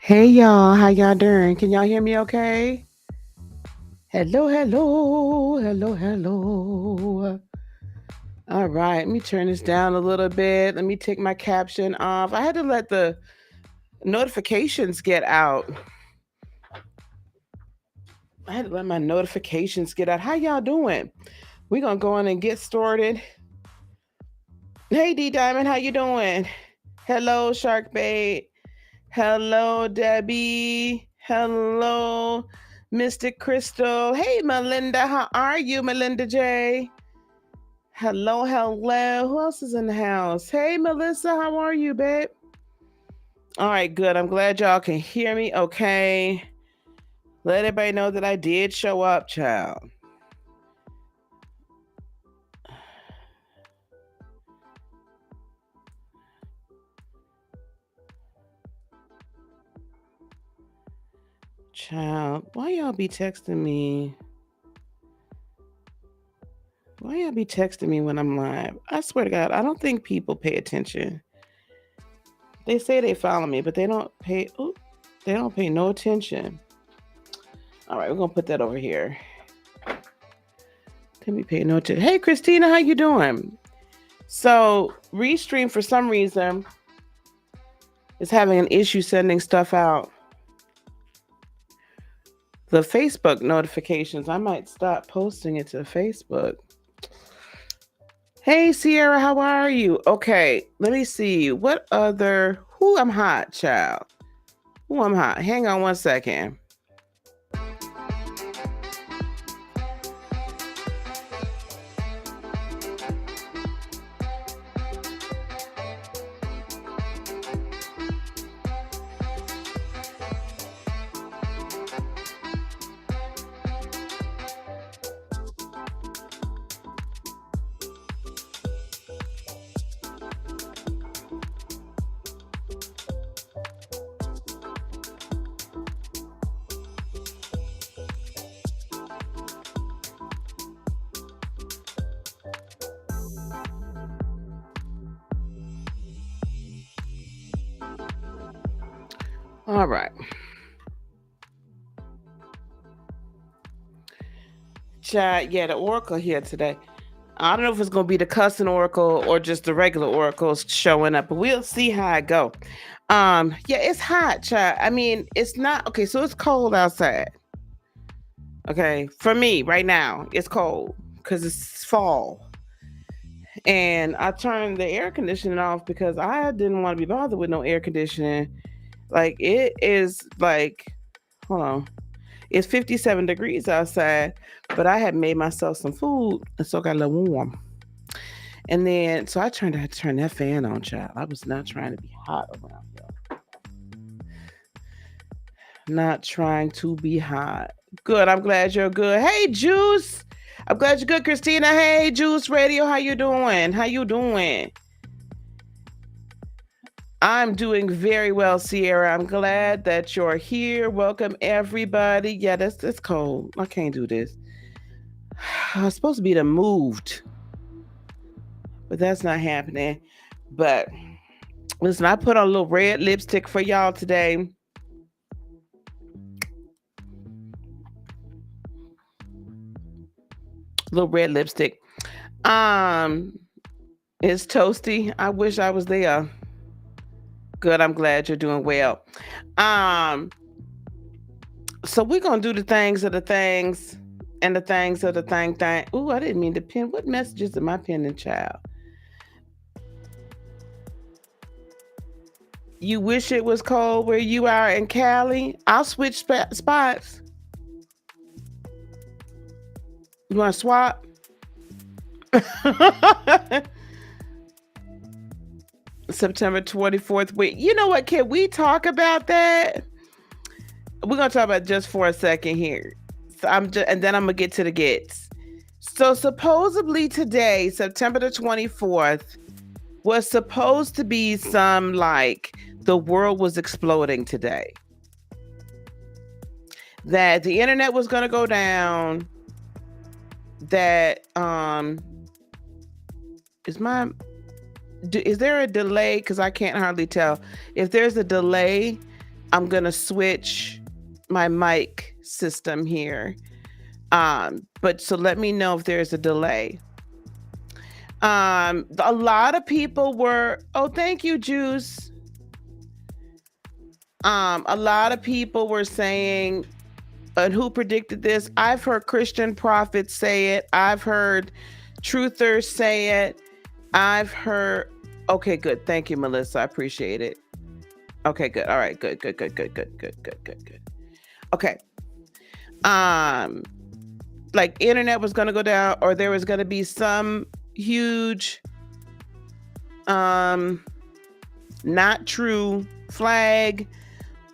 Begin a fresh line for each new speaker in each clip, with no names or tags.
Hey y'all, how y'all doing? Can y'all hear me okay? Hello, hello, hello, hello. All right, let me turn this down a little bit. Let me take my caption off. I had to let the notifications get out. I had to let my notifications get out. How y'all doing? We're gonna go on and get started. Hey D Diamond, how you doing? Hello, Shark Bait. Hello, Debbie. Hello, Mystic Crystal. Hey, Melinda. How are you, Melinda J? Hello, hello. Who else is in the house? Hey, Melissa. How are you, babe? All right, good. I'm glad y'all can hear me. Okay. Let everybody know that I did show up, child. Child, why y'all be texting me? Why y'all be texting me when I'm live? I swear to God, I don't think people pay attention. They say they follow me, but they don't pay. Ooh, they don't pay no attention. All right, we're gonna put that over here. Let me pay no attention. Hey, Christina, how you doing? So, Restream for some reason is having an issue sending stuff out. The Facebook notifications. I might stop posting it to Facebook. Hey, Sierra, how are you? Okay, let me see. What other? Who I'm hot, child? Who I'm hot? Hang on one second. All right. Chat, yeah, the oracle here today. I don't know if it's going to be the custom oracle or just the regular oracles showing up, but we'll see how I go. Yeah, it's hot, chat. I mean, it's not okay. So it's cold outside. Okay, for me right now, it's cold because it's fall, and I turned the air conditioning off because I didn't want to be bothered with no air conditioning. Like it is like, hold on. It's 57 degrees outside, but I had made myself some food, and so it got a little warm. And then, so I turned that fan on, child. I was not trying to be hot around here. Not trying to be hot. Good. I'm glad you're good. Hey, Juice. I'm glad you're good, Christina. Hey, Juice Radio. How you doing? How you doing? I'm doing very well, Sierra. I'm glad that you're here. Welcome, everybody. Yeah, it's cold. I can't do this. I was supposed to be moved, but that's not happening. But listen, I put on a little red lipstick for y'all today. Little red lipstick. It's toasty. I wish I was there. Good. I'm glad you're doing well. Um, so we're gonna do the things of the things and the things of the thing. Ooh, I didn't mean to pin. What messages am I pinning, child? You wish it was cold where you are in Cali? I'll switch spots. You want to swap? September 24th. Wait, you know what? Can we talk about that? We're gonna talk about just for a second here. So and then I'm gonna get to the gets. So supposedly today, September the 24th, was supposed to be some like the world was exploding today. That the internet was gonna go down. That is there a delay? Because I can't hardly tell. If there's a delay, I'm gonna switch my mic system here. But so let me know if there's a delay. A lot of people were, oh, thank you, Juice. A lot of people were saying, and who predicted this? I've heard Christian prophets say it. I've heard truthers say it. I've heard, okay, good. Thank you, Melissa. I appreciate it. Okay, good. All right, good. Okay. Like internet was gonna go down, or there was gonna be some huge not true flag,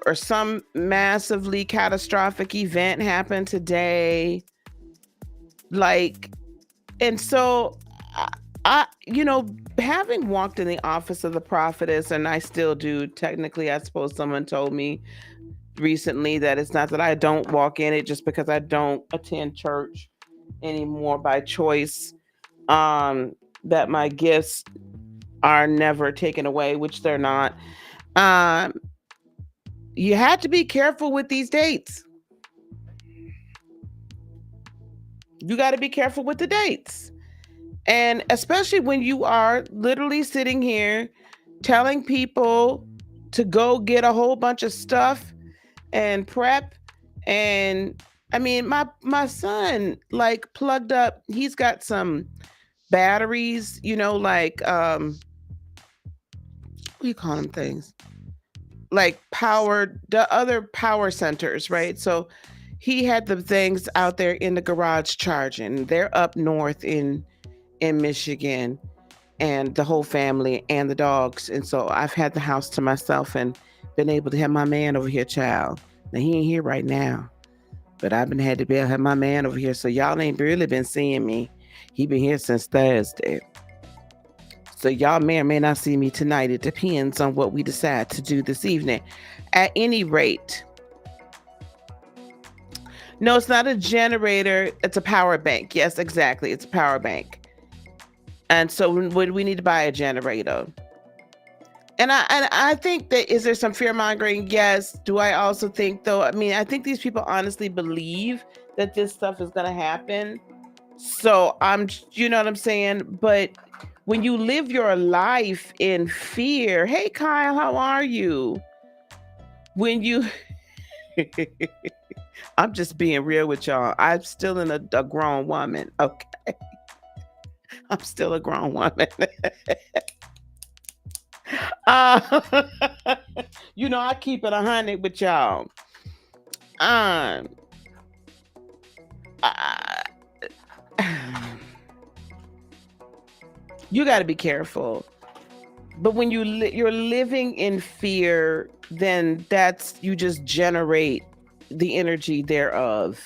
or some massively catastrophic event happened today. Like, and so I having walked in the office of the prophetess, and I still do technically, I suppose someone told me recently that it's not that I don't walk in it, just because I don't attend church anymore by choice, that my gifts are never taken away, which they're not. You have to be careful with these dates. You got to be careful with the dates. And especially when you are literally sitting here telling people to go get a whole bunch of stuff and prep. And I mean, my son like plugged up, he's got some batteries, like what do you call them things? Like the other power centers, right? So he had the things out there in the garage charging. They're up north in Michigan, and the whole family and the dogs. And so I've had the house to myself and been able to have my man over here, child. Now he ain't here right now, but I've been had to be able to have my man over here. So y'all ain't really been seeing me. He been here since Thursday. So y'all may or may not see me tonight. It depends on what we decide to do this evening. At any rate, no, it's not a generator. It's a power bank. Yes, exactly. It's a power bank. And so we need to buy a generator. And I think that, is there some fear mongering? Yes. Do I also think, though? I mean, I think these people honestly believe that this stuff is going to happen. So you know what I'm saying? But when you live your life in fear, hey, Kyle, how are you? When you, I'm just being real with y'all. I'm still a grown woman. Okay. I'm still a grown woman. I keep it 100 with y'all. You got to be careful. But when you're living in fear, then you just generate the energy thereof.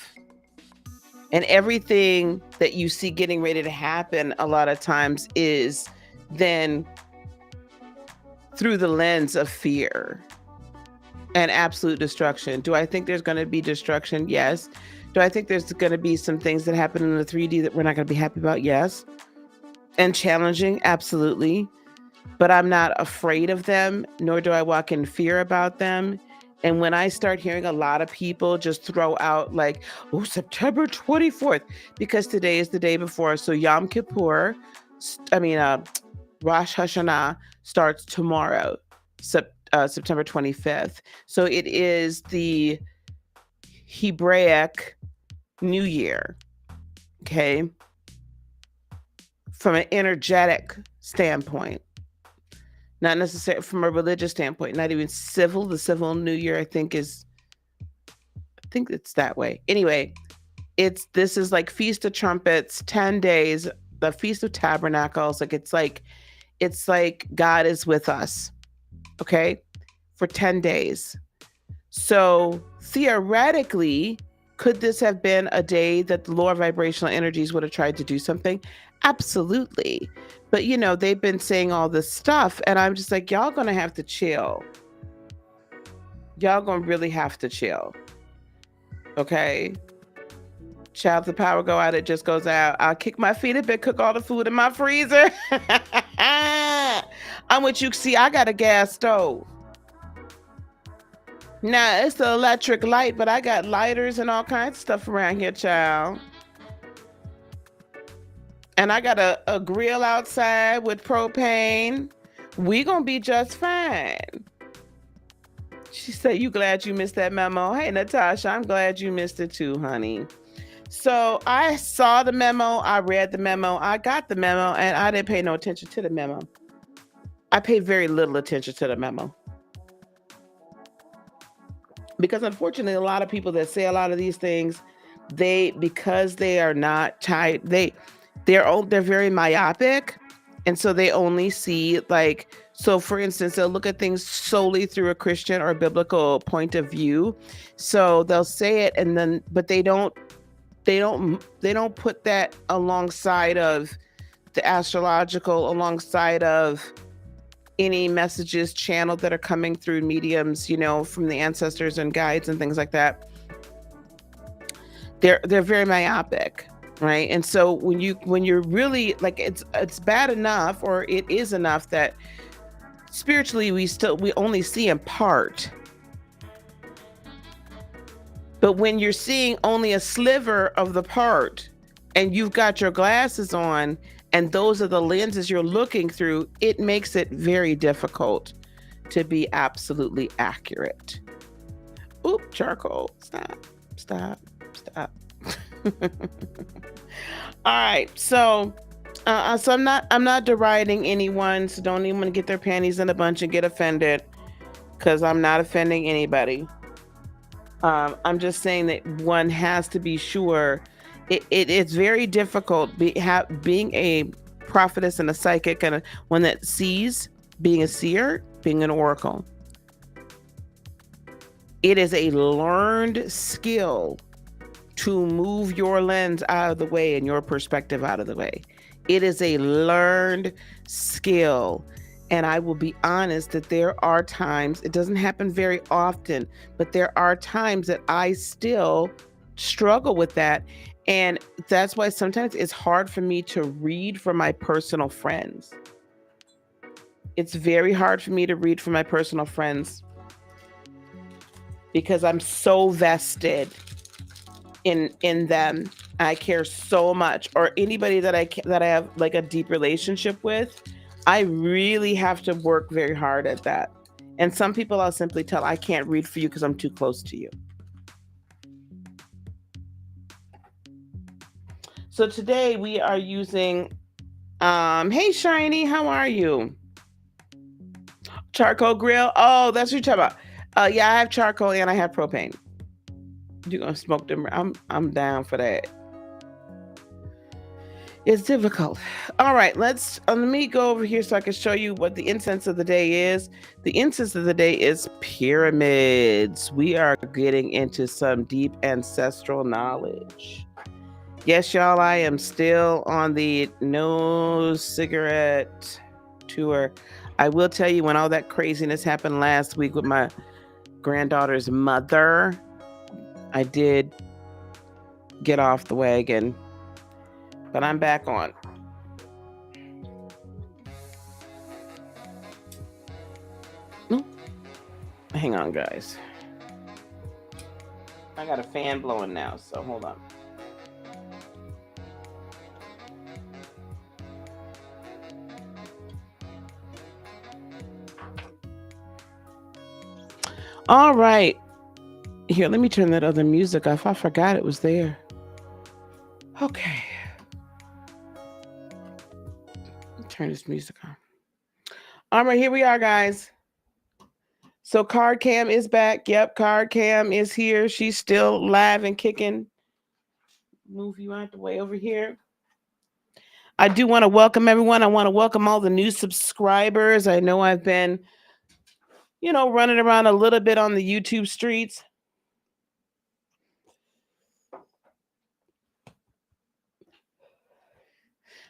And everything that you see getting ready to happen a lot of times is then through the lens of fear and absolute destruction. Do I think there's going to be destruction? Yes. Do I think there's going to be some things that happen in the 3D that we're not going to be happy about? Yes. And challenging? Absolutely. But I'm not afraid of them, nor do I walk in fear about them. And when I start hearing a lot of people just throw out like, oh, September 24th, because today is the day before. So Yom Kippur, Rosh Hashanah starts tomorrow, September 25th. So it is the Hebraic New Year, okay? From an energetic standpoint, not necessarily from a religious standpoint, not even civil. The civil New Year, I think it's that way. Anyway, this is like Feast of Trumpets, 10 days, the Feast of Tabernacles. It's like God is with us, okay, for 10 days. So theoretically, could this have been a day that the lower vibrational energies would have tried to do something? Absolutely. But they've been saying all this stuff, and I'm just like, y'all gonna have to chill. Y'all gonna really have to chill. Okay? Child, if the power go out, it just goes out. I'll kick my feet up and cook all the food in my freezer. I'm with you. See, I got a gas stove. Nah, it's the electric light, but I got lighters and all kinds of stuff around here, child. And I got a grill outside with propane. We gonna be just fine. She said, you glad you missed that memo? Hey, Natasha, I'm glad you missed it too, honey. So I saw the memo, I read the memo, I got the memo, and I didn't pay no attention to the memo. I paid very little attention to the memo. Because unfortunately, a lot of people that say a lot of these things, because they are not tied, they're very myopic, and so they only see so for instance, they'll look at things solely through a Christian or biblical point of view. So they'll say it, and then but they don't put that alongside of the astrological, alongside of any messages channeled that are coming through mediums, from the ancestors and guides and things like that. They're very myopic, right? And so when you're really it's bad enough, or it is enough, that spiritually we only see in part. But when you're seeing only a sliver of the part, and you've got your glasses on, and those are the lenses you're looking through, it makes it very difficult to be absolutely accurate. Oop, charcoal. Stop. All right. So I'm not deriding anyone, so don't even get their panties in a bunch and get offended, because I'm not offending anybody. I'm just saying that one has to be sure. It's very difficult being a prophetess and a psychic, and one that sees, being a seer, being an oracle. It is a learned skill to move your lens out of the way and your perspective out of the way. It is a learned skill. And I will be honest that there are times, it doesn't happen very often, but there are times that I still struggle with that. And that's why sometimes it's hard for me to read for my personal friends. It's very hard for me to read for my personal friends, because I'm so vested in them. I care so much. Or anybody that I have a deep relationship with, I really have to work very hard at that. And some people I'll simply tell, I can't read for you because I'm too close to you. So today we are using, hey Shiny, how are you? Charcoal grill. Oh, that's what you're talking about. Yeah, I have charcoal and I have propane. You're gonna smoke them. I'm down for that. It's difficult. All right, let me go over here so I can show you what the incense of the day is. The incense of the day is pyramids. We are getting into some deep ancestral knowledge. Yes, y'all, I am still on the no cigarette tour. I will tell you, when all that craziness happened last week with my granddaughter's mother, I did get off the wagon, but I'm back on. Hang on, guys. I got a fan blowing now, so hold on. All right. Here, let me turn that other music off. I forgot it was there. Okay. Turn this music on. All right, here we are, guys. So Card Cam is back. Yep, Card Cam is here. She's still live and kicking. Move you out the way over here. I do want to welcome everyone. I want to welcome all the new subscribers. I know I've been, running around a little bit on the YouTube streets.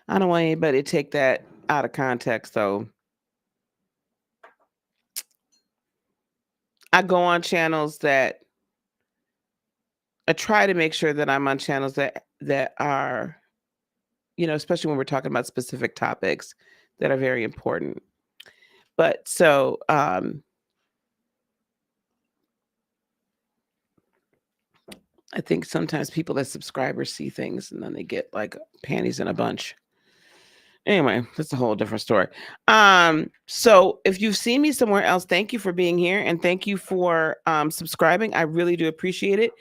I don't want anybody to take that out of context, though. I go on channels that I try to make sure that I'm on channels that are, especially when we're talking about specific topics that are very important. But so I think sometimes people as subscribers see things and then they get like panties in a bunch. Anyway, that's a whole different story. So if you've seen me somewhere else, thank you for being here and thank you for subscribing. I really do appreciate it.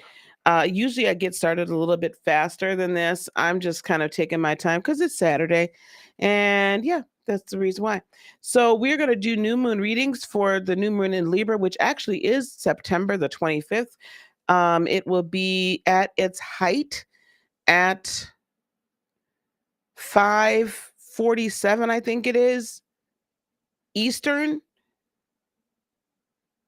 Usually I get started a little bit faster than this. I'm just kind of taking my time because it's Saturday. And yeah, that's the reason why. So we're going to do new moon readings for the new moon in Libra, which actually is September the 25th. It will be at its height at 5:47, I think it is, Eastern.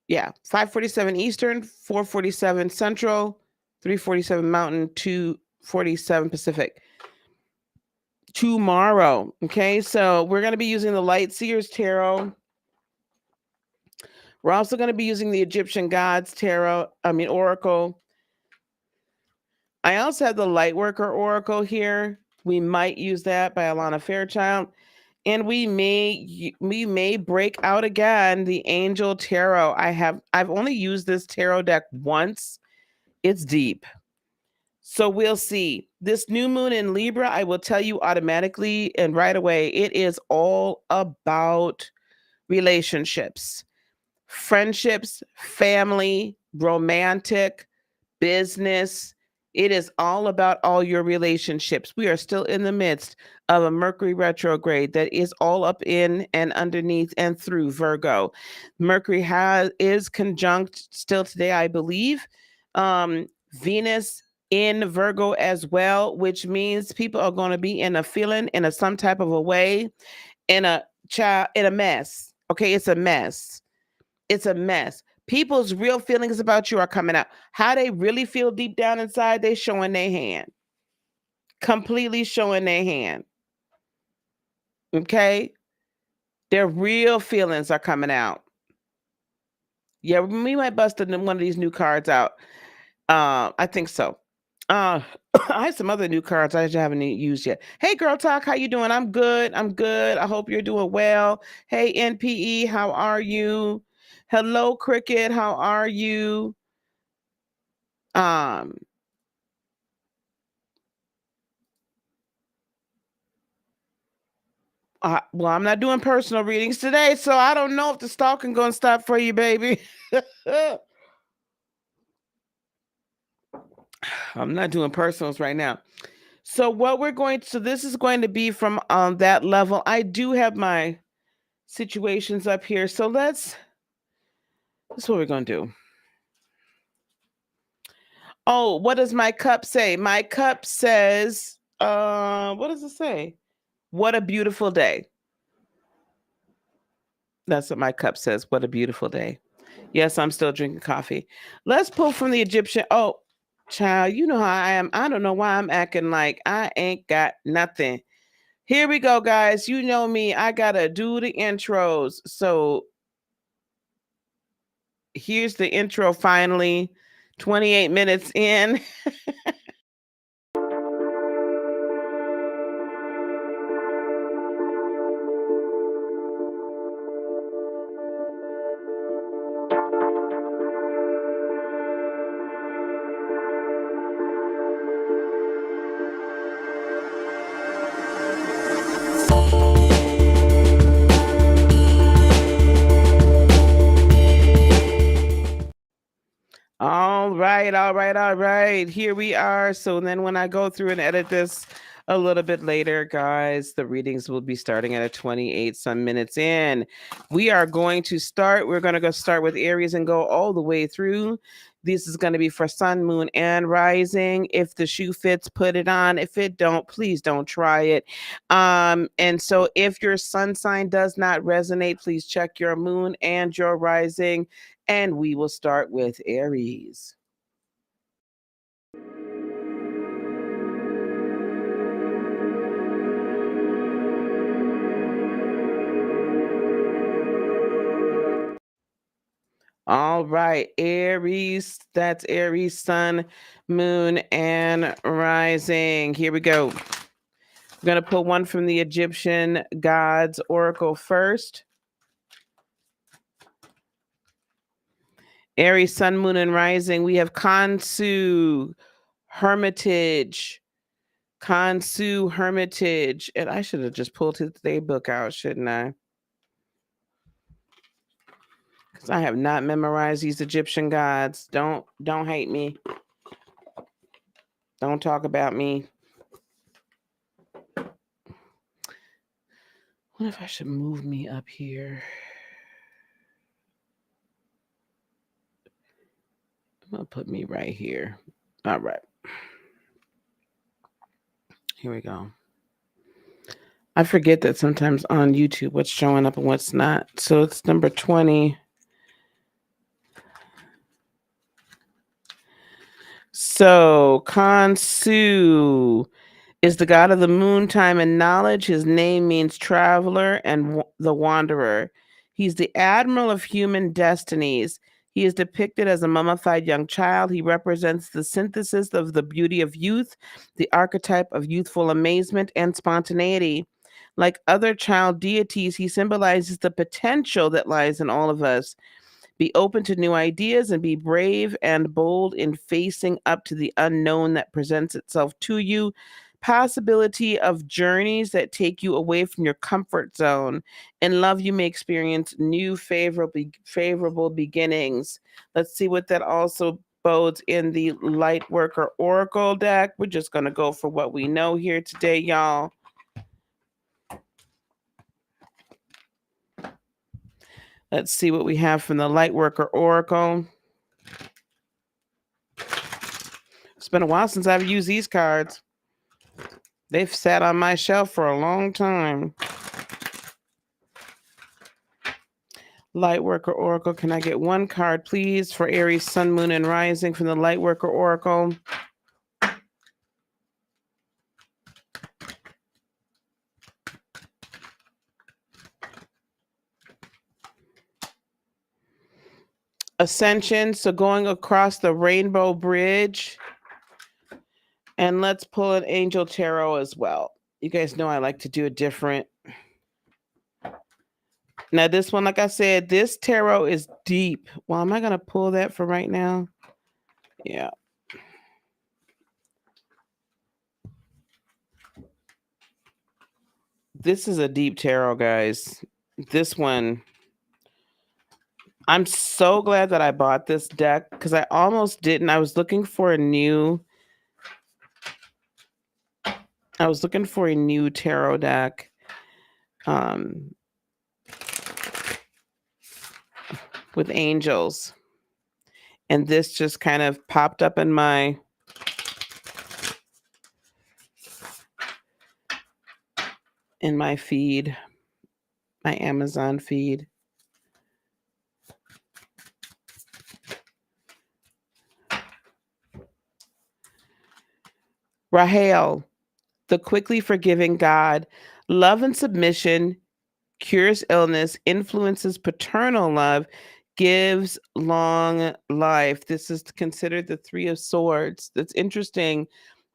Yeah, 5:47 Eastern, 4:47 Central, 3:47 Mountain, 2:47 Pacific. Tomorrow. Okay, so we're going to be using the Light Seers Tarot. We're also going to be using the Egyptian Gods Oracle. I also have the Lightworker Oracle here. We might use that by Alana Fairchild. And we may break out again the Angel Tarot. I've only used this tarot deck once. It's deep. So we'll see. This new moon in Libra, I will tell you automatically and right away, it is all about relationships, friendships, family, romantic, business. It is all about all your relationships. We are still in the midst of a Mercury retrograde that is all up in and underneath and through Virgo. Mercury is conjunct still today, I believe. Venus in Virgo as well, which means people are going to be in a feeling, in some type of a way, in a mess. Okay, it's a mess. It's a mess. People's real feelings about you are coming out. How they really feel deep down inside, they showing their hand. Completely showing their hand. Okay? Their real feelings are coming out. Yeah, we might bust one of these new cards out. I think so. I have some other new cards I haven't used yet. Hey, Girl Talk, how you doing? I'm good. I'm good. I hope you're doing well. Hey, NPE, how are you? Hello, Cricket, how are you? Well, I'm not doing personal readings today, so I don't know if the stalking gonna stop for you, baby. I'm not doing personals right now. So this is going to be from that level. I do have my situations up here. So this is what we're gonna do. Oh, what does my cup say? My cup says, what does it say? What a beautiful day. That's what my cup says. What a beautiful day. Yes, I'm still drinking coffee. Let's pull from the Egyptian. Oh, child, you know how I am. I don't know why I'm acting like I ain't got nothing. Here we go, guys. You know me. I got to do the intros. So here's the intro finally. 28 minutes in. All right, all right, all right. Here we are. So then when I go through and edit this a little bit later, guys, the readings will be starting at a 28 some minutes in. We're going to go start with Aries and go all the way through. This is going to be for sun, moon, and rising. If the shoe fits, put it on. If it don't, please don't try it. And so if your sun sign does not resonate, please check your moon and your rising. And we will start with Aries. All right, Aries, that's Aries, sun, moon, and rising. Here we go. I'm going to pull one from the Egyptian gods oracle first. Aries, sun, moon, and rising. We have Kansu, hermitage. Kansu, hermitage. And I should have just pulled his day book out, shouldn't I? Because I have not memorized these Egyptian gods. Don't hate me. Don't talk about me. What if I should move me up here? I'm going to put me right here. All right. Here we go. I forget that sometimes on YouTube what's showing up and what's not. So it's number 20. So Kansu is the god of the moon, time, and knowledge. His name means traveler and the wanderer. He's the admiral of human destinies. He is depicted as a mummified young child. He represents the synthesis of the beauty of youth, the archetype of youthful amazement and spontaneity. Like other child deities, he symbolizes the potential that lies in all of us. Be open to new ideas and be brave and bold in facing up to the unknown that presents itself to you. Possibility of journeys that take you away from your comfort zone. In love, you may experience new favorable beginnings. Let's see what that also bodes in the light worker oracle deck. We're just going to go for what we know here today, y'all. Let's see what we have from the Lightworker Oracle. It's been a while since I've used these cards. They've sat on my shelf for a long time. Lightworker Oracle, can I get one card, please, for Aries, Sun, Moon, and Rising from the Lightworker Oracle? Ascension, so going across the Rainbow Bridge. And let's pull an Angel Tarot as well. You guys know I like to do a different. Now this one, like I said, this tarot is deep. Well, am I going to pull that for right now? Yeah. This is a deep tarot, guys. This one, I'm so glad that I bought this deck because I almost didn't. I was looking for a new tarot deck. With angels. And this just kind of popped up in my feed, my Amazon feed. Rahel, the quickly forgiving God, love and submission, cures illness, influences paternal love, gives long life. This is considered the Three of Swords. That's interesting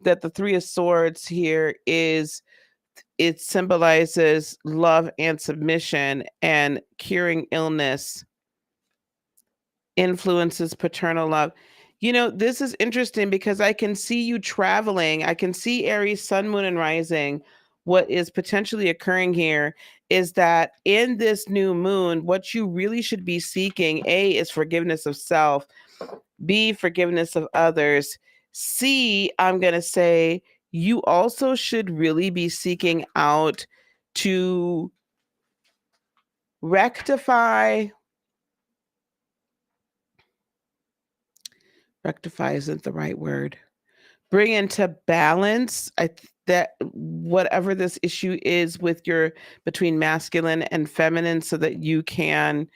that the Three of Swords here it symbolizes love and submission and curing illness, influences paternal love. You know, this is interesting because I can see you traveling. I can see Aries, Sun, Moon, and Rising. What is potentially occurring here is that in this new moon, what you really should be seeking, A, is forgiveness of self. B, forgiveness of others. C, I'm going to say you also should really be seeking out to rectify isn't the right word. Bring into balance that whatever this issue is with your between masculine and feminine, so that you can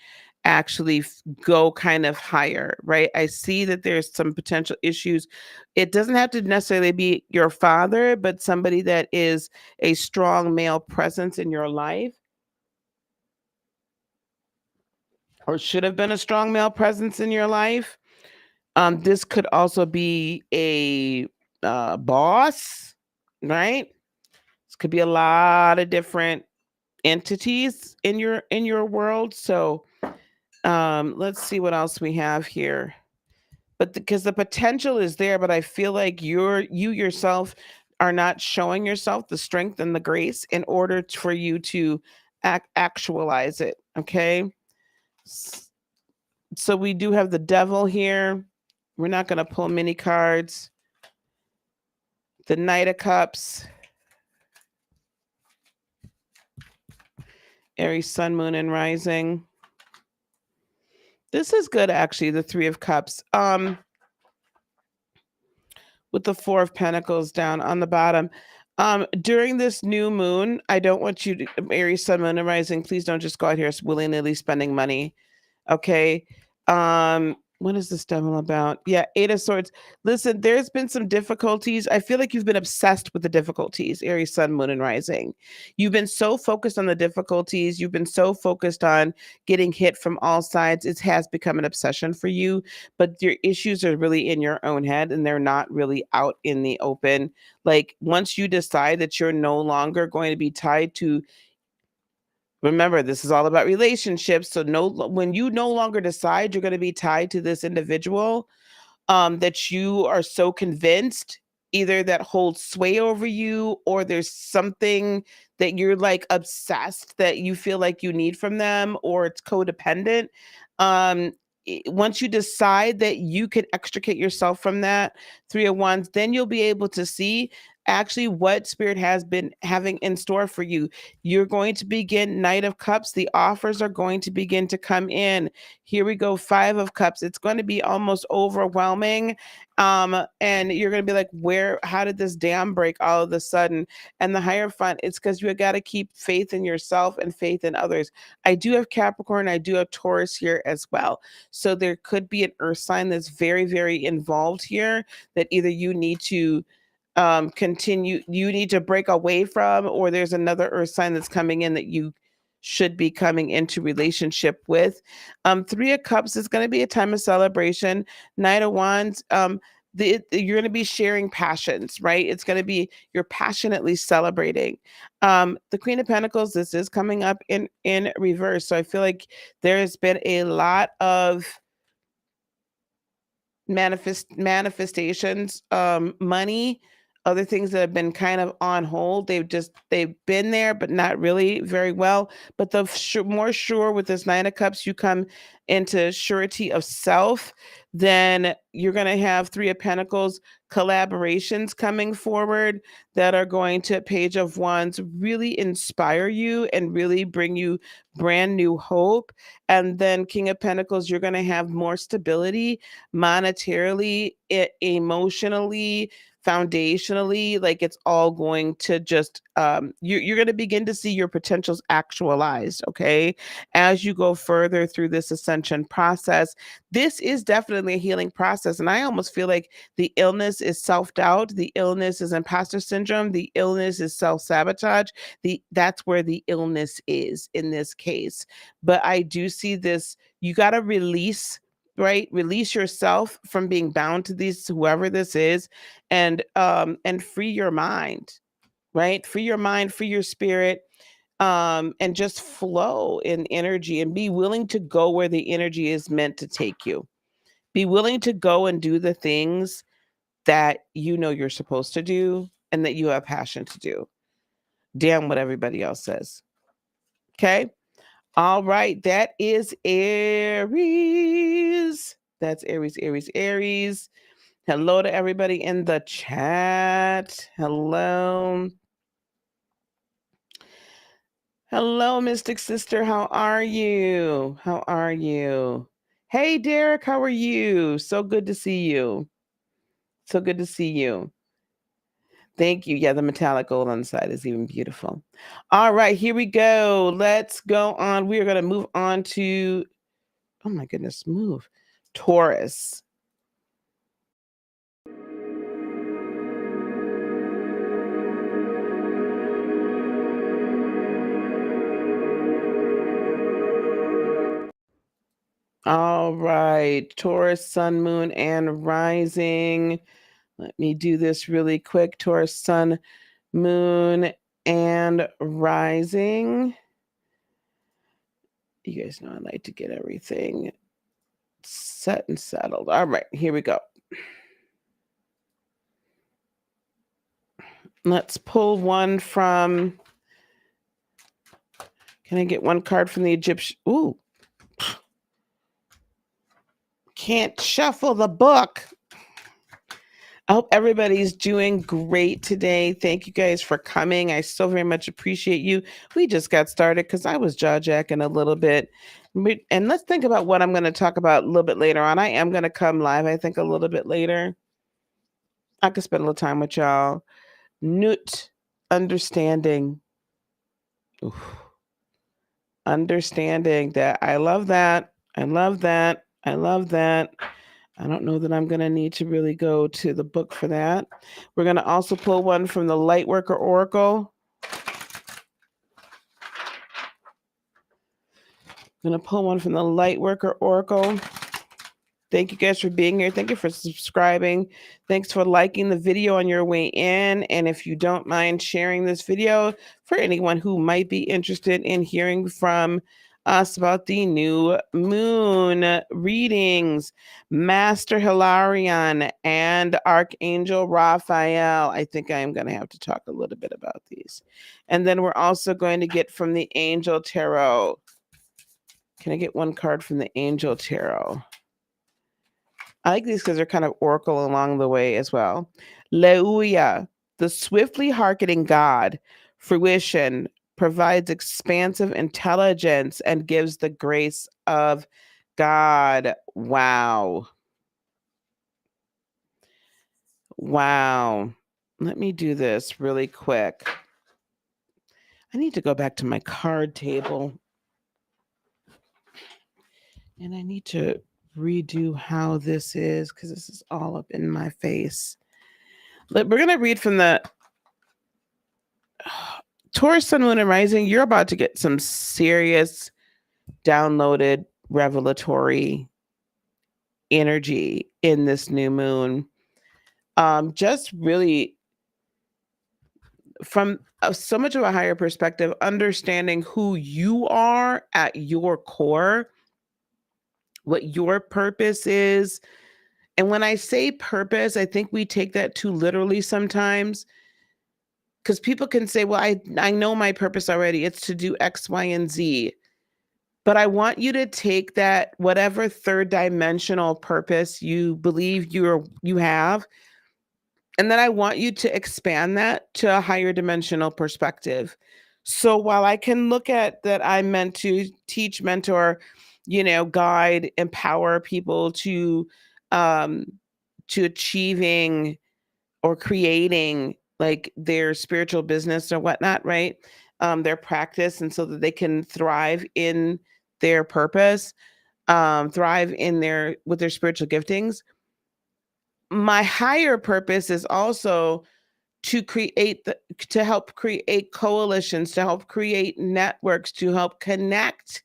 actually go kind of higher, right? I see that there's some potential issues. It doesn't have to necessarily be your father, but somebody that is a strong male presence in your life, or should have been a strong male presence in your life. This could also be a boss, right? This could be a lot of different entities in your world. So let's see what else we have here. But because the potential is there, but I feel like you yourself are not showing yourself the strength and the grace in order for you to actualize it. Okay. So we do have the devil here. We're not going to pull many cards. The Knight of Cups. Aries, Sun, Moon, and Rising. This is good, actually, the Three of Cups. With the Four of Pentacles down on the bottom. During this new moon, I don't want you to, Aries, Sun, Moon, and Rising, please don't just go out here willy-nilly spending money. Okay. What is this devil about? Yeah, Eight of Swords. Listen, there's been some difficulties. I feel like you've been obsessed with the difficulties, Aries, Sun, Moon, and Rising. You've been so focused on the difficulties. You've been so focused on getting hit from all sides. It has become an obsession for you, but your issues are really in your own head and they're not really out in the open. Like once you decide that you're no longer going to be tied to, remember, this is all about relationships. So when you no longer decide you're going to be tied to this individual, that you are so convinced either that holds sway over you, or there's something that you're like obsessed that you feel like you need from them, or it's codependent. Um, Once you decide that you can extricate yourself from that, Three of Wands, then you'll be able to see actually what Spirit has been having in store for you. You're going to begin Knight of Cups. The offers are going to begin to come in. Here we go, Five of Cups. It's going to be almost overwhelming. And you're going to be like, how did this dam break all of a sudden? And the Hierophant, it's because you got to keep faith in yourself and faith in others. I do have Capricorn. I do have Taurus here as well. So there could be an earth sign that's very, very involved here that either you need to you need to break away from, or there's another earth sign that's coming in that you should be coming into relationship with. Three of Cups is going to be a time of celebration. Knight of Wands, you're going to be sharing passions, right? It's going to be, you're passionately celebrating. The Queen of Pentacles, this is coming up in reverse. So I feel like there has been a lot of manifestations, money, other things that have been kind of on hold. They've been there, but not really very well. But the more sure with this Nine of Cups, you come into surety of self, then you're going to have Three of Pentacles collaborations coming forward that are going to, Page of Wands, really inspire you and really bring you brand new hope. And then King of Pentacles, you're going to have more stability monetarily, emotionally, foundationally. Like it's all going to just you're going to begin to see your potentials actualized, okay, as you go further through this ascension process. This is definitely a healing process, and I almost feel like the illness is self-doubt, the illness is imposter syndrome, the illness is self-sabotage. That's where the illness is in this case. But I do see this, you got to release, right? Release yourself from being bound to these, whoever this is, and free your mind, right? Free your mind, free your spirit, and just flow in energy and be willing to go where the energy is meant to take you. Be willing to go and do the things that you know you're supposed to do and that you have passion to do. Damn what everybody else says. Okay. All right. That is Aries. That's Aries, Aries, Aries. Hello to everybody in the chat. Hello. Hello, Mystic Sister. How are you? How are you? Hey, Derek, how are you? So good to see you. So good to see you. Thank you. Yeah, the metallic gold on the side is even beautiful. All right, here we go. Let's go on. We are going to move on to, oh my goodness, move. Taurus. All right, Taurus, sun, moon, and rising. Let me do this really quick. Taurus, sun, moon, and rising. You guys know I like to get everything set and settled. All right, here we go. Let's pull one from, can I get one card from the Egyptian? Ooh. Can't shuffle the book. I hope everybody's doing great today. Thank you guys for coming. I so very much appreciate you. We just got started because I was jaw-jacking a little bit. And let's think about what I'm going to talk about a little bit later on. I am going to come live, I think, a little bit later. I could spend a little time with y'all. Newt, understanding. Oof. Understanding that. I love that. I love that. I love that. I don't know that I'm going to need to really go to the book for that. We're going to also pull one from the Lightworker Oracle. I'm going to pull one from the Lightworker Oracle. Thank you guys for being here. Thank you for subscribing. Thanks for liking the video on your way in. And if you don't mind sharing this video for anyone who might be interested in hearing from us about the new moon readings, Master Hilarion and Archangel Raphael. I think I am going to have to talk a little bit about these. And then we're also going to get from the Angel Tarot. Can I get one card from the Angel Tarot? I like these because they're kind of oracle along the way as well. Leuya, the swiftly hearkening god, fruition, provides expansive intelligence and gives the grace of God. Wow. Wow. Let me do this really quick. I need to go back to my card table. And I need to redo how this is because this is all up in my face. We're going to read from the Taurus, Sun, Moon, and Rising. You're about to get some serious downloaded revelatory energy in this new moon. Just really from so much of a higher perspective, understanding who you are at your core, what your purpose is. And when I say purpose, I think we take that too literally sometimes. Because people can say, well, I know my purpose already. It's to do X, Y, and Z. But I want you to take that, whatever third dimensional purpose you believe you have, and then I want you to expand that to a higher dimensional perspective. So while I can look at that I'm meant to teach, mentor, guide, empower people to achieving or creating like their spiritual business or whatnot, right? Their practice, and so that they can thrive in their purpose, thrive in with their spiritual giftings. My higher purpose is also to help create coalitions, to help create networks, to help connect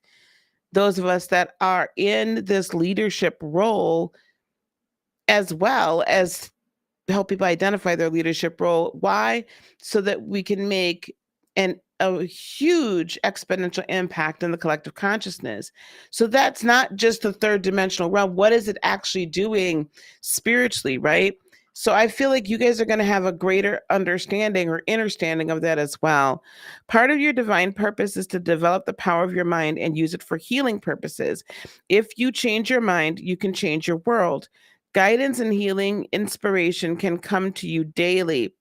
those of us that are in this leadership role, as well as help people identify their leadership role. Why? So that we can make a huge exponential impact in the collective consciousness. So that's not just the third dimensional realm. What is it actually doing spiritually, right? So I feel like you guys are going to have a greater understanding or understanding of that as well. Part of your divine purpose is to develop the power of your mind and use it for healing purposes. If you change your mind, you can change your world. Guidance and healing inspiration can come to you daily,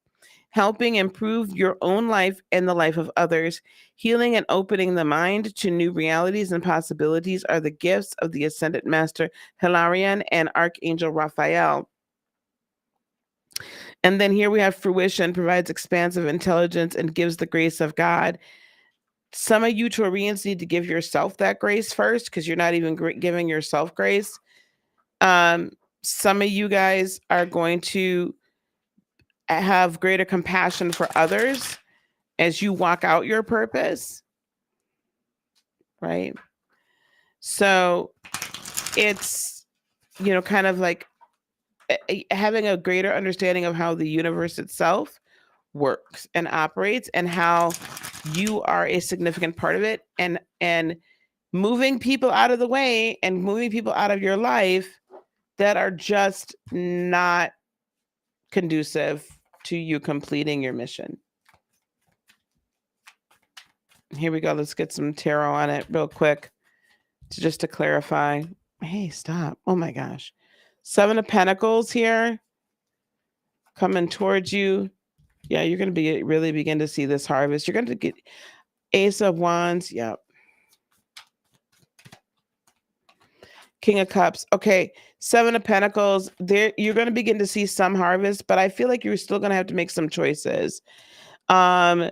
helping improve your own life and the life of others. Healing and opening the mind to new realities and possibilities are the gifts of the Ascended Master Hilarion and Archangel Raphael. And then here we have fruition, provides expansive intelligence and gives the grace of God. Some of you Taurians need to give yourself that grace first because you're not even giving yourself grace. Some of you guys are going to have greater compassion for others as you walk out your purpose, right? So it's, kind of like having a greater understanding of how the universe itself works and operates and how you are a significant part of it, and moving people out of the way and moving people out of your life that are just not conducive to you completing your mission. Here we go. Let's get some tarot on it real quick just to clarify. Hey, stop. Oh my gosh. 7 of Pentacles here coming towards you. Yeah, you're going to really begin to see this harvest. You're going to get Ace of Wands. Yep. King of Cups. Okay. 7 of Pentacles. There, you're going to begin to see some harvest, but I feel like you're still going to have to make some choices. The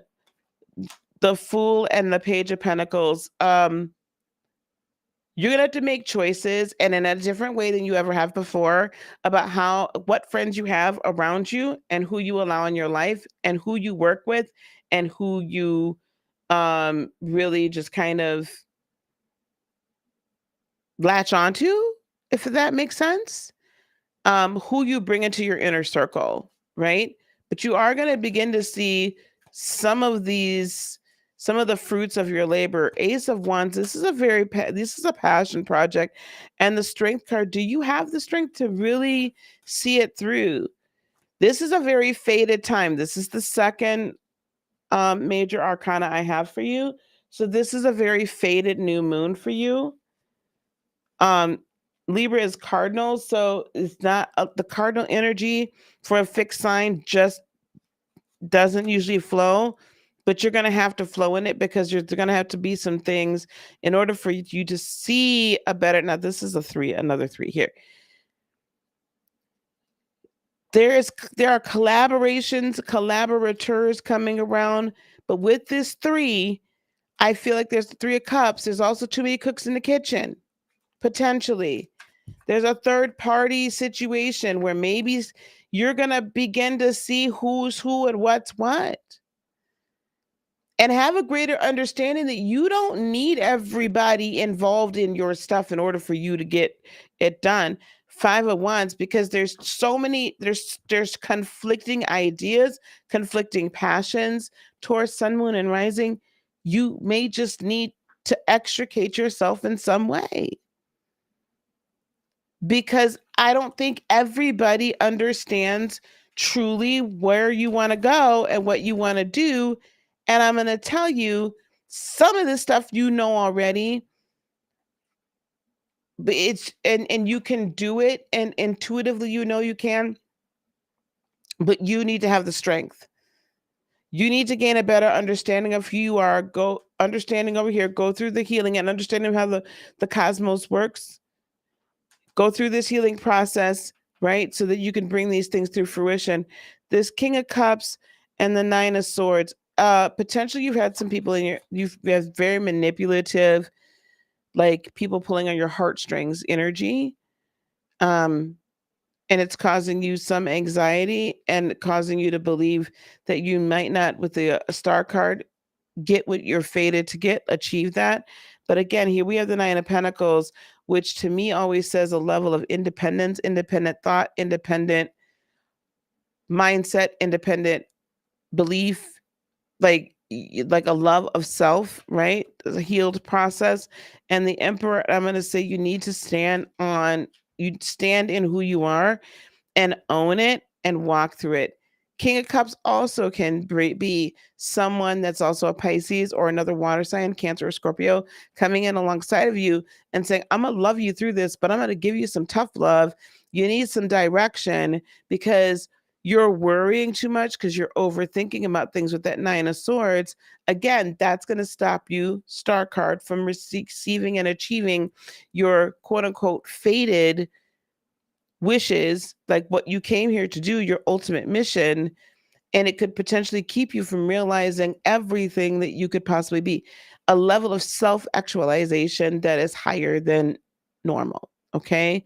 Fool and the Page of Pentacles. You're going to have to make choices, and in a different way than you ever have before, about what friends you have around you and who you allow in your life and who you work with and who you really just kind of latch onto, if that makes sense. Who you bring into your inner circle, right? But you are going to begin to see some of the fruits of your labor. Ace of Wands. This is a passion project, and the Strength card. Do you have the strength to really see it through? This is a very fated time. This is the second major arcana I have for you. So this is a very fated new moon for you. Libra is cardinal, so it's not the cardinal energy for a fixed sign just doesn't usually flow, but you're going to have to flow in it because there's going to have to be some things in order for you to see a better. Now, this is another 3 here. There are collaborations, collaborators coming around, but with this 3, I feel like there's the 3 of Cups. There's also too many cooks in the kitchen, potentially. There's a third party situation where maybe you're going to begin to see who's who and what's what. And have a greater understanding that you don't need everybody involved in your stuff in order for you to get it done. 5 of Wands, because there's so many, there's conflicting ideas, conflicting passions. Taurus, Sun, Moon, and Rising. You may just need to extricate yourself in some way, because I don't think everybody understands truly where you want to go and what you want to do. And I'm going to tell you, some of this stuff you know already, but and you can do it, and intuitively you know you can, but you need to have the strength. You need to gain a better understanding of who you are. Go understanding over here, go through the healing and understanding how the cosmos works. Go through this healing process, right? So that you can bring these things to fruition. This King of Cups and the 9 of Swords. Potentially you've had some people you've had very manipulative, like people pulling on your heartstrings energy. And it's causing you some anxiety and causing you to believe that you might not, with the Star card, get what you're fated to achieve that. But again, here we have the 9 of Pentacles, which to me always says a level of independence, independent thought, independent mindset, independent belief, like a love of self, right? A healed process. And the Emperor, I'm going to say you need to stand in who you are and own it and walk through it. King of Cups also can be someone that's also a Pisces or another water sign, Cancer or Scorpio, coming in alongside of you and saying, I'm going to love you through this, but I'm going to give you some tough love. You need some direction because you're worrying too much because you're overthinking about things with that Nine of Swords. Again, that's going to stop you, star card, from receiving and achieving your quote unquote fated wishes, like what you came here to do, your ultimate mission. And it could potentially keep you from realizing everything that you could possibly be. A level of self-actualization that is higher than normal. Okay.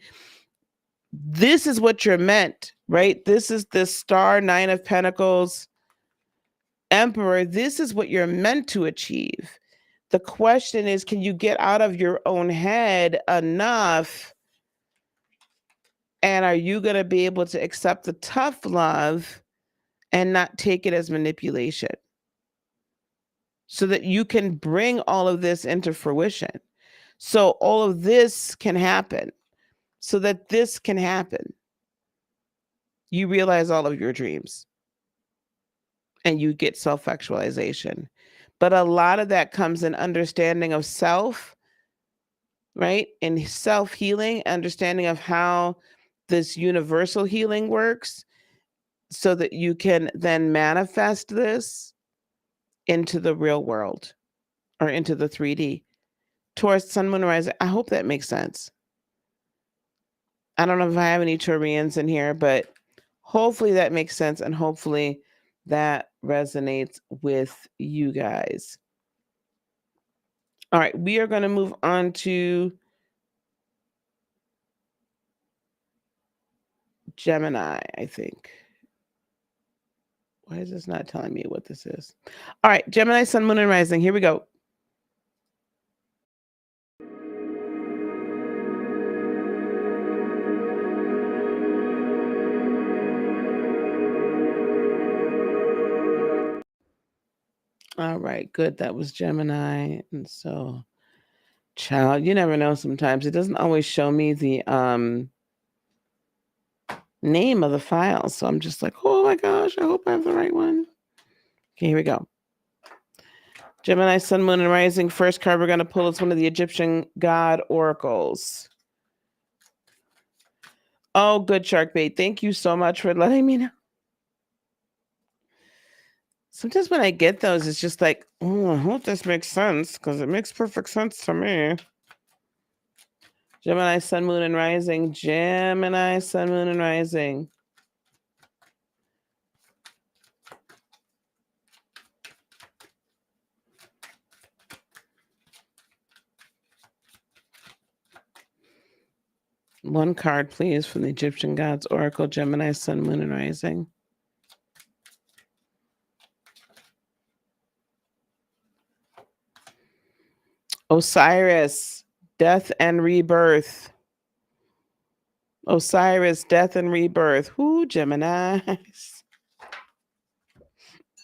This is what you're meant, right? This is the star, Nine of Pentacles, Emperor. This is what you're meant to achieve. The question is, can you get out of your own head enough? And are you going to be able to accept the tough love and not take it as manipulation so that you can bring all of this into fruition? So all of this can happen, so that this can happen. You realize all of your dreams and you get self-actualization. But a lot of that comes in understanding of self, right? And self-healing, understanding of how this universal healing works, so that you can then manifest this into the real world or into the 3D. Taurus, Sun, Moon, Rising. I hope that makes sense. I don't know if I have any Taurians in here, but hopefully that makes sense, and hopefully that resonates with you guys. All right, we are going to move on to Gemini, I think. Why is this not telling me what this is? All right, Gemini, Sun, Moon, and Rising. Here we go. All right, good. That was Gemini. And so, child, you never know sometimes. It doesn't always show me the name of the file. So I'm just like, oh my gosh, I hope I have the right one. Okay, here we go. Gemini, Sun, Moon, and Rising. First card we're going to pull is one of the Egyptian god oracles. Oh, good, Sharkbait. Thank you so much for letting me know. Sometimes when I get those, it's just like, oh, I hope this makes sense, because it makes perfect sense to me. Gemini, Sun, Moon, and Rising. Gemini, Sun, Moon, and Rising. One card, please, from the Egyptian gods oracle. Gemini, Sun, Moon, and Rising. Osiris, death and rebirth. Osiris, death and rebirth. Who, Gemini?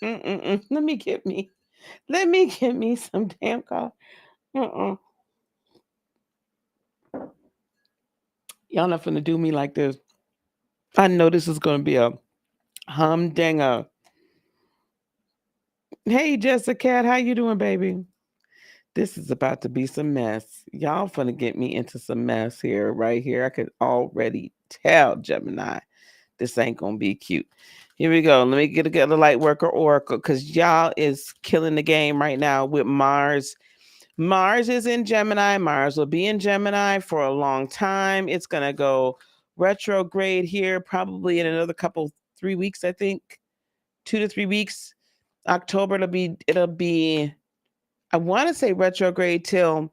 Let me get me some damn call. Y'all not finna do me like this. I know this is gonna be a humdinger. Hey, Jessica, how you doing, baby? This is about to be some mess. Y'all finna get me into some mess here, right here. I could already tell, Gemini, this ain't gonna be cute. Here we go. Let me get a light worker oracle, because y'all is killing the game right now with Mars. Mars is in Gemini. Mars will be in Gemini for a long time. It's gonna go retrograde here probably in another 3 weeks, I think. 2 to 3 weeks. October, it'll be I want to say retrograde till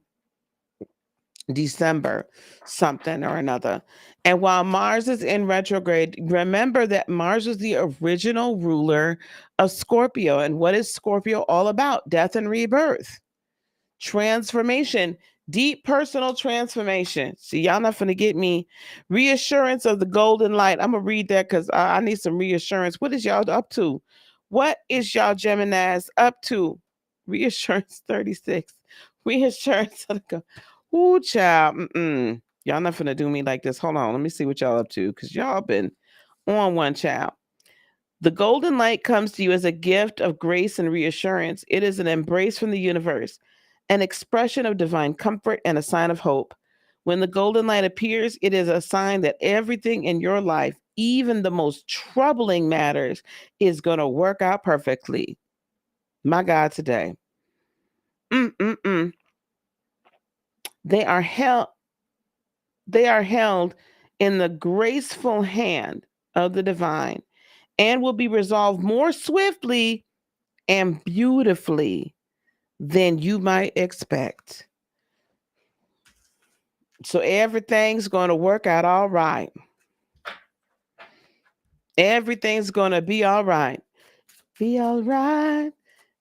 December, something or another. And while Mars is in retrograde, remember that Mars was the original ruler of Scorpio. And what is Scorpio all about? Death and rebirth, transformation, deep personal transformation. See, y'all not finna get me. Reassurance of the golden light. I'm gonna read that because I need some reassurance. What is y'all up to? What is y'all Geminis up to? Reassurance 36. Reassurance. Ooh, child. Y'all not finna do me like this. Hold on. Let me see what y'all up to, because y'all been On one, child. The golden light comes to you as a gift of grace and reassurance. It is an embrace from the universe, an expression of divine comfort, and a sign of hope. When the golden light appears, it is a sign that everything in your life, even the most troubling matters, is going to work out perfectly. My God, today. They are held in the graceful hand of the divine and will be resolved more swiftly and beautifully than you might expect. So everything's going to work out all right. Everything's going to be all right. Be all right.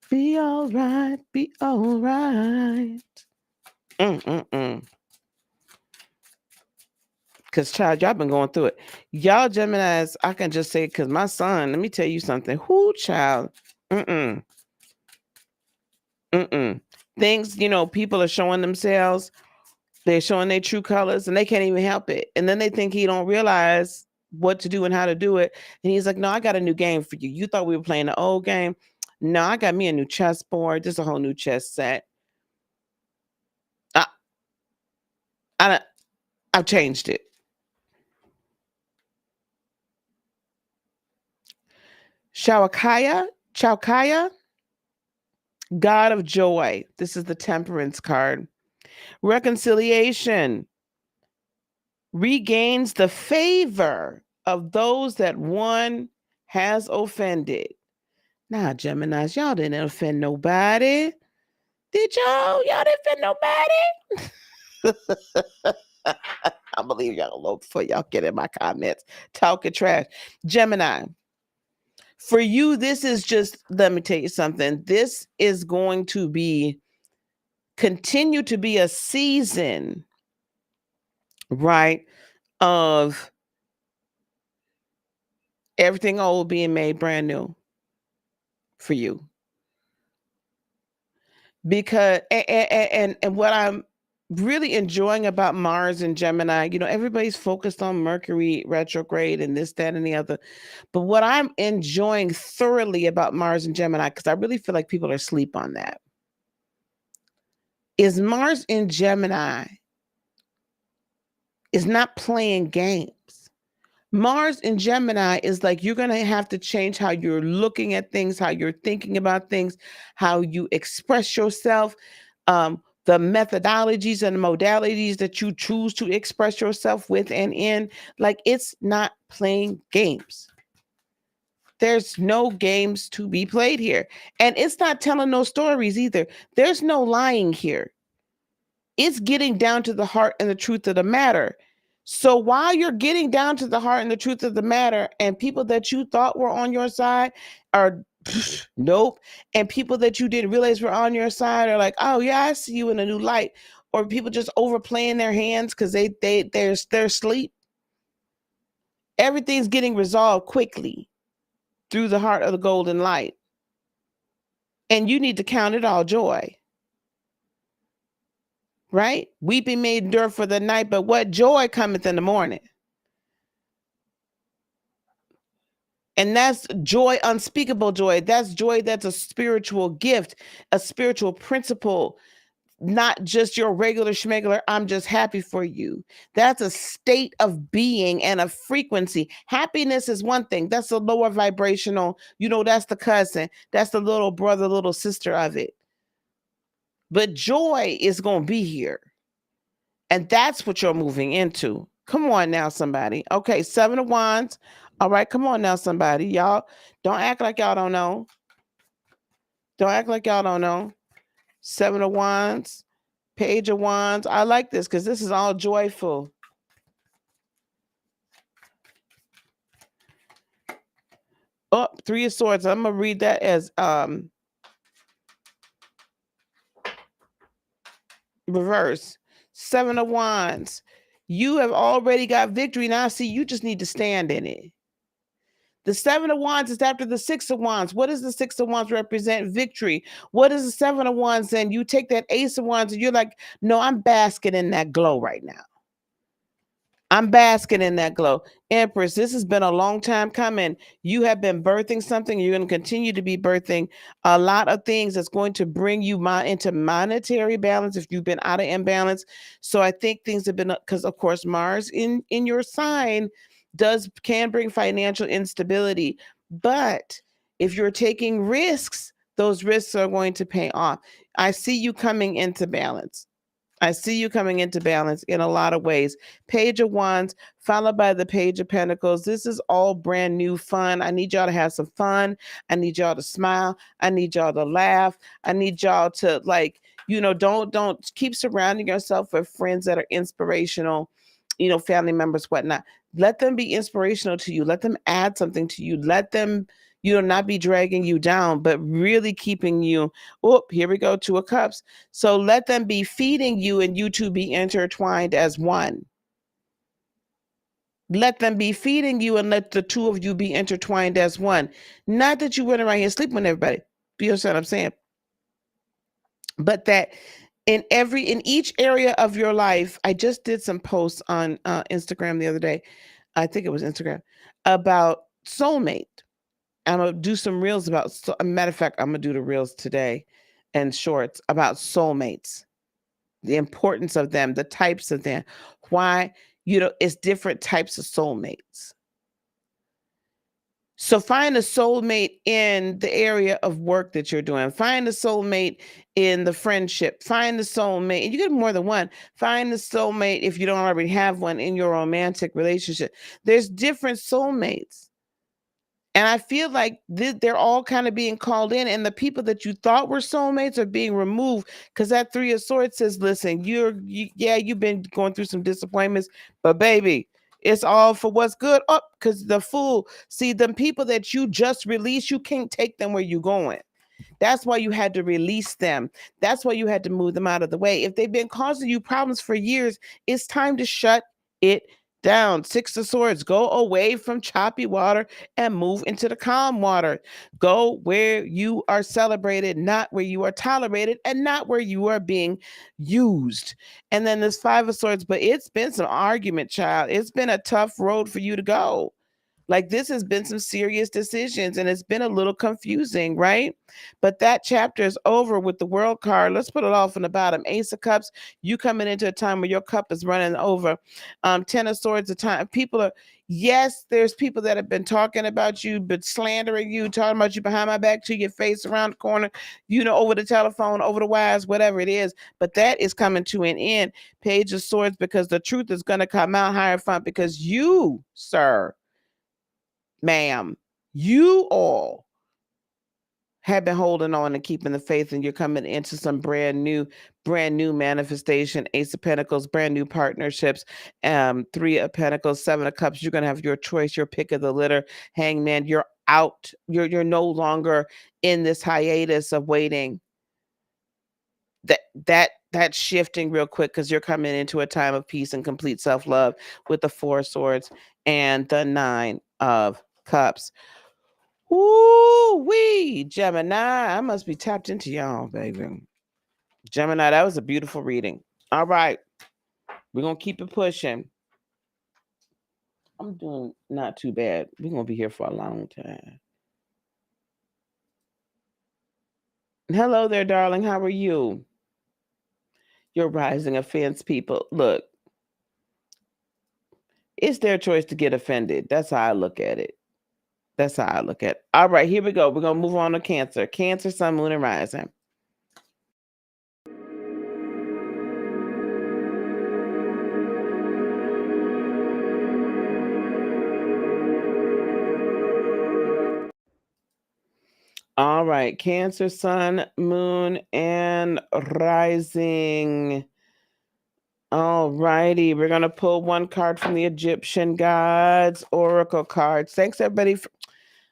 Be all right. Be all right. Because, child, y'all been going through it. Y'all Geminis, I can just say, because my son, let me tell you something. Whoo, child. Things, people are showing themselves. They're showing their true colors, and they can't even help it. And then they think he don't realize what to do and how to do it. And he's like, no, I got a new game for you. You thought we were playing the old game. No, I got me a new chessboard. Just a whole new chess set. I've changed it. Chaukaya, God of joy. This is the Temperance card. Reconciliation regains the favor of those that one has offended. Nah, Geminis, y'all didn't offend nobody. Did y'all? Y'all didn't offend nobody? I believe y'all low before y'all get in my comments talking trash. Gemini, for you, this is just, let me tell you something. This is going to continue to be a season, right, of everything old being made brand new for you. Because, and what I'm really enjoying about Mars and Gemini, everybody's focused on Mercury retrograde and this, that, and the other. But what I'm enjoying thoroughly about Mars and Gemini, because I really feel like people are asleep on that, is Mars in Gemini is not playing games. Mars in Gemini is like, you're going to have to change how you're looking at things, how you're thinking about things, how you express yourself, the methodologies and modalities that you choose to express yourself with and in. Like, it's not playing games. There's no games to be played here. And it's not telling no stories either. There's no lying here. It's getting down to the heart and the truth of the matter. So while you're getting down to the heart and the truth of the matter, and people that you thought were on your side are nope, and people that you didn't realize were on your side are like, oh yeah, I see you in a new light, or people just overplaying their hands because they're asleep. Everything's getting resolved quickly through the heart of the golden light, and you need to count it all joy. Right? Weeping may endure for the night, but what joy cometh in the morning. And that's joy, unspeakable joy. That's joy that's a spiritual gift, a spiritual principle, not just your regular schmegular, I'm just happy for you. That's a state of being and a frequency. Happiness is one thing. That's a lower vibrational, that's the cousin. That's the little brother, little sister of it. But joy is going to be here. And that's what you're moving into. Come on now, somebody. Okay, 7 of Wands. All right, come on now, somebody. Y'all, don't act like y'all don't know. Don't act like y'all don't know. 7 of Wands, Page of Wands. I like this because this is all joyful. Oh, 3 of Swords. I'm going to read that as reverse. 7 of Wands. You have already got victory. Now, see, you just need to stand in it. The 7 of Wands is after the 6 of Wands. What does the 6 of Wands represent? Victory. What is the 7 of Wands? And you take that Ace of Wands and you're like, no, I'm basking in that glow right now. I'm basking in that glow. Empress, this has been a long time coming. You have been birthing something. You're going to continue to be birthing a lot of things that's going to bring you into monetary balance if you've been out of imbalance. So I think things have been, because of course Mars in your sign can bring financial instability. But if you're taking risks, those risks are going to pay off. I see you coming into balance. I see you coming into balance in a lot of ways. Page of Wands, followed by the Page of Pentacles. This is all brand new fun. I need y'all to have some fun. I need y'all to smile. I need y'all to laugh. I need y'all to don't keep surrounding yourself with friends that are inspirational, family members, whatnot. Let them be inspirational to you. Let them add something to you. Let them not be dragging you down, but really keeping you. Oh, here we go, Two of Cups. So let them be feeding you and you two be intertwined as one. Let them be feeding you and let the two of you be intertwined as one. Not that you went around here sleeping with everybody. You understand what I'm saying? But that in each area of your life, I just did some posts on Instagram the other day. I think it was Instagram about soulmate. I'm gonna do some reels about. Matter of fact, I'm gonna do the reels today, and shorts about soulmates, the importance of them, the types of them, why it's different types of soulmates. So find a soulmate in the area of work that you're doing. Find a soulmate in the friendship. Find a soulmate, and you get more than one. Find a soulmate if you don't already have one in your romantic relationship. There's different soulmates. And I feel like they're all kind of being called in, and the people that you thought were soulmates are being removed because that Three of Swords says, listen, you've been going through some disappointments, but baby, it's all for what's good. Oh, because the Fool, see, them people that you just released, you can't take them where you're going. That's why you had to release them. That's why you had to move them out of the way. If they've been causing you problems for years, it's time to shut it down. Six of Swords, go away from choppy water and move into the calm water. Go where you are celebrated, not where you are tolerated, and not where you are being used. And then this Five of Swords, but it's been some argument, child. It's been a tough road for you to go. Like, this has been some serious decisions and it's been a little confusing, right? But that chapter is over with the World card. Let's put it off on the bottom. Ace of Cups, you coming into a time where your cup is running over. Ten of Swords, a time yes, there's people that have been talking about you, but slandering you, talking about you behind my back, to your face, around the corner, over the telephone, over the wires, whatever it is. But that is coming to an end. Page of Swords, because the truth is going to come out higher front, because you, sir, ma'am, you all have been holding on and keeping the faith, and you're coming into some brand new manifestation. Ace of Pentacles, brand new partnerships. Three of Pentacles, Seven of Cups. You're gonna have your choice, your pick of the litter. Hangman, you're out. You're no longer in this hiatus of waiting. That's shifting real quick, because you're coming into a time of peace and complete self-love with the Four of Swords and the Nine of Cups. Ooh-wee, Gemini. I must be tapped into y'all, baby. Gemini, that was a beautiful reading. All right. We're going to keep it pushing. I'm doing not too bad. We're going to be here for a long time. Hello there, darling. How are you? Your rising offense people. Look, it's their choice to get offended. That's how I look at it. That's how I look at it. All right, here we go. We're going to move on to Cancer. Cancer, Sun, Moon, and Rising. All right, Cancer, Sun, Moon, and Rising. All righty, we're going to pull one card from the Egyptian Gods Oracle cards. Thanks, everybody.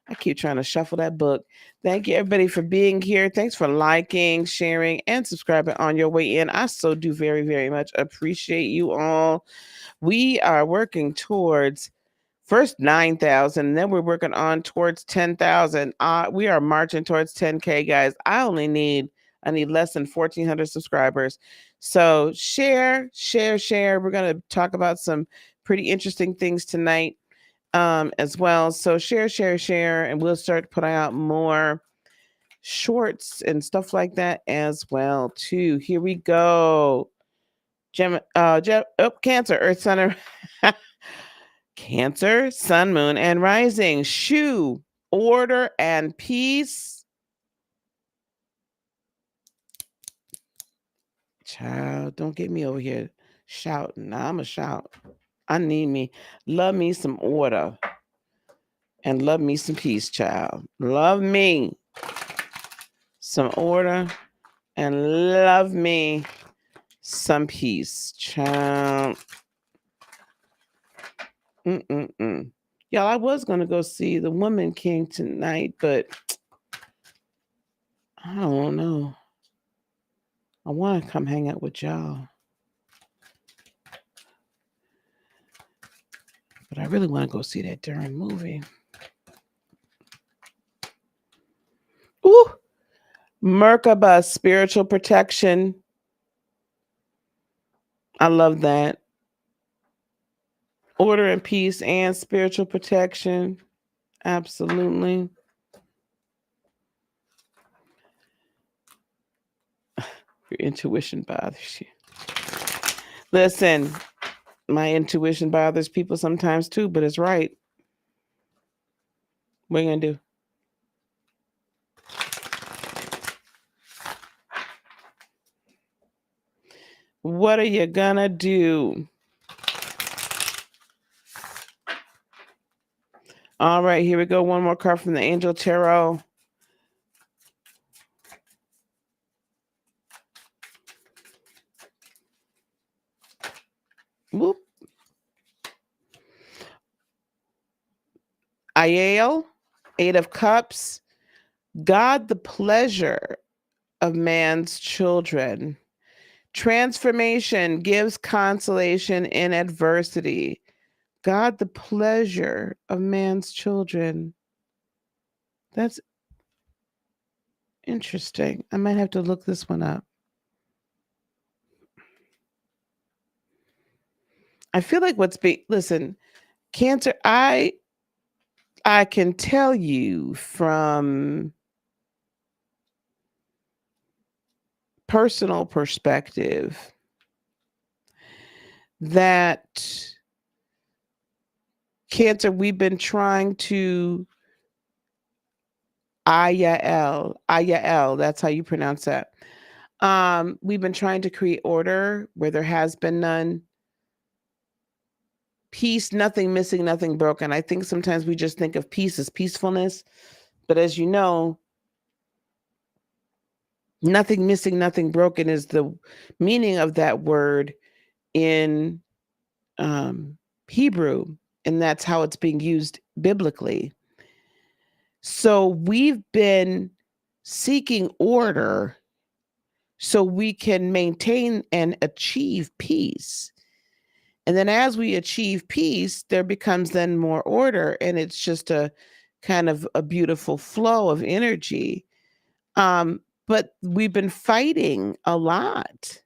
I keep trying to shuffle that book. Thank you, everybody, for being here. Thanks for liking, sharing, and subscribing on your way in. I so do very, very much appreciate you all. We are working towards first 9,000, and then we're working on towards 10,000. We are marching towards 10K, guys. I need less than 1,400 subscribers. So share. We're going to talk about some pretty interesting things tonight as well. So share, and we'll start putting out more shorts and stuff like that as well too. Here we go. Cancer, Earth, Sun, Cancer, Sun, Moon, and Rising. Shoe, order and peace. Child, don't get me over here shouting. I'm a shout. I need me. Love me some order. And love me some peace, child. Love me some order. And love me some peace, child. Y'all, I was going to go see The Woman King tonight, but I don't know. I want to come hang out with y'all. But I really want to go see that darn movie. Ooh. Merkaba, spiritual protection. I love that. Order and peace and spiritual protection. Absolutely. Your intuition bothers you. Listen, my intuition bothers people sometimes too, but it's right. What are you going to do? What are you going to do? All right, here we go. One more card from the Angel Tarot. Whoop. Aiel, Eight of Cups. God, the pleasure of man's children. Transformation gives consolation in adversity. God, the pleasure of man's children. That's interesting. I might have to look this one up. I feel like listen, Cancer, I can tell you from personal perspective that Cancer, we've been trying to Ayael, that's how you pronounce that. We've been trying to create order where there has been none. Peace, nothing missing, nothing broken. I think sometimes we just think of peace as peacefulness, but as you know, nothing missing, nothing broken is the meaning of that word in Hebrew, and that's how it's being used biblically. So we've been seeking order so we can maintain and achieve peace. And then as we achieve peace, there becomes then more order, and it's just a kind of a beautiful flow of energy. But we've been fighting a lot.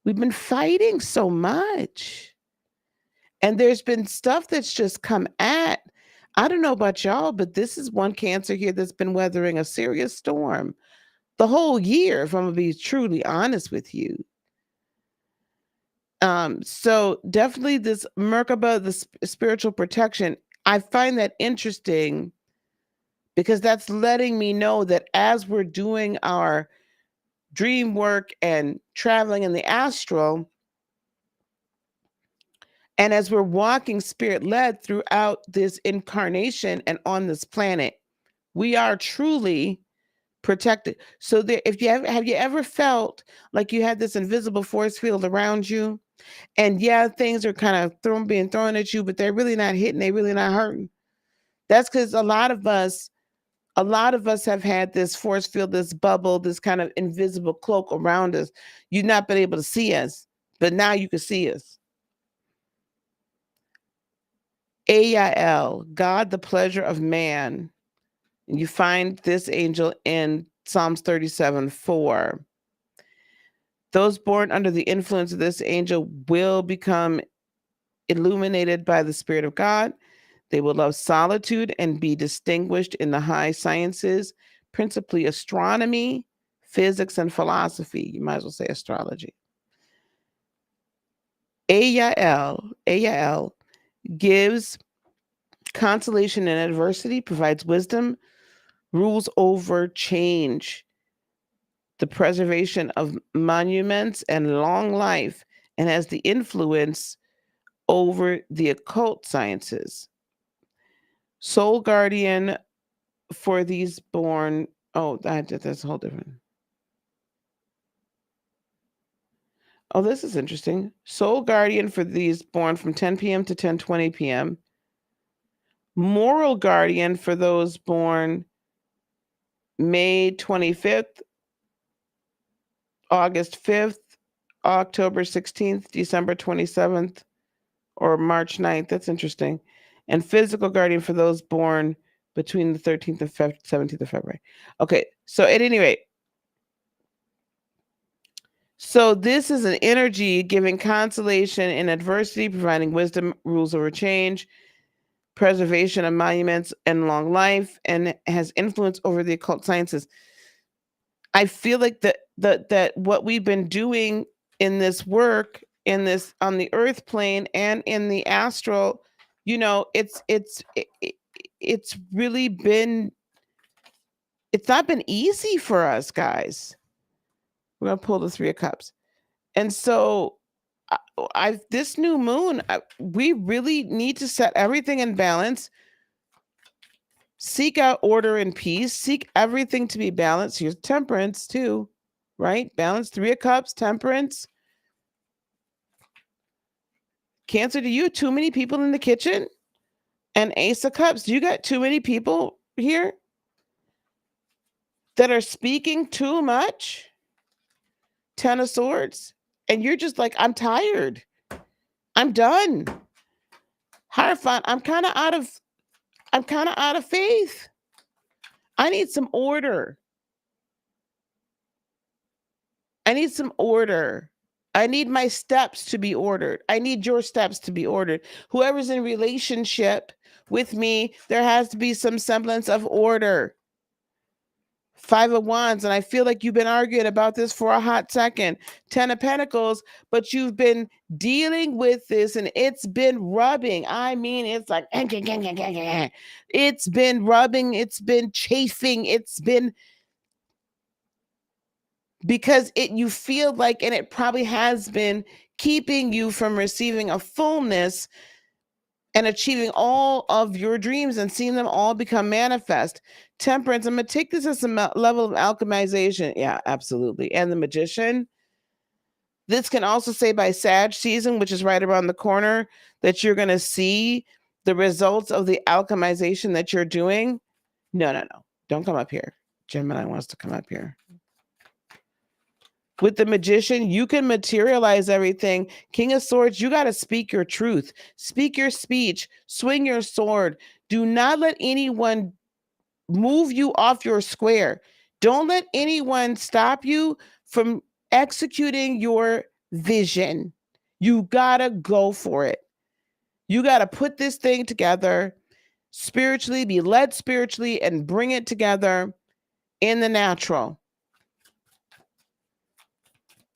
We've been fighting so much. And there's been stuff that's just come at. I don't know about y'all, but this is one Cancer here that's been weathering a serious storm the whole year, if I'm going to be truly honest with you. So definitely this Merkaba, the spiritual protection, I find that interesting because that's letting me know that as we're doing our dream work and traveling in the astral, and as we're walking spirit-led throughout this incarnation and on this planet, we are truly protected. So there, have you ever felt like you had this invisible force field around you? And yeah, things are kind of being thrown at you, but they're really not hitting, they're really not hurting. That's because a lot of us have had this force field, this bubble, this kind of invisible cloak around us. You've not been able to see us, but now you can see us. Aiel, God, the pleasure of man. And you find this angel in Psalms 37:4. Those born under the influence of this angel will become illuminated by the Spirit of God. They will love solitude and be distinguished in the high sciences, principally astronomy, physics, and philosophy. You might as well say astrology. Ayael gives consolation in adversity, provides wisdom, rules over change, the preservation of monuments and long life, and has the influence over the occult sciences. Soul guardian for these born, that's a whole different. Oh, this is interesting. Soul guardian for these born from 10 p.m. to 10:20 p.m. Moral guardian for those born May 25th, August 5th, October 16th, December 27th, or March 9th. That's interesting. And physical guardian for those born between the 13th and 17th of February. Okay, so at any rate, so this is an energy giving consolation in adversity, providing wisdom, rules over change, preservation of monuments, and long life, and has influence over the occult sciences. I feel like that what we've been doing in this work, in this on the earth plane and in the astral, it's really been, it's not been easy for us, guys. We're gonna pull the Three of Cups, and so this new moon, we really need to set everything in balance. Seek out order and peace. Seek everything to be balanced. Here's Temperance too, right? Balance, Three of Cups, Temperance. Cancer, to you, too many people in the kitchen? And Ace of Cups, you got too many people here that are speaking too much? Ten of Swords, and you're just like, I'm tired. I'm done. Hierophant, I'm kind of out of faith. I need some order. I need some order. I need my steps to be ordered. I need your steps to be ordered. Whoever's in relationship with me, there has to be some semblance of order. Five of Wands, and I feel like you've been arguing about this for a hot second. Ten of Pentacles, but you've been dealing with this and it's been rubbing. I mean, it's like, it's been rubbing, it's been chafing, it's been, because you feel like, and it probably has been keeping you from receiving a fullness and achieving all of your dreams and seeing them all become manifest. Temperance, I'm going to take this as a level of alchemization. Yeah, absolutely. And the Magician. This can also say by Sag season, which is right around the corner, that you're going to see the results of the alchemization that you're doing. No. Don't come up here. Gemini wants to come up here. With the Magician, you can materialize everything. King of Swords, you got to speak your truth. Speak your speech. Swing your sword. Do not let anyone move you off your square. Don't let anyone stop you from executing your vision. You got to go for it. You got to put this thing together spiritually, be led spiritually, and bring it together in the natural.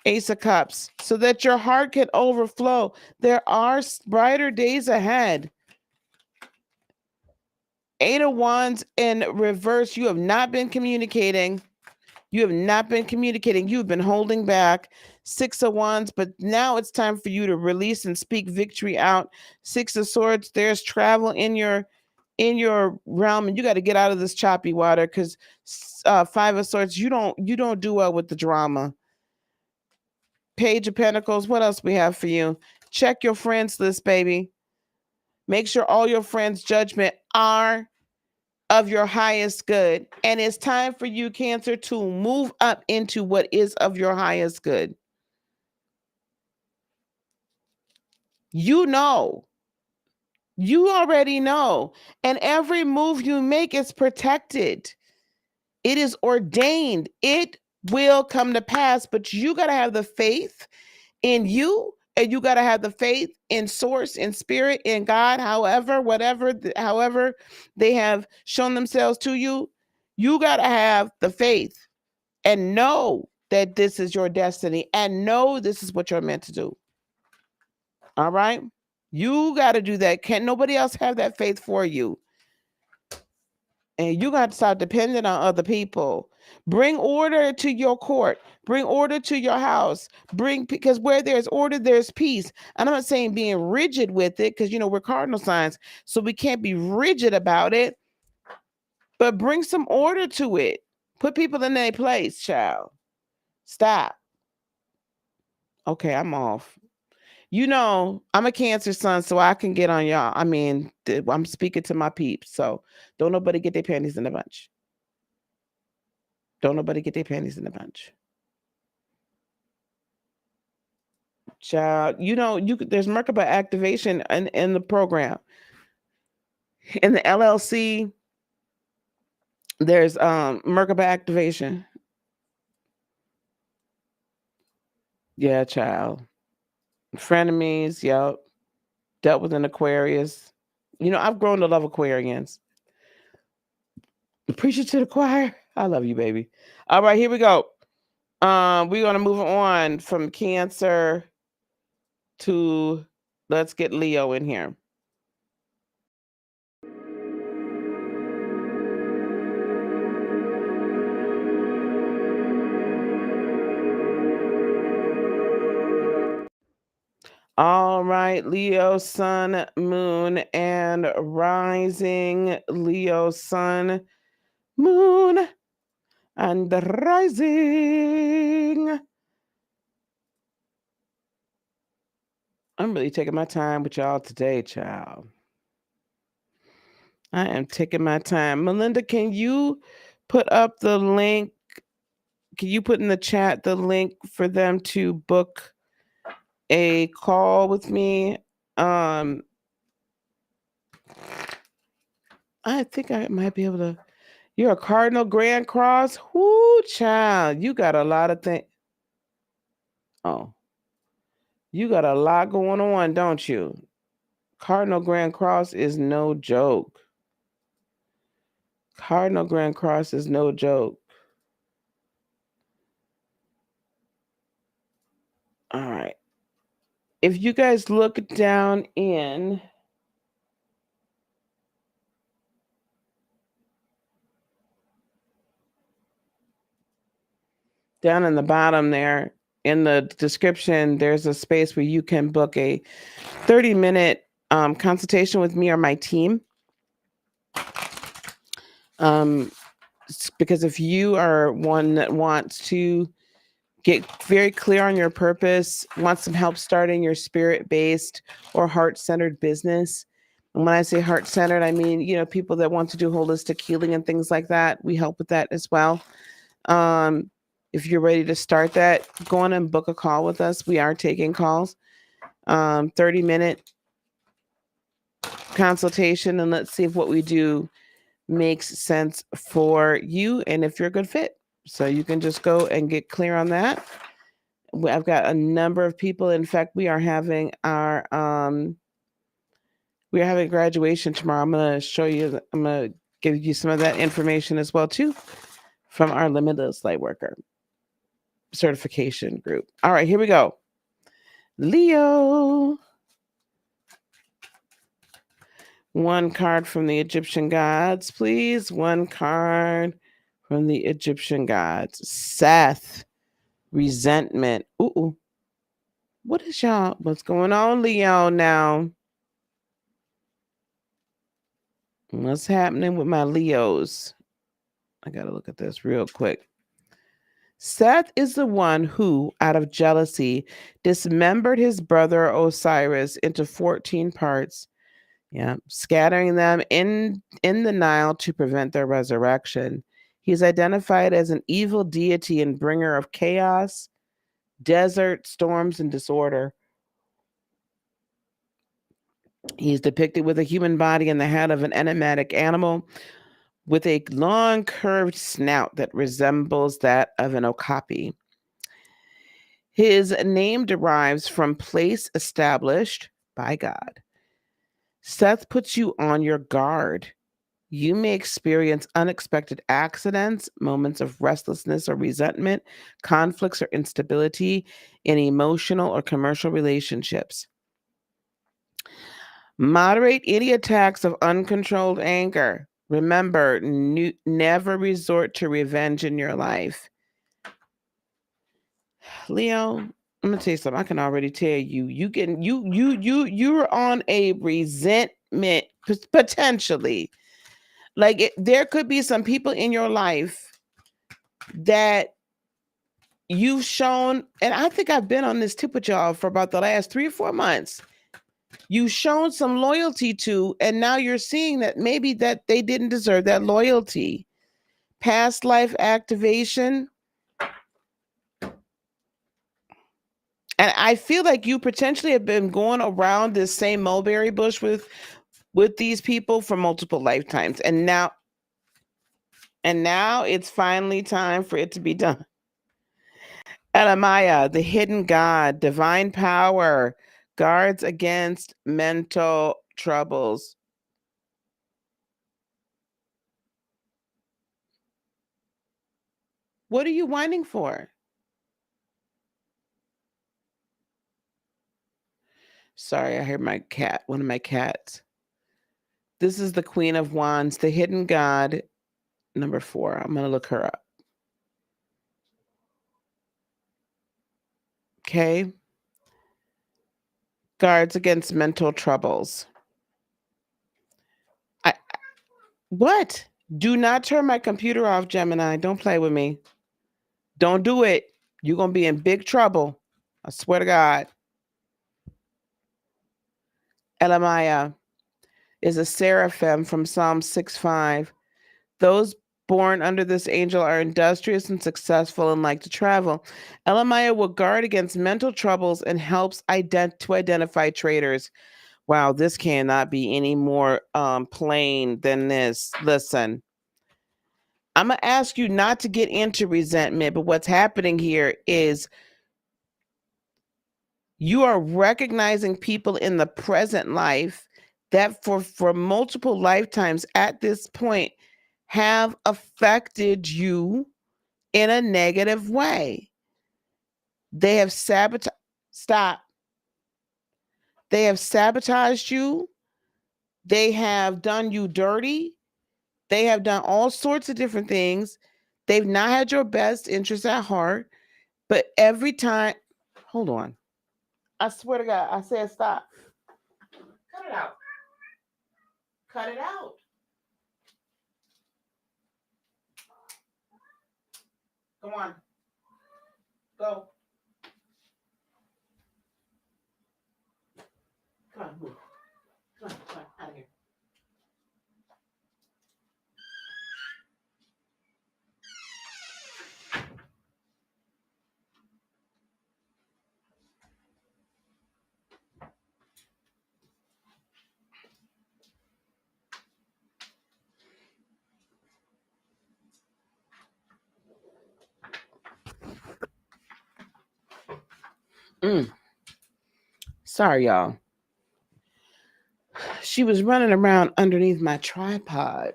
Ace of Cups, so that your heart can overflow. There are brighter days ahead. Eight of Wands in reverse. You have not been communicating. You've been holding back. Six of Wands, but now it's time for you to release and speak victory out. Six of Swords, there's travel in your realm, and you got to get out of this choppy water, because Five of Swords, you don't do well with the drama. Page of Pentacles, what else we have for you? Check your friends list, baby. Make sure all your friends' judgment are of your highest good. And it's time for you, Cancer, to move up into what is of your highest good. You already know. And every move you make is protected. It is ordained. It will come to pass, but you got to have the faith in you, and you got to have the faith in source, in spirit, in God, however they have shown themselves to you. You got to have the faith and know that this is your destiny and know this is what you're meant to do. All right? You got to do that. Can't nobody else have that faith for you. And you got to start depending on other people. Bring order to your court. Bring order to your house. Because where there's order, there's peace. And I'm not saying being rigid with it, because, we're cardinal signs, so we can't be rigid about it. But bring some order to it. Put people in their place, child. Stop. Okay, I'm off. I'm a Cancer sun, so I can get on y'all. I mean, I'm speaking to my peeps, so don't nobody get their panties in a bunch. Don't nobody get their panties in a bunch. Child, there's Merkaba activation in the program. In the LLC, there's Merkaba activation. Yeah, child. Frenemies, yep. Dealt with an Aquarius. I've grown to love Aquarians. Preach it to the choir. I love you, baby. All right, here we go. We're gonna move on from Cancer to, let's get Leo in here. All right, Leo, sun, moon, and rising. Leo, sun, moon, and rising. I'm really taking my time with y'all today, child. I am taking my time. Melinda, can you put up the link? Can you put in the chat the link for them to book a call with me? I think I might be able to. You're a Cardinal Grand Cross? Whoo, child. You got a lot of things. Oh. You got a lot going on, don't you? Cardinal Grand Cross is no joke. Cardinal Grand Cross is no joke. All right. If you guys look down in the bottom there, in the description, there's a space where you can book a 30-minute consultation with me or my team. Because if you are one that wants to get very clear on your purpose, want some help starting your spirit-based or heart-centered business. And when I say heart-centered, I mean, people that want to do holistic healing and things like that. We help with that as well. If you're ready to start that, go on and book a call with us. We are taking calls. 30-minute consultation, and let's see if what we do makes sense for you and if you're a good fit. So you can just go and get clear on that. I've got a number of people. In fact, we are having graduation tomorrow. I'm going to give you some of that information as well too, from our Limitless Lightworker certification group. All right, here we go. Leo. One card from the Egyptian gods, please. One card from the Egyptian gods. Seth. Resentment. Ooh. What's going on, Leo, now? What's happening with my Leos? I got to look at this real quick. Seth is the one who, out of jealousy, dismembered his brother Osiris into 14 parts. Yeah, scattering them in the Nile to prevent their resurrection. He's identified as an evil deity and bringer of chaos, desert, storms, and disorder. He's depicted with a human body and the head of an enigmatic animal, with a long curved snout that resembles that of an okapi. His name derives from place established by God. Seth puts you on your guard. You may experience unexpected accidents, moments of restlessness or resentment, conflicts or instability in emotional or commercial relationships. Moderate any attacks of uncontrolled anger. Remember, never resort to revenge in your life. Leo, I'm gonna tell you something. I can already tell you, you're on a resentment potentially. Like there could be some people in your life that you've shown, and I think I've been on this tip with y'all for about the last 3 or 4 months. You've shown some loyalty to, and now you're seeing that maybe that they didn't deserve that loyalty. Past life activation. And I feel like you potentially have been going around this same mulberry bush with these people for multiple lifetimes. And now it's finally time for it to be done. Elamaya, the hidden god, divine power, guards against mental troubles. What are you whining for? Sorry, I heard my cat, one of my cats. This is the Queen of Wands, the hidden god, number 4. I'm going to look her up. Okay. Guards against mental troubles. What? Do not turn my computer off, Gemini. Don't play with me. Don't do it. You're going to be in big trouble. I swear to God. Elamaya is a seraphim from Psalm 6:5. Those born under this angel are industrious and successful and like to travel. Elamaya will guard against mental troubles and helps to identify traitors. Wow, this cannot be any more plain than this. Listen, I'm going to ask you not to get into resentment, but what's happening here is you are recognizing people in the present life that for multiple lifetimes at this point have affected you in a negative way. They have sabotaged. Stop. They have sabotaged you. They have done you dirty. They have done all sorts of different things. They've not had your best interests at heart. But every time, hold on. I swear to God, I said stop. Cut it out. Cut it out. Come on. Go. Come on, move. Come on, out of here. Sorry, y'all. She was running around underneath my tripod,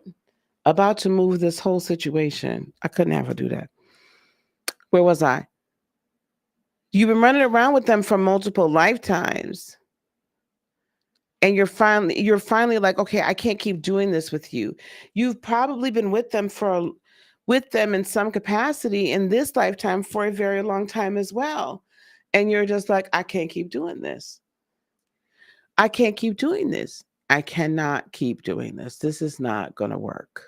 about to move this whole situation. I couldn't have her do that. Where was I? You've been running around with them for multiple lifetimes. And you're finally like, okay, I can't keep doing this with you. You've probably been with them in some capacity in this lifetime for a very long time as well. And you're just like, I can't keep doing this. I can't keep doing this. I cannot keep doing this. This is not going to work.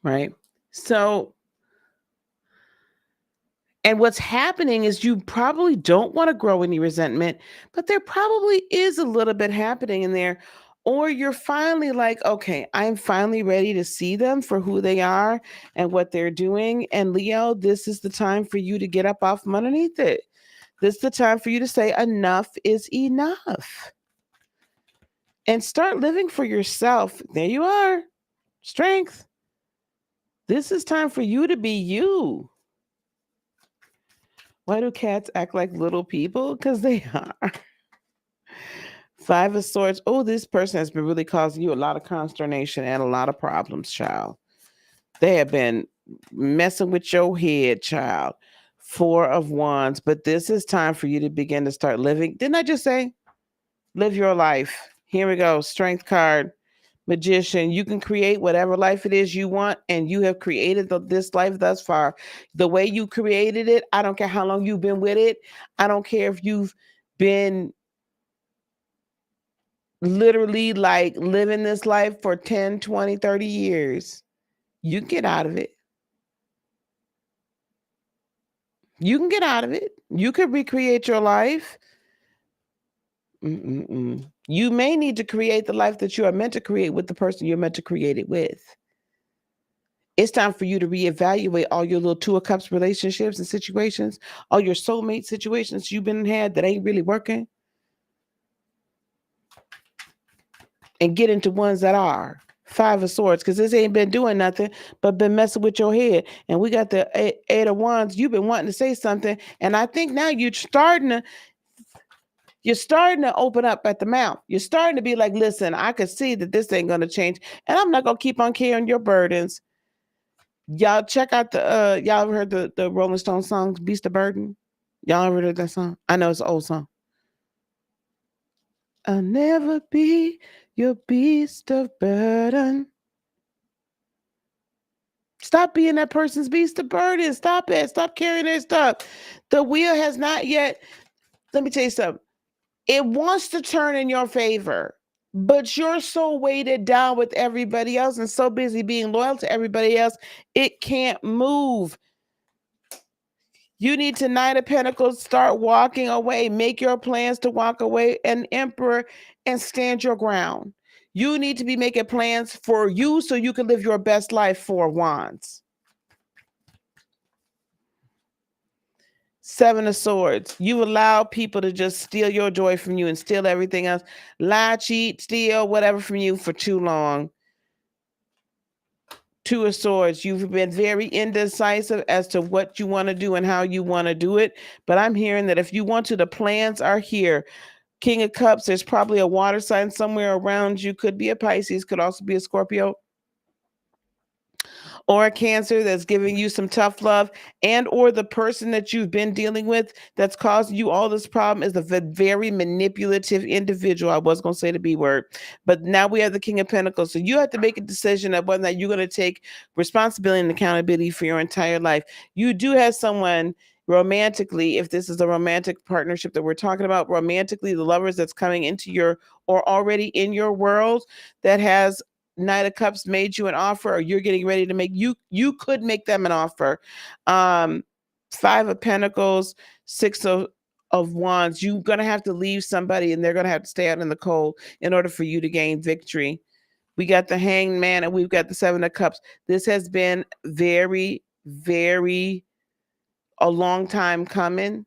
Right? So, and what's happening is you probably don't want to grow any resentment, but there probably is a little bit happening in there. Or you're finally like, okay, I'm finally ready to see them for who they are and what they're doing. And Leo, this is the time for you to get up off from underneath it. This is the time for you to say enough is enough. And start living for yourself. There you are. Strength. This is time for you to be you. Why do cats act like little people? Because they are. Five of Swords. Oh, this person has been really causing you a lot of consternation and a lot of problems, child. They have been messing with your head, child. Four of Wands. But this is time for you to begin to start living. Didn't I just say live your life? Here we go. Strength card. Magician. You can create whatever life it is you want, and you have created this life thus far. The way you created it, I don't care how long you've been with it. I don't care if you've been literally like living this life for 10, 20, 30 years. You can get out of it. You can get out of it. You could recreate your life. You may need to create the life that you are meant to create with the person you're meant to create it with. It's time for you to reevaluate all your little Two of Cups relationships and situations, all your soulmate situations you've been had that ain't really working, and get into ones that are. Five of Swords, because this ain't been doing nothing but been messing with your head. And we got the Eight of Wands. You've been wanting to say something, and I think now you're starting to open up at the mouth. You're starting to be like, listen, I could see that this ain't going to change, and I'm not going to keep on carrying your burdens. Y'all check out y'all ever heard the Rolling Stones song, Beast of Burden? Y'all ever heard that song? I know it's an old song. I'll never be your beast of burden. Stop being that person's beast of burden. Stop it. Stop carrying their stuff. The wheel has not yet, let me tell you something. It wants to turn in your favor, but you're so weighted down with everybody else and so busy being loyal to everybody else, it can't move. You need to, Nine of Pentacles, start walking away. Make your plans to walk away, an Emperor, and stand your ground. You need to be making plans for you so you can live your best life. Four of Wands. Seven of Swords. You allow people to just steal your joy from you and steal everything else. Lie, cheat, steal, whatever from you for too long. Two of Swords. You've been very indecisive as to what you want to do and how you want to do it. But I'm hearing that if you want to, the plans are here. King of Cups. There's probably a water sign somewhere around you. Could be a Pisces. Could also be a Scorpio. Or a Cancer that's giving you some tough love, and or the person that you've been dealing with that's causing you all this problem is a very manipulative individual. I was going to say the B word, but now we have the King of Pentacles. So you have to make a decision of whether or not you're going to take responsibility and accountability for your entire life. You do have someone romantically, if this is a romantic partnership that we're talking about, romantically, the lovers that's coming into your or already in your world that has Knight of Cups made you an offer, or you're getting ready to make, you could make them an offer. Five of Pentacles, Six of Wands. You're going to have to leave somebody and they're going to have to stay out in the cold in order for you to gain victory. We got the Hanged Man and we've got the Seven of Cups. This has been very, very a long time coming.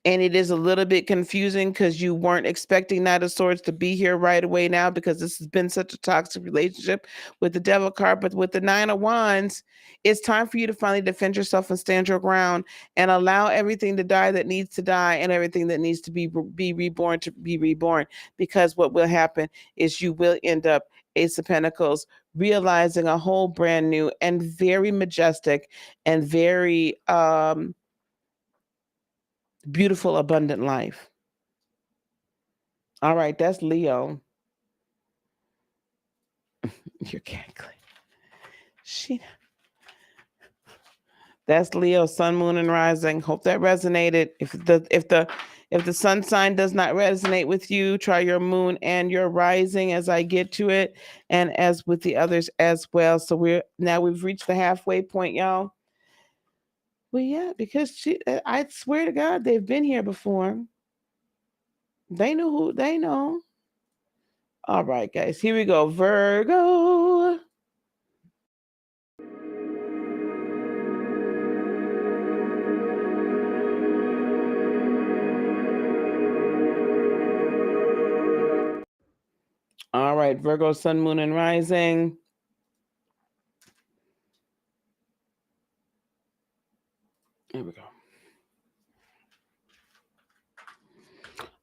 And it is a little bit confusing because you weren't expecting Knight of Swords to be here right away now, because this has been such a toxic relationship with the Devil card. But with the Nine of Wands, it's time for you to finally defend yourself and stand your ground and allow everything to die that needs to die and everything that needs to be reborn to be reborn. Because what will happen is you will end up, Ace of Pentacles, realizing a whole brand new and very majestic and very beautiful, abundant life. All right, that's Leo. You're cackling. That's Leo, Sun, Moon, and Rising. Hope that resonated. If the sun sign does not resonate with you, try your moon and your rising as I get to it, and as with the others as well. So we've reached the halfway point, y'all. Well, yeah, because I swear to God, they've been here before. They know who they know. All right, guys, here we go. Virgo. All right, Virgo, Sun, Moon, and Rising. Here we go.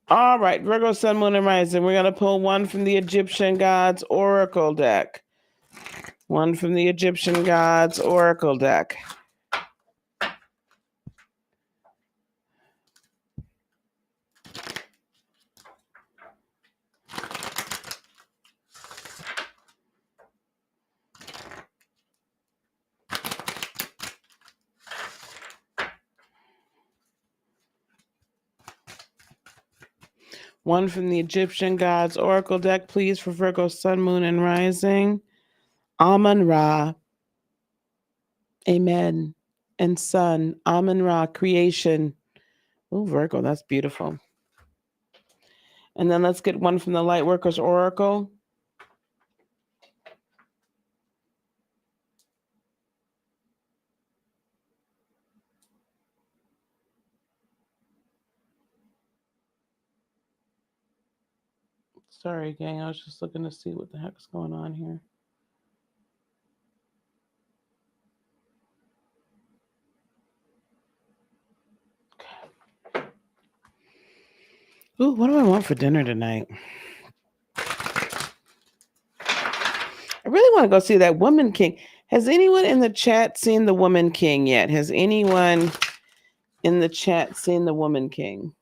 All right, Virgo, Sun, Moon, and Rising. We're going to pull one from the Egyptian Gods Oracle deck. One from the Egyptian Gods Oracle deck. One from the Egyptian Gods Oracle deck, please, for Virgo, Sun, Moon, and Rising. Amun-Ra. Amen. And Sun. Amun-Ra, creation. Oh, Virgo, that's beautiful. And then let's get one from the Lightworkers Oracle. Sorry, gang. I was just looking to see what the heck's going on here. Okay. Ooh, what do I want for dinner tonight? I really want to go see that Woman King. Has anyone in the chat seen the Woman King yet? Has anyone in the chat seen the Woman King?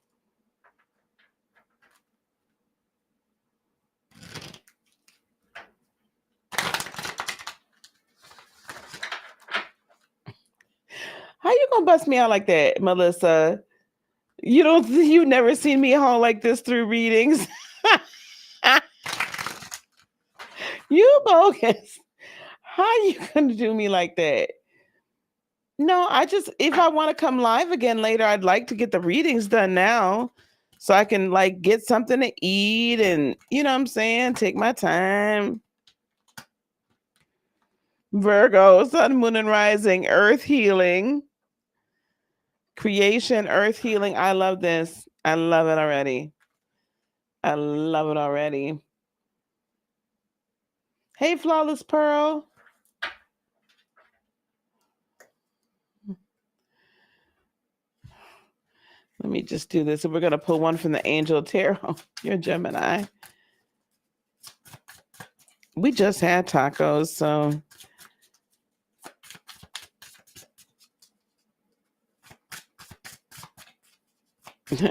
How you gonna bust me out like that, Melissa? You've never seen me haul like this through readings. You bogus. How you gonna do me like that? No, if I want to come live again later, I'd like to get the readings done now so I can get something to eat and you know what I'm saying, take my time. Virgo, Sun, Moon, and Rising, Earth healing. Creation, earth healing. I love this. I love it already. I love it already. Hey, Flawless Pearl. Let me just do this. And we're going to pull one from the Angel Tarot. You're Gemini. We just had tacos, so.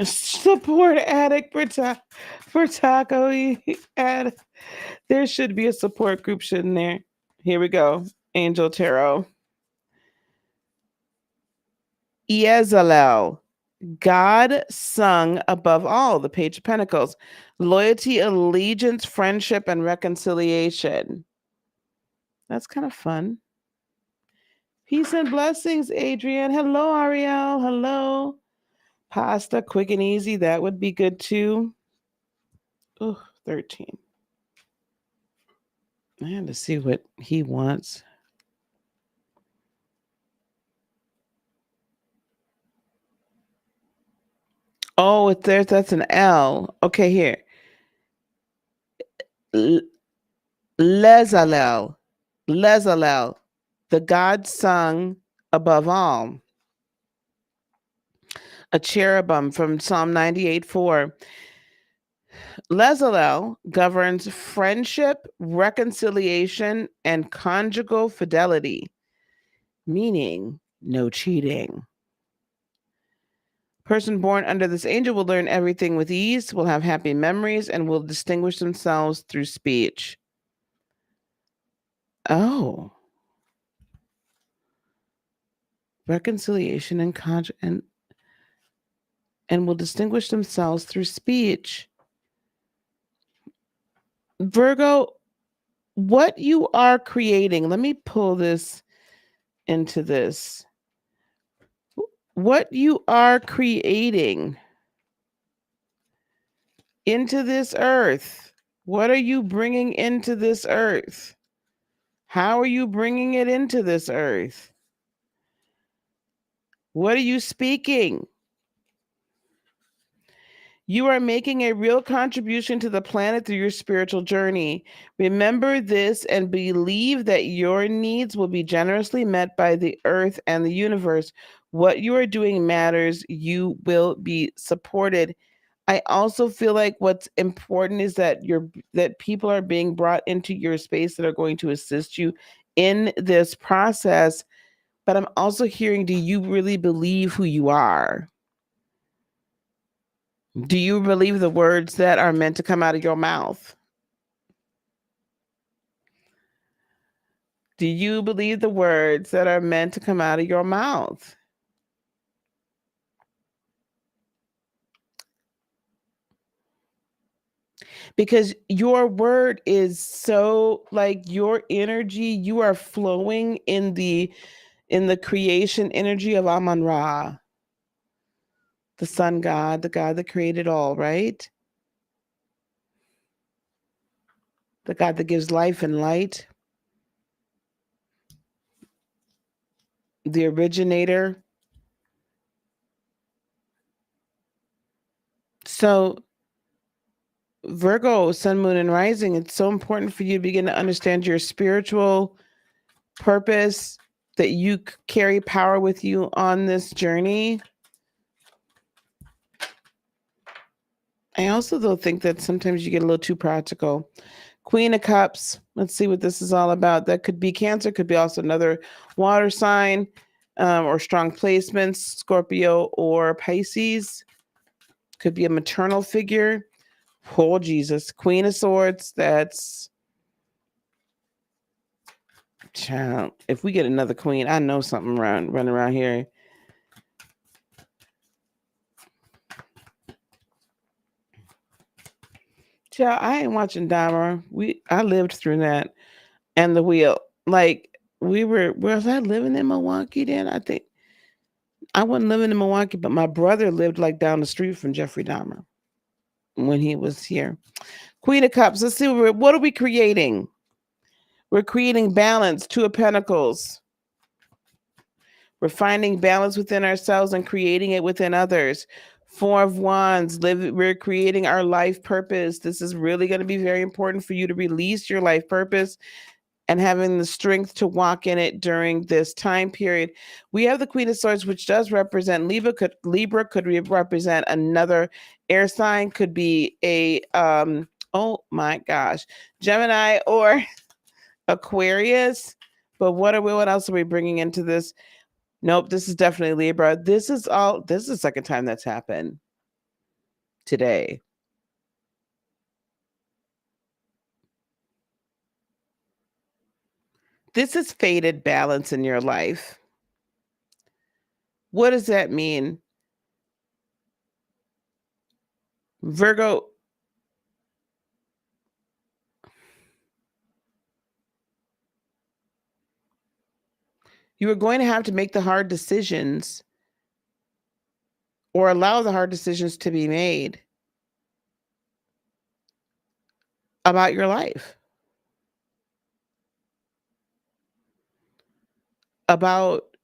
Support addict for taco. There should be a support group, shouldn't there? Here we go. Angel Tarot. Yezalel. God sung above all, the Page of Pentacles. Loyalty, allegiance, friendship, and reconciliation. That's kind of fun. Peace and blessings, Adrian. Hello, Ariel. Hello. Pasta, quick and easy. That would be good too. Oh, 13. I had to see what he wants. Oh, that's an L. Okay, here. Lezalel. Lezalel. The God sung above all. A cherubim from Psalm 98:4. Lezalel governs friendship, reconciliation, and conjugal fidelity, meaning no cheating. Person born under this angel will learn everything with ease, will have happy memories, and will distinguish themselves through speech. Oh. Reconciliation and will distinguish themselves through speech. Virgo, what you are creating, let me pull this into this. What you are creating into this earth, what are you bringing into this earth? How are you bringing it into this earth? What are you speaking? You are making a real contribution to the planet through your spiritual journey. Remember this and believe that your needs will be generously met by the earth and the universe. What you are doing matters. You will be supported. I also feel like what's important is that people are being brought into your space that are going to assist you in this process. But I'm also hearing, do you really believe who you are? Do you believe the words that are meant to come out of your mouth? Do you believe the words that are meant to come out of your mouth? Because your word is so like your energy, you are flowing in the creation energy of Amun Ra, the sun god, the god that created all, right? The god that gives life and light, the originator. So Virgo, sun, moon, and rising, it's so important for you to begin to understand your spiritual purpose, that you carry power with you on this journey. I also, though, think that sometimes you get a little too practical. Queen of Cups, let's see what this is all about. That could be Cancer, could be also another water sign, or strong placements, Scorpio or Pisces. Could be a maternal figure. Oh, Jesus. Queen of Swords, that's... Child, if we get another queen, I know something running around here. Child, I ain't watching Dahmer. I lived through that. And the wheel. Like, was I living in Milwaukee then? I think I wasn't living in Milwaukee, but my brother lived like down the street from Jeffrey Dahmer when he was here. Queen of Cups. Let's see, what are we creating? We're creating balance, Two of Pentacles. We're finding balance within ourselves and creating it within others. Four of Wands. We're creating our life purpose. This is really going to be very important for you to release your life purpose and having the strength to walk in it during this time period. We have the Queen of Swords, which does represent Libra. Could represent another air sign. Could be a oh my gosh, Gemini or Aquarius. But what else are we bringing into this? Nope, this is definitely Libra. This is the second time that's happened today. This is fated balance in your life. What does that mean? Virgo, you are going to have to make the hard decisions or allow the hard decisions to be made about your life, about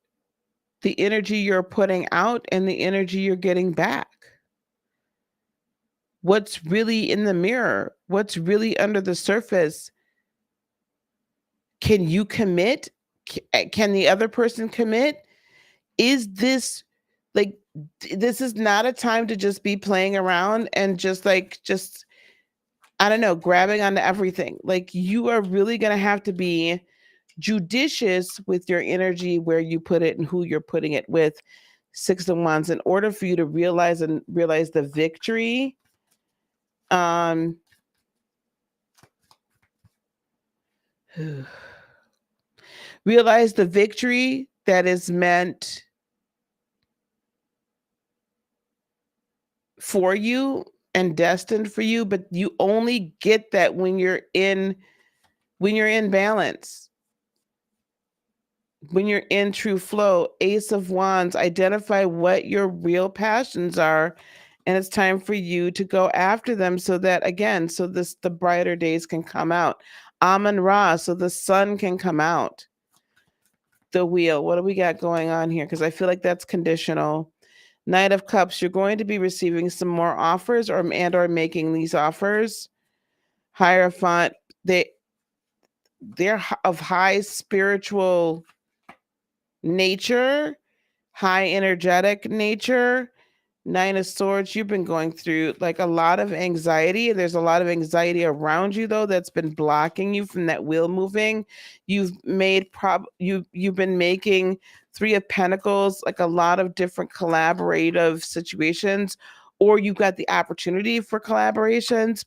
the energy you're putting out and the energy you're getting back. What's really in the mirror? What's really under the surface? Can you commit? Can the other person commit? Is this like, this is not a time to just be playing around and just I don't know, grabbing onto everything. Like, you are really going to have to be judicious with your energy, where you put it and who you're putting it with. Six of Wands, in order for you to realize the victory. Realize the victory that is meant for you and destined for you, but you only get that when you're in balance, when you're in true flow. Ace of Wands, identify what your real passions are, and it's time for you to go after them, so that, again, the brighter days can come out. Amun Ra, so the sun can come out. The wheel, what do we got going on here? Because I feel like that's conditional. Knight of Cups, you're going to be receiving some more offers or making these offers. Hierophant, they're of high spiritual nature, high energetic nature. Nine of Swords, you've been going through like a lot of anxiety. There's a lot of anxiety around you though that's been blocking you from that wheel moving. You've been making Three of Pentacles, like a lot of different collaborative situations, or you've got the opportunity for collaborations,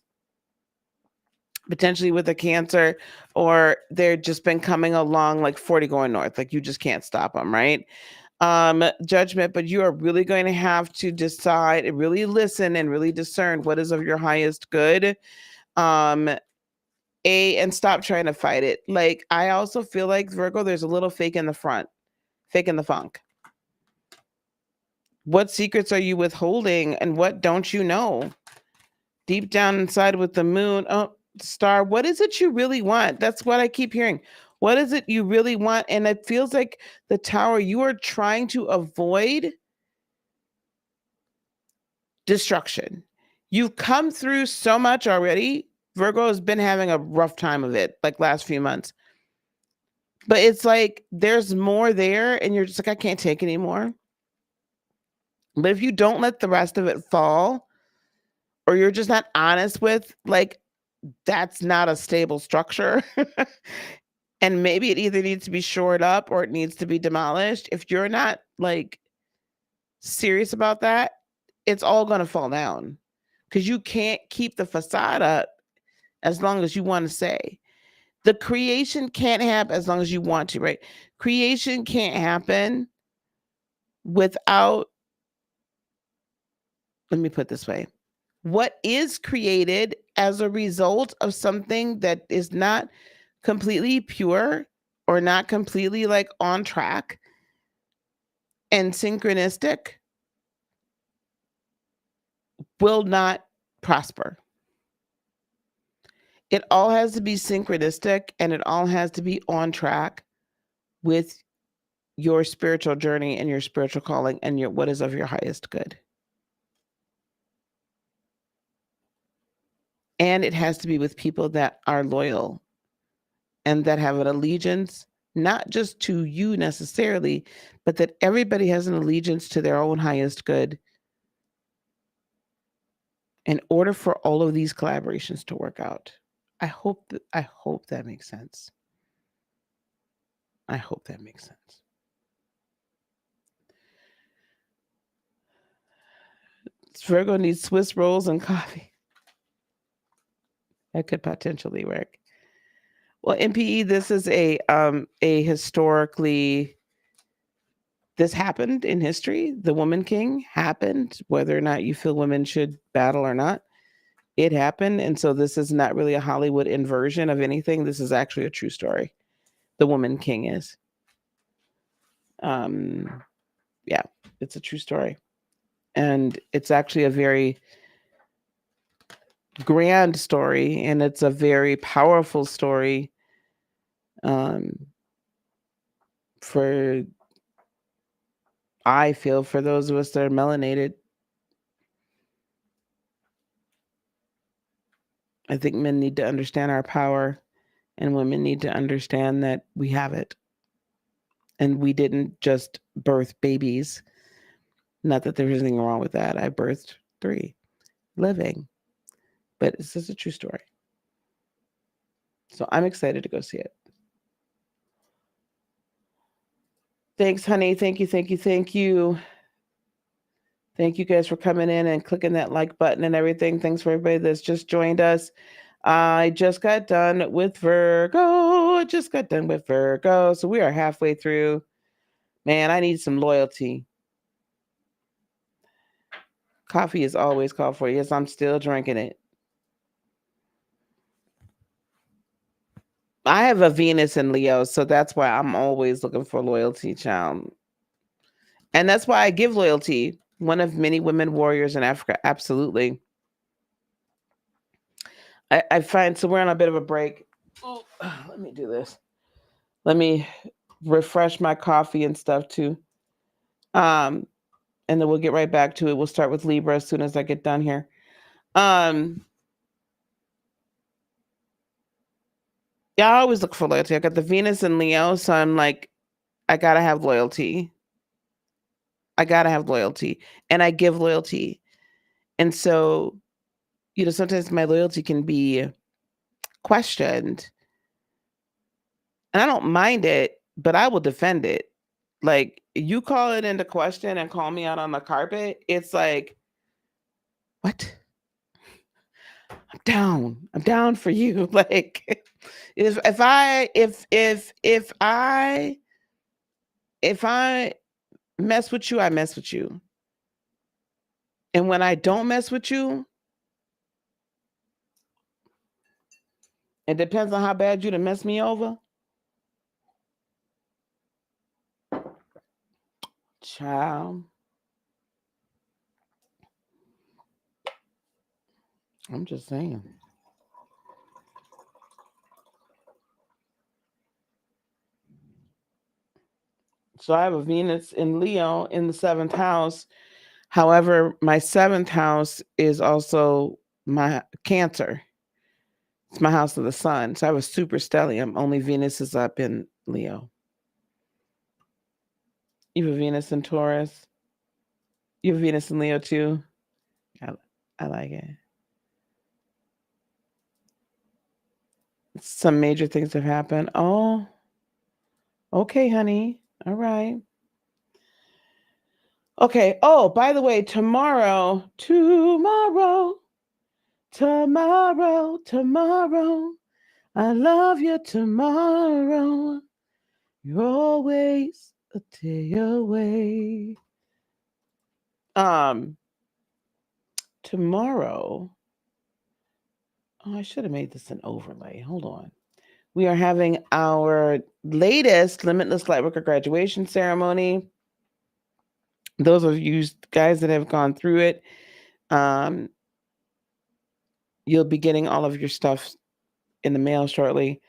potentially with a Cancer, or they've just been coming along like 40 going north, like you just can't stop them, right? Judgment, but you are really going to have to decide and really listen and really discern what is of your highest good. And stop trying to fight it. Like, I also feel like, Virgo, there's a little fake in the front, fake in the funk. What secrets are you withholding and what don't you know? Deep down inside with the moon, oh, star, what is it you really want? That's what I keep hearing. What is it you really want? And it feels like the Tower, you are trying to avoid destruction. You've come through so much already. Virgo has been having a rough time of it, like last few months. But it's like there's more there, and you're just like, I can't take anymore. But if you don't let the rest of it fall, or you're just not honest with, like, that's not a stable structure. And maybe it either needs to be shored up or it needs to be demolished. If you're not like serious about that, it's all going to fall down because you can't keep the facade up as long as you want to say. The creation can't happen as long as you want to, right? Creation can't happen without, let me put it this way. What is created as a result of something that is not completely pure or not completely like on track and synchronistic will not prosper. It all has to be synchronistic and it all has to be on track with your spiritual journey and your spiritual calling and your what is of your highest good. And it has to be with people that are loyal and that have an allegiance, not just to you necessarily, but that everybody has an allegiance to their own highest good in order for all of these collaborations to work out. I hope that makes sense. I hope that makes sense. Virgo needs Swiss rolls and coffee. That could potentially work. Well, MPE, this is a historically, this happened in history. The Woman King happened, whether or not you feel women should battle or not. It happened. And so this is not really a Hollywood inversion of anything. This is actually a true story. The Woman King is. Yeah, it's a true story. And it's actually a very grand story, and it's a very powerful story for, I feel, for those of us that are melanated. I think men need to understand our power, and women need to understand that we have it. And we didn't just birth babies. Not that there's anything wrong with that. I birthed 3 living. But this is a true story. So I'm excited to go see it. Thanks, honey. Thank you, thank you, thank you. Thank you guys for coming in and clicking that like button and everything. Thanks for everybody that's just joined us. I just got done with Virgo. So we are halfway through. Man, I need some loyalty. Coffee is always called for. Yes, I'm still drinking it. I have a Venus in Leo, so that's why I'm always looking for loyalty, child. And that's why I give loyalty. One of many women warriors in Africa. Absolutely. I find, so we're on a bit of a break. Oh, let me do this. Let me refresh my coffee and stuff too. And and then we'll get right back to it. We'll start with Libra as soon as I get done here. Yeah, I always look for loyalty. I got the Venus in Leo, so I'm like, I gotta have loyalty. I gotta have loyalty, and I give loyalty. And so, sometimes my loyalty can be questioned, and I don't mind it, but I will defend it. Like, you call it into question and call me out on the carpet, it's like, what? I'm down for you. Like, if I mess with you, I mess with you. And when I don't mess with you, it depends on how bad you to mess me over. Child. I'm just saying. So I have a Venus in Leo in the 7th house. However, my 7th house is also my Cancer. It's my house of the sun. So I have a super stellium. Only Venus is up in Leo. You have a Venus in Taurus. You have Venus in Leo too. I like it. Some major things have happened. Oh, okay, honey. All right. Okay. Oh, by the way, tomorrow, I love you tomorrow. You're always a day away. Tomorrow. Oh, I should have made this an overlay. Hold on. We are having our latest Limitless Lightworker graduation ceremony. Those of you guys that have gone through it, you'll be getting all of your stuff in the mail shortly.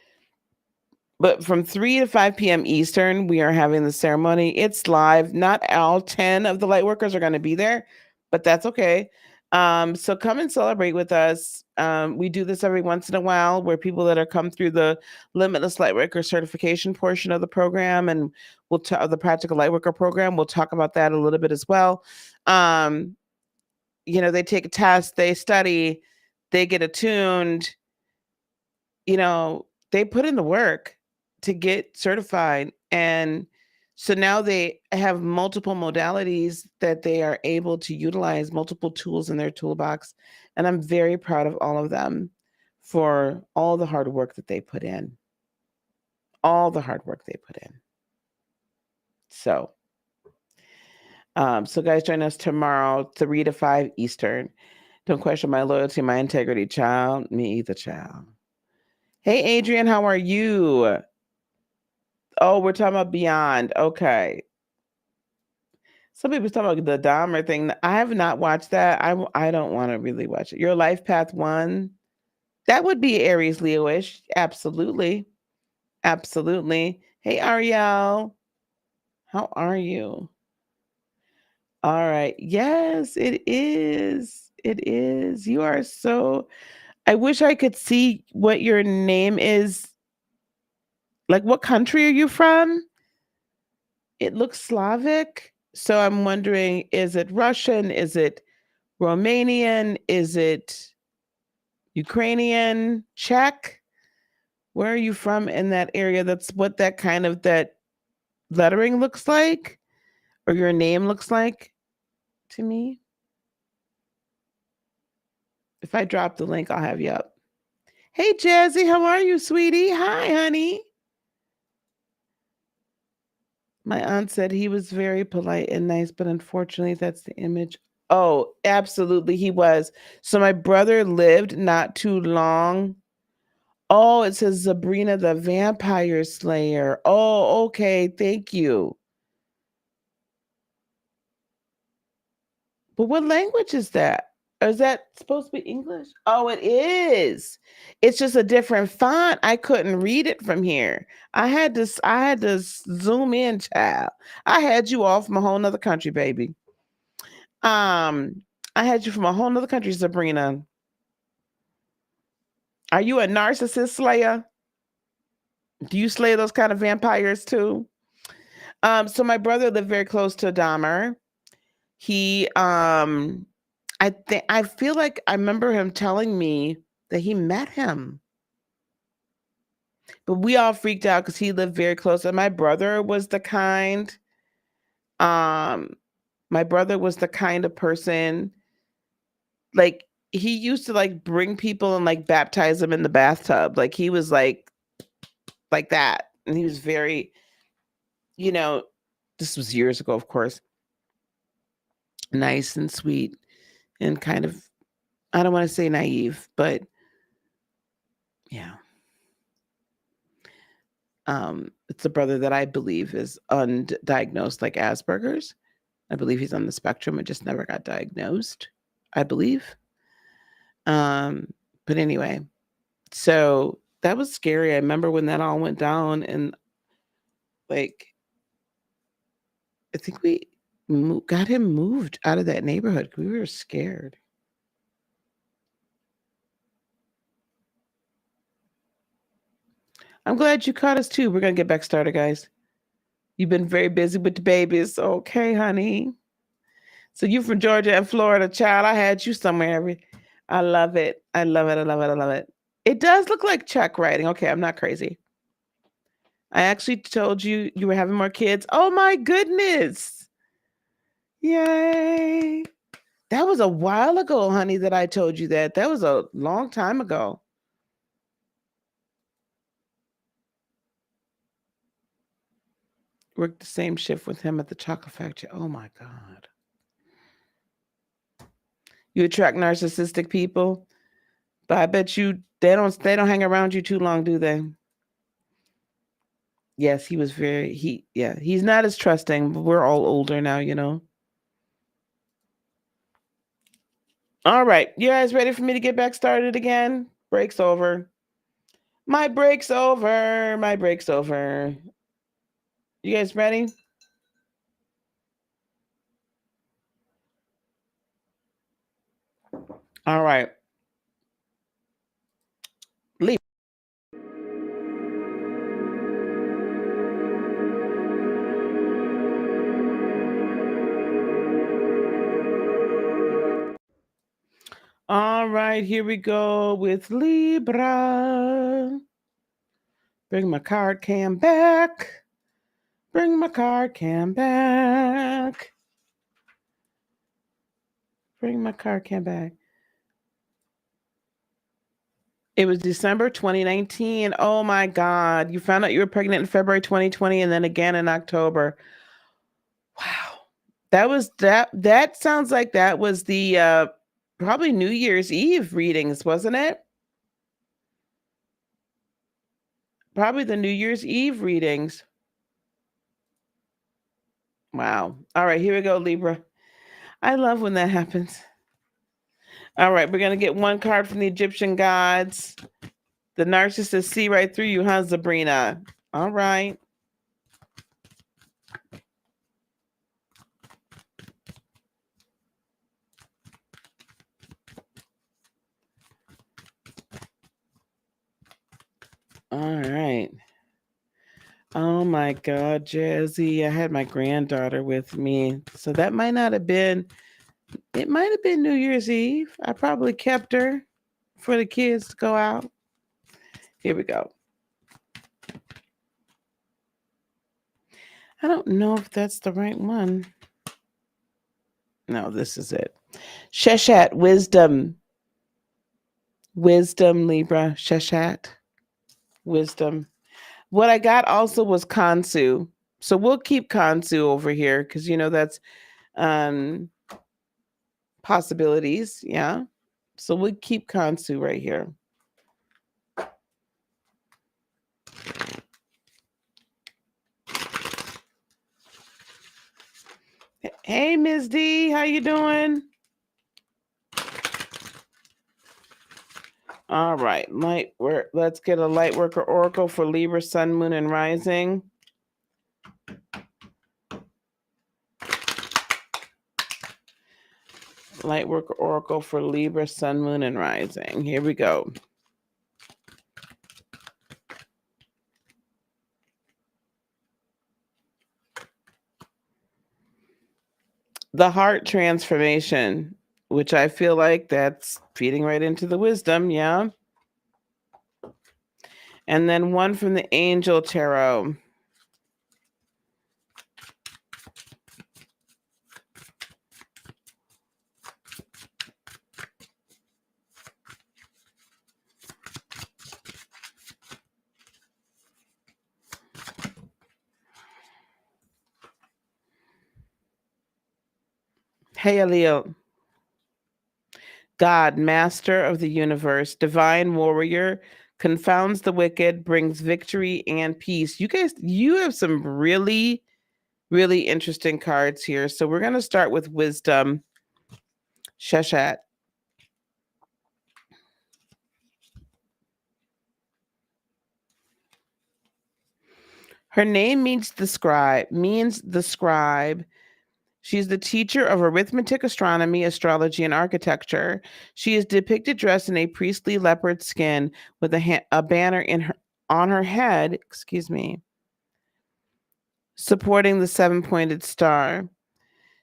But from 3 to 5 p.m. Eastern, we are having the ceremony. It's live. Not all 10 of the lightworkers are going to be there, but that's okay. So come and celebrate with us. We do this every once in a while where people that are come through the Limitless Lightworker certification portion of the program and the Practical Lightworker program, we'll talk about that a little bit as well. They take a test, they study, they get attuned, they put in the work to get certified. And so now they have multiple modalities that they are able to utilize, multiple tools in their toolbox. And I'm very proud of all of them for all the hard work that they put in. All the hard work they put in. So guys, join us tomorrow, 3 to 5 Eastern. Don't question my loyalty, my integrity, child. Me either, child. Hey, Adrian, how are you? Oh, we're talking about Beyond. Okay. Some people talking about the Dahmer thing. I have not watched that. I don't want to really watch it. Your Life Path 1. That would be Aries Leo-ish. Absolutely. Absolutely. Hey, Ariel. How are you? All right. Yes, it is. It is. You are so... I wish I could see what your name is. Like, what country are you from? It looks Slavic. So I'm wondering, is it Russian? Is it Romanian? Is it Ukrainian? Czech? Where are you from in that area? That's what that lettering looks like, or your name looks like to me. If I drop the link, I'll have you up. Hey, Jazzy, how are you, sweetie? Hi, honey. My aunt said he was very polite and nice, but unfortunately, that's the image. Oh, absolutely, he was. So my brother lived not too long. Oh, it says Sabrina the Vampire Slayer. Oh, okay, thank you. But what language is that? Or is that supposed to be English? Oh, it is. It's just a different font. I couldn't read it from here. I had to zoom in, child. I had you off from a whole nother country, baby. I had you from a whole nother country, Sabrina. Are you a narcissist slayer? Do you slay those kind of vampires too? So my brother lived very close to Dahmer. He I feel like I remember him telling me that he met him. But we all freaked out because he lived very close. And my brother was the kind, um, my brother was the kind of person, like he used to like bring people and like baptize them in the bathtub. Like he was like that. And he was very, you know, this was years ago, of course, nice and sweet and kind of, I don't want to say naive, but yeah. It's a brother that I believe is undiagnosed, like Asperger's. I believe he's on the spectrum and just never got diagnosed, I believe. But anyway, so that was scary. I remember when that all went down, and like, I think we got him moved out of that neighborhood. We were scared. I'm glad you caught us too. We're going to get back started, guys. You've been very busy with the babies. Okay, honey. So you from Georgia and Florida, child. I had you somewhere. I love it. I love it. I love it. I love it. It does look like check writing. Okay, I'm not crazy. I actually told you you were having more kids. Oh my goodness. Yay. That was a while ago, honey, that I told you that. That was a long time ago. Worked the same shift with him at the chocolate factory. Oh my God. You attract narcissistic people, but I bet you they don't hang around you too long, do they? Yes, he was he's not as trusting, but we're all older now, you know. All right. You guys ready for me to get back started again? Break's over. My break's over. My break's over. You guys ready? All right. Leave. All right, here we go with Libra. Bring my card cam back. Bring my card cam back. Bring my card cam back. It was December 2019. Oh my God. You found out you were pregnant in February 2020 and then again in October. Wow. That sounds like that was the probably New Year's Eve readings, wasn't it? Probably the New Year's Eve readings. Wow. All right, here we go, Libra. I love when that happens. All right, we're going to get one card from the Egyptian gods. The narcissist see right through you, huh, Sabrina? All right. All right. Oh my God, Jazzy. I had my granddaughter with me. So that might not have been, it might have been New Year's Eve. I probably kept her for the kids to go out. Here we go. I don't know if that's the right one. No, this is it. Sheshat, wisdom. Wisdom, Libra. Sheshat, wisdom. What I got also was Kansu. So we'll keep Kansu over here because, you know, that's possibilities. Yeah. So we'll keep Kansu right here. Hey, Ms. D, how you doing? All right, let's get a light worker oracle for Libra, Sun, Moon, and Rising. Lightworker Oracle for Libra, Sun, Moon, and Rising. Here we go. The heart transformation, which I feel like that's feeding right into the wisdom, yeah. And then one from the Angel Tarot. Hey, Leo. God, master of the universe, divine warrior, confounds the wicked, brings victory and peace. You guys, you have some really, really interesting cards here. So we're going to start with wisdom. Sheshat. Her name means the scribe. She's the teacher of arithmetic, astronomy, astrology, and architecture. She is depicted dressed in a priestly leopard skin with a banner on her head, supporting the seven-pointed star.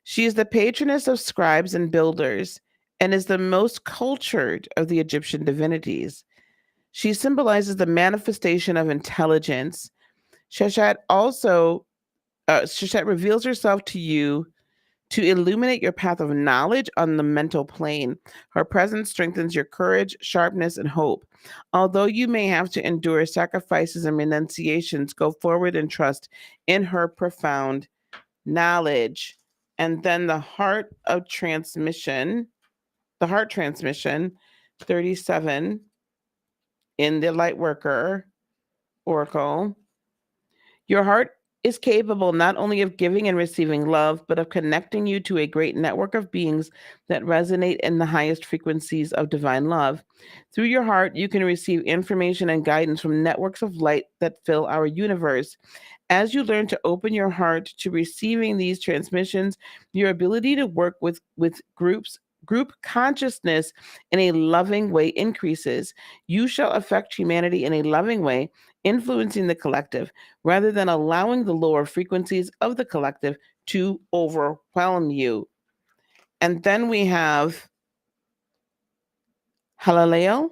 She is the patroness of scribes and builders and is the most cultured of the Egyptian divinities. She symbolizes the manifestation of intelligence. Sheshat reveals herself to you to illuminate your path of knowledge on the mental plane. Her presence strengthens your courage, sharpness, and hope. Although you may have to endure sacrifices and renunciations, go forward and trust in her profound knowledge. And then the heart transmission, 37 in the Lightworker Oracle. Your heart is capable not only of giving and receiving love, but of connecting you to a great network of beings that resonate in the highest frequencies of divine love. Through your heart, you can receive information and guidance from networks of light that fill our universe. As you learn to open your heart to receiving these transmissions, your ability to work with group consciousness in a loving way increases. You shall affect humanity in a loving way, influencing the collective, rather than allowing the lower frequencies of the collective to overwhelm you. And then we have Halaleo.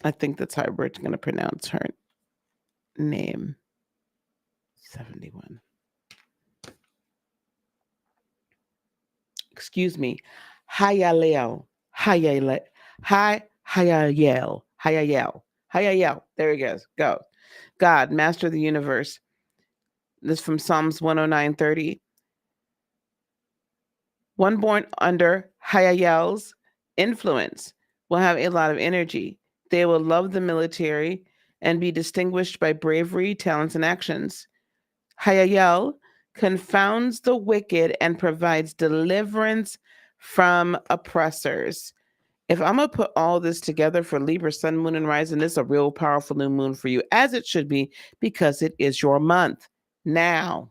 I think that's how we're going to pronounce her name. 71. Excuse me. Hayaleo. Hayale. Hayayel. Hayayel. Hayayel. There he goes. Go. God, master of the universe. This is from Psalms 109:30. One born under Hayayel's influence will have a lot of energy. They will love the military and be distinguished by bravery, talents, and actions. Hayayel confounds the wicked and provides deliverance from oppressors. If I'm going to put all this together for Libra, Sun, Moon, and Rising, this is a real powerful new moon for you, as it should be, because it is your month. Now.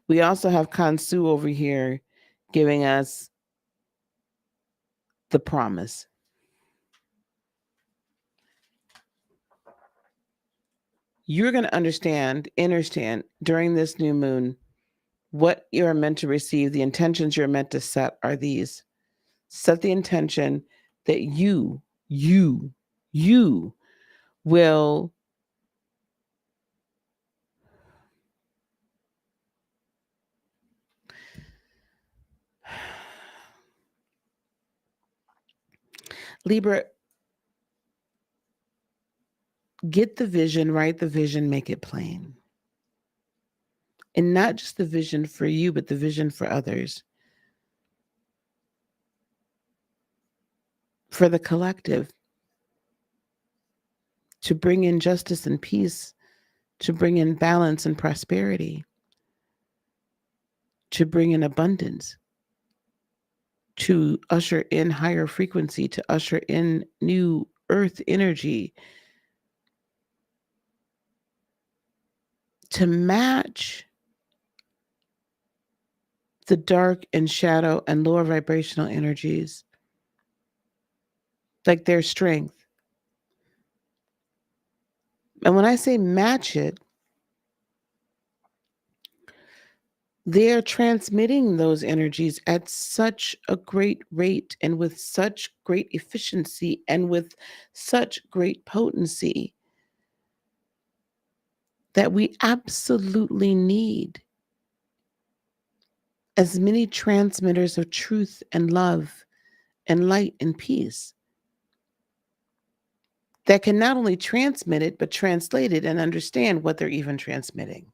We also have Kansu over here giving us the promise. You're going to understand during this new moon what you're meant to receive. The intentions you're meant to set are these. Set the intention that you will Libra, get the vision, write the vision, make it plain. And not just the vision for you, but the vision for others. For the collective. To bring in justice and peace, to bring in balance and prosperity, to bring in abundance, to usher in higher frequency, to usher in new earth energy, to match the dark and shadow and lower vibrational energies, like their strength. And when I say match it, they're transmitting those energies at such a great rate and with such great efficiency and with such great potency that we absolutely need as many transmitters of truth and love and light and peace that can not only transmit it, but translate it and understand what they're even transmitting.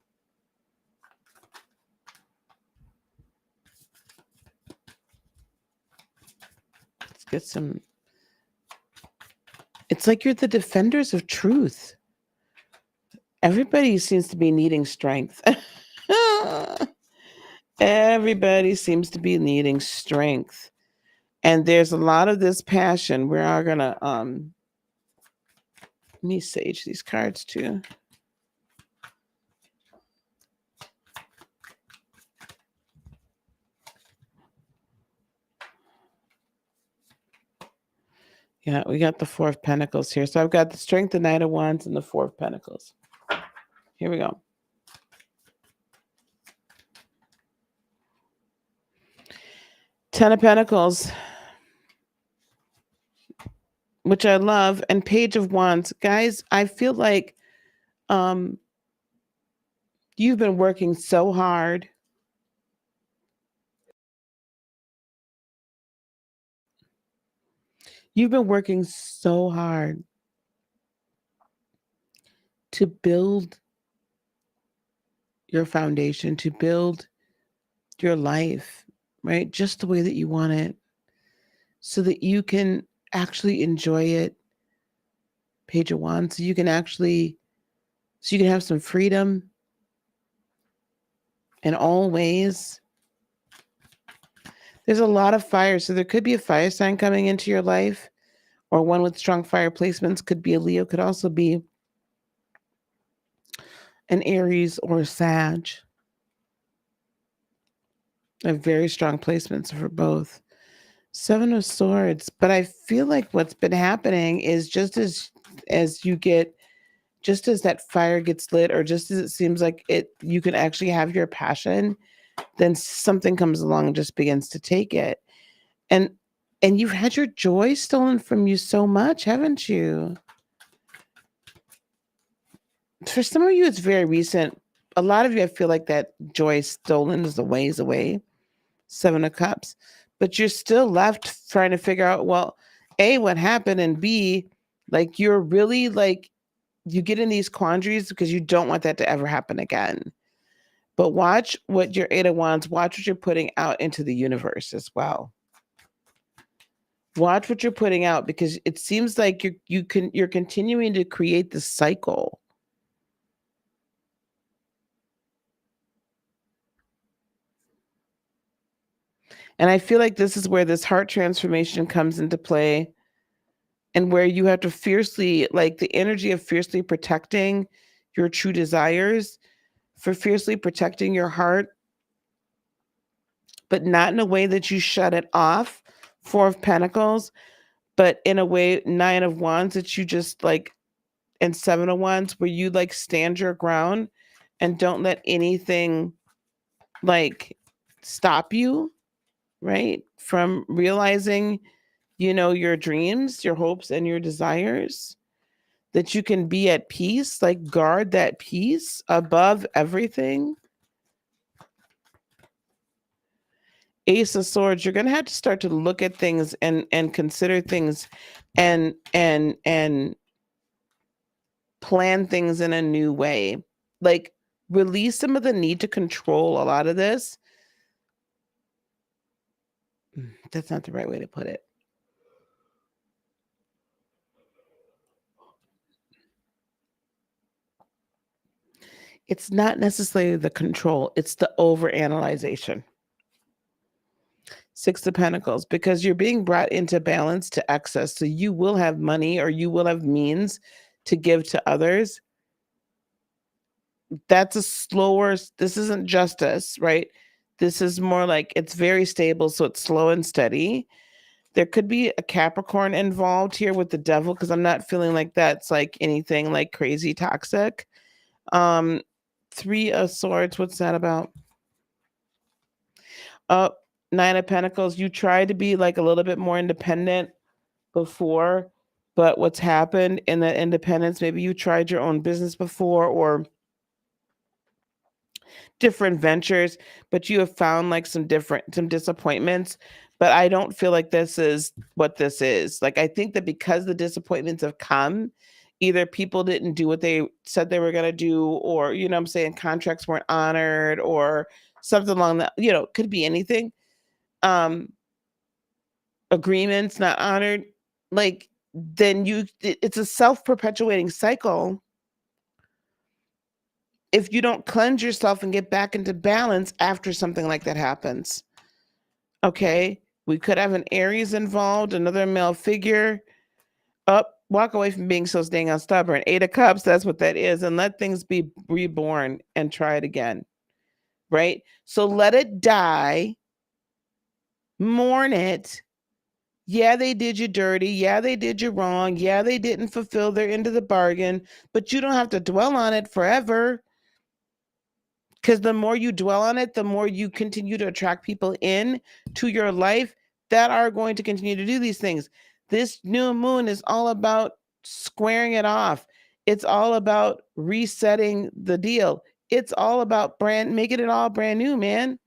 Let's get some. It's like you're the defenders of truth. Everybody seems to be needing strength. Everybody seems to be needing strength. And there's a lot of this passion. We are gonna let me sage these cards too. Yeah, we got the Four of Pentacles here. So I've got the Strength, the Knight of Wands, and the Four of Pentacles. Here we go. Ten of Pentacles, which I love, and Page of Wands. Guys, I feel like you've been working so hard. You've been working so hard to build your foundation, to build your life, right? Just the way that you want it, so that you can actually enjoy it. Page of Wands, so you can have some freedom in all ways. There's a lot of fire, so there could be a fire sign coming into your life, or one with strong fire placements. Could be a Leo, could also be an Aries or a Sag. I have very strong placements for both. Seven of Swords, but I feel like what's been happening is just as that fire gets lit, or just as it seems like you can actually have your passion, then something comes along and just begins to take it. And you've had your joy stolen from you so much, haven't you? For some of you, it's very recent. A lot of you, I feel like that joy stolen is a ways away. Seven of Cups. But you're still left trying to figure out, well, A, what happened, and B, like you're really like, you get in these quandaries because you don't want that to ever happen again. But watch what your Eight of Wands, watch what you're putting out into the universe as well. Watch what you're putting out, because it seems like you're continuing to create this cycle. And I feel like this is where this heart transformation comes into play, and where you have to fiercely, like the energy of fiercely protecting your true desires, for fiercely protecting your heart, but not in a way that you shut it off. Four of Pentacles, but in a way, Nine of Wands, that you just like, and Seven of Wands, where you like stand your ground and don't let anything like stop you, right? From realizing, your dreams, your hopes, and your desires, that you can be at peace, like guard that peace above everything. Ace of Swords, you're going to have to start to look at things and consider things and plan things in a new way. Like release some of the need to control a lot of this. That's not the right way to put it. It's not necessarily the control, it's the overanalyzation. Six of Pentacles, because you're being brought into balance to excess. So you will have money, or you will have means to give to others. That's this isn't justice, right? This is more like it's very stable, so it's slow and steady. There could be a Capricorn involved here with the devil, because I'm not feeling like that's like anything like crazy toxic. 3 of Swords, what's that about? Up, 9 of Pentacles. You tried to be like a little bit more independent before, but what's happened in that independence, maybe you tried your own business before or different ventures, but you have found like some disappointments. But I don't feel like this is what this is. Like, I think that because the disappointments have come, either people didn't do what they said they were going to do, or, you know what I'm saying, contracts weren't honored, or something along that, you know, could be anything. Agreements not honored. Like, then it's a self-perpetuating cycle if you don't cleanse yourself and get back into balance after something like that happens. Okay, we could have an Aries involved, another male figure. Walk away from being so dang on stubborn. 8 of Cups, that's what that is. And let things be reborn and try it again. Right? So let it die. Mourn it. Yeah, they did you dirty. Yeah, they did you wrong. Yeah, they didn't fulfill their end of the bargain. But you don't have to dwell on it forever. Because the more you dwell on it, the more you continue to attract people in to your life that are going to continue to do these things. This new moon is all about squaring it off. It's all about resetting the deal. It's all about making it all brand new, man.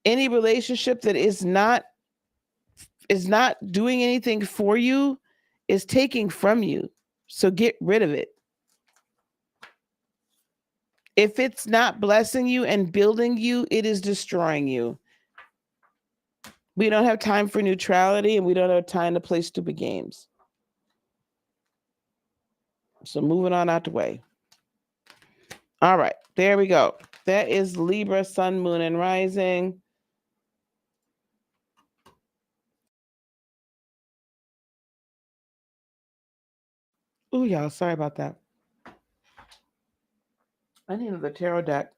Any relationship that is not doing anything for you is taking from you. So get rid of it. If it's not blessing you and building you, it is destroying you. We don't have time for neutrality, and we don't have time to play stupid games. So moving on out the way. All right, there we go. That is Libra, Sun, Moon, and Rising. Oh, y'all, sorry about that. I need another tarot deck.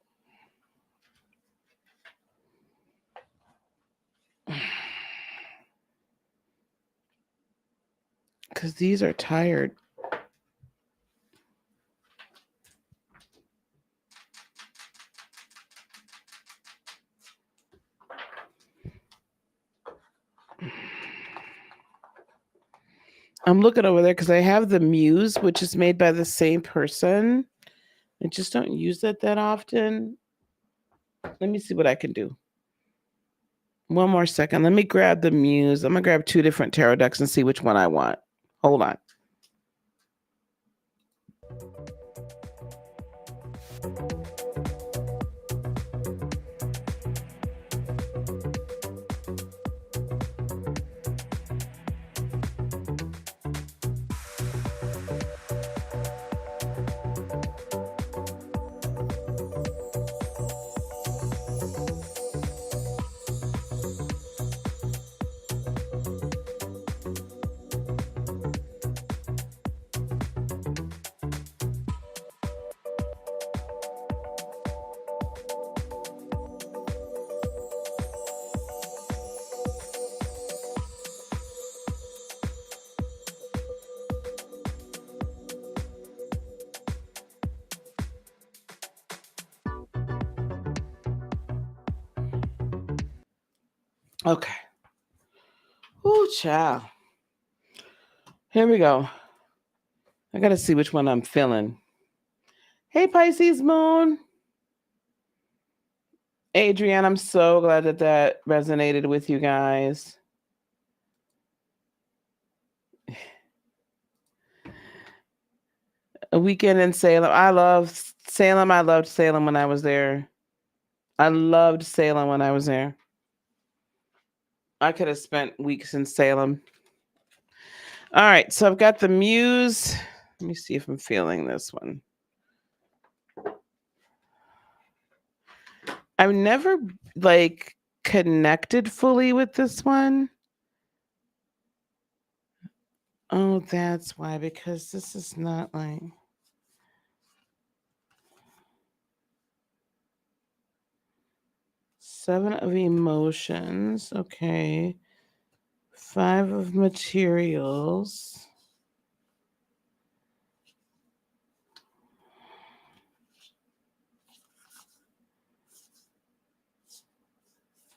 Because these are tired. I'm looking over there because I have the Muse, which is made by the same person. I just don't use it that often. Let me see what I can do. One more second. Let me grab the Muse. I'm going to grab 2 different tarot decks and see which one I want. Hold on. Okay. Ooh, child. Here we go. I got to see which one I'm feeling. Hey, Pisces Moon. Adrienne, I'm so glad that that resonated with you guys. A weekend in Salem. I love Salem. I loved Salem when I was there. I loved Salem when I was there. I could have spent weeks in Salem. All right, so I've got the Muse. Let me see if I'm feeling this one. I've never like connected fully with this one. Oh, that's why, because this is not like... 7 of emotions. Okay. 5 of materials.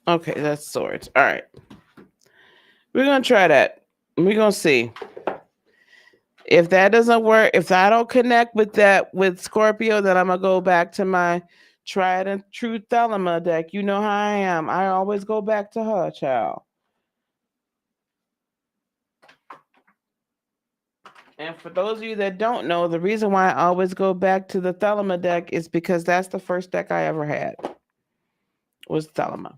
Okay, that's swords. All right. We're going to try that. We're going to see. If that doesn't work, if I don't connect with that with Scorpio, then I'm going to go back to my tried and true Thelema deck. You know how I am. I always go back to her, child. And for those of you that don't know, the reason why I always go back to the Thelema deck is because that's the first deck I ever had. Was Thelema.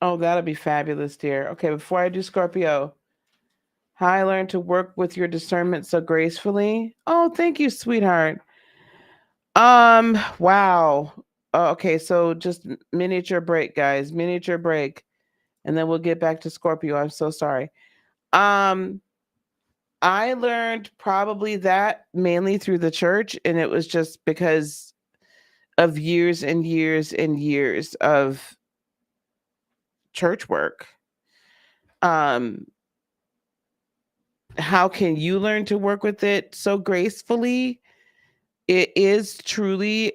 Oh, that'll be fabulous, dear. Okay, before I do Scorpio, how I learned to work with your discernment so gracefully. Oh, thank you, sweetheart. Wow. Okay, so just miniature break, guys. Miniature break. And then we'll get back to Scorpio. I'm so sorry. I learned probably that mainly through the church, and it was just because of years and years and years of church work. How can you learn to work with it so gracefully? It is truly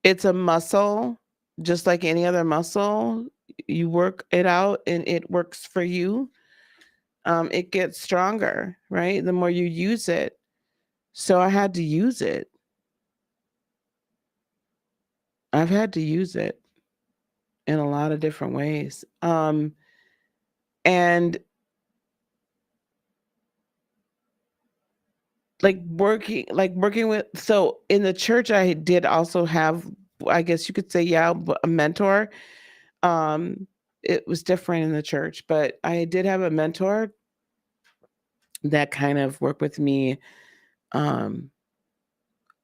it's a muscle, just like any other muscle. You work it out and it works for you. It gets stronger, right? The more you use it. So I had to use it. I've had to use it in a lot of different ways. And working with, so in the church I did also have, I guess you could say, yeah, a mentor. It was different in the church, but I did have a mentor that kind of worked with me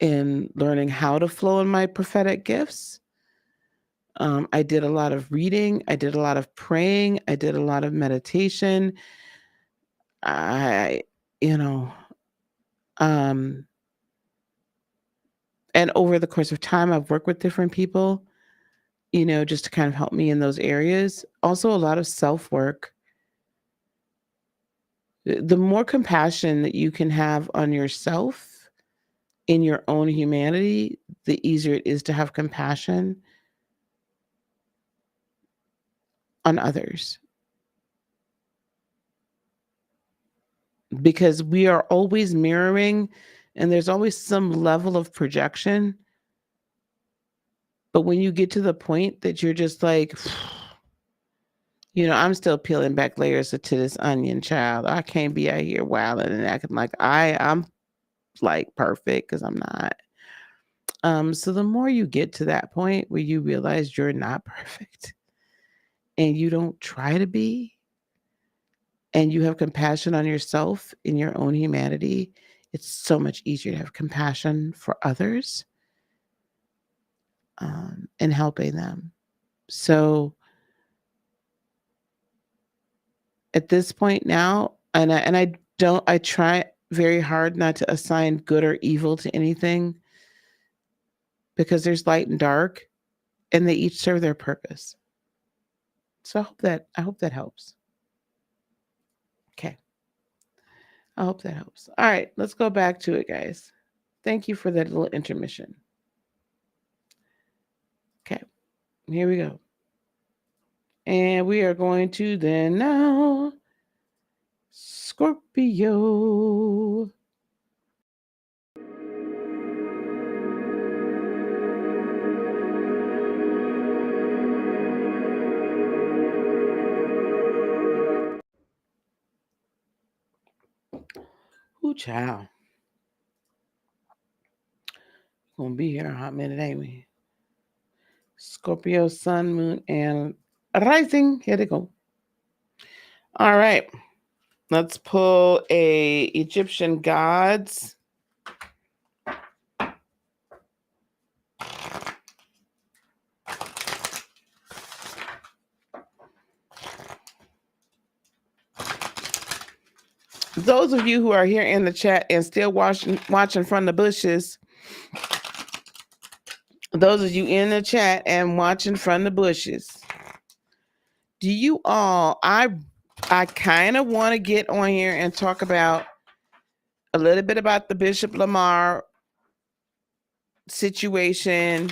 in learning how to flow in my prophetic gifts. I did a lot of reading, I did a lot of praying, I did a lot of meditation. I, you know, and over the course of time, I've worked with different people, just to kind of help me in those areas. Also, a lot of self work. The more compassion that you can have on yourself in your own humanity, the easier it is to have compassion on others. Because we are always mirroring and there's always some level of projection. But when you get to the point that you're just like, I'm still peeling back layers to this onion, child. I can't be out here wilding and acting like I'm like perfect, because I'm not. So the more you get to that point where you realize you're not perfect and you don't try to be, and you have compassion on yourself in your own humanity, it's so much easier to have compassion for others, and helping them. So at this point now, I try very hard not to assign good or evil to anything, because there's light and dark and they each serve their purpose. So I hope that helps. Okay. I hope that helps. All right, let's go back to it, guys. Thank you for that little intermission. Okay, here we go. And we are going to then now Scorpio. Ooh, child. Gonna be here a hot minute, ain't we? Scorpio, sun, moon, and rising. Here they go. All right. Let's pull a Egyptian gods. Those of you who are here in the chat and still watching from the bushes, those of you in the chat and watching from the bushes, do you all, I kind of want to get on here and talk about a little bit about the Bishop Lamar situation.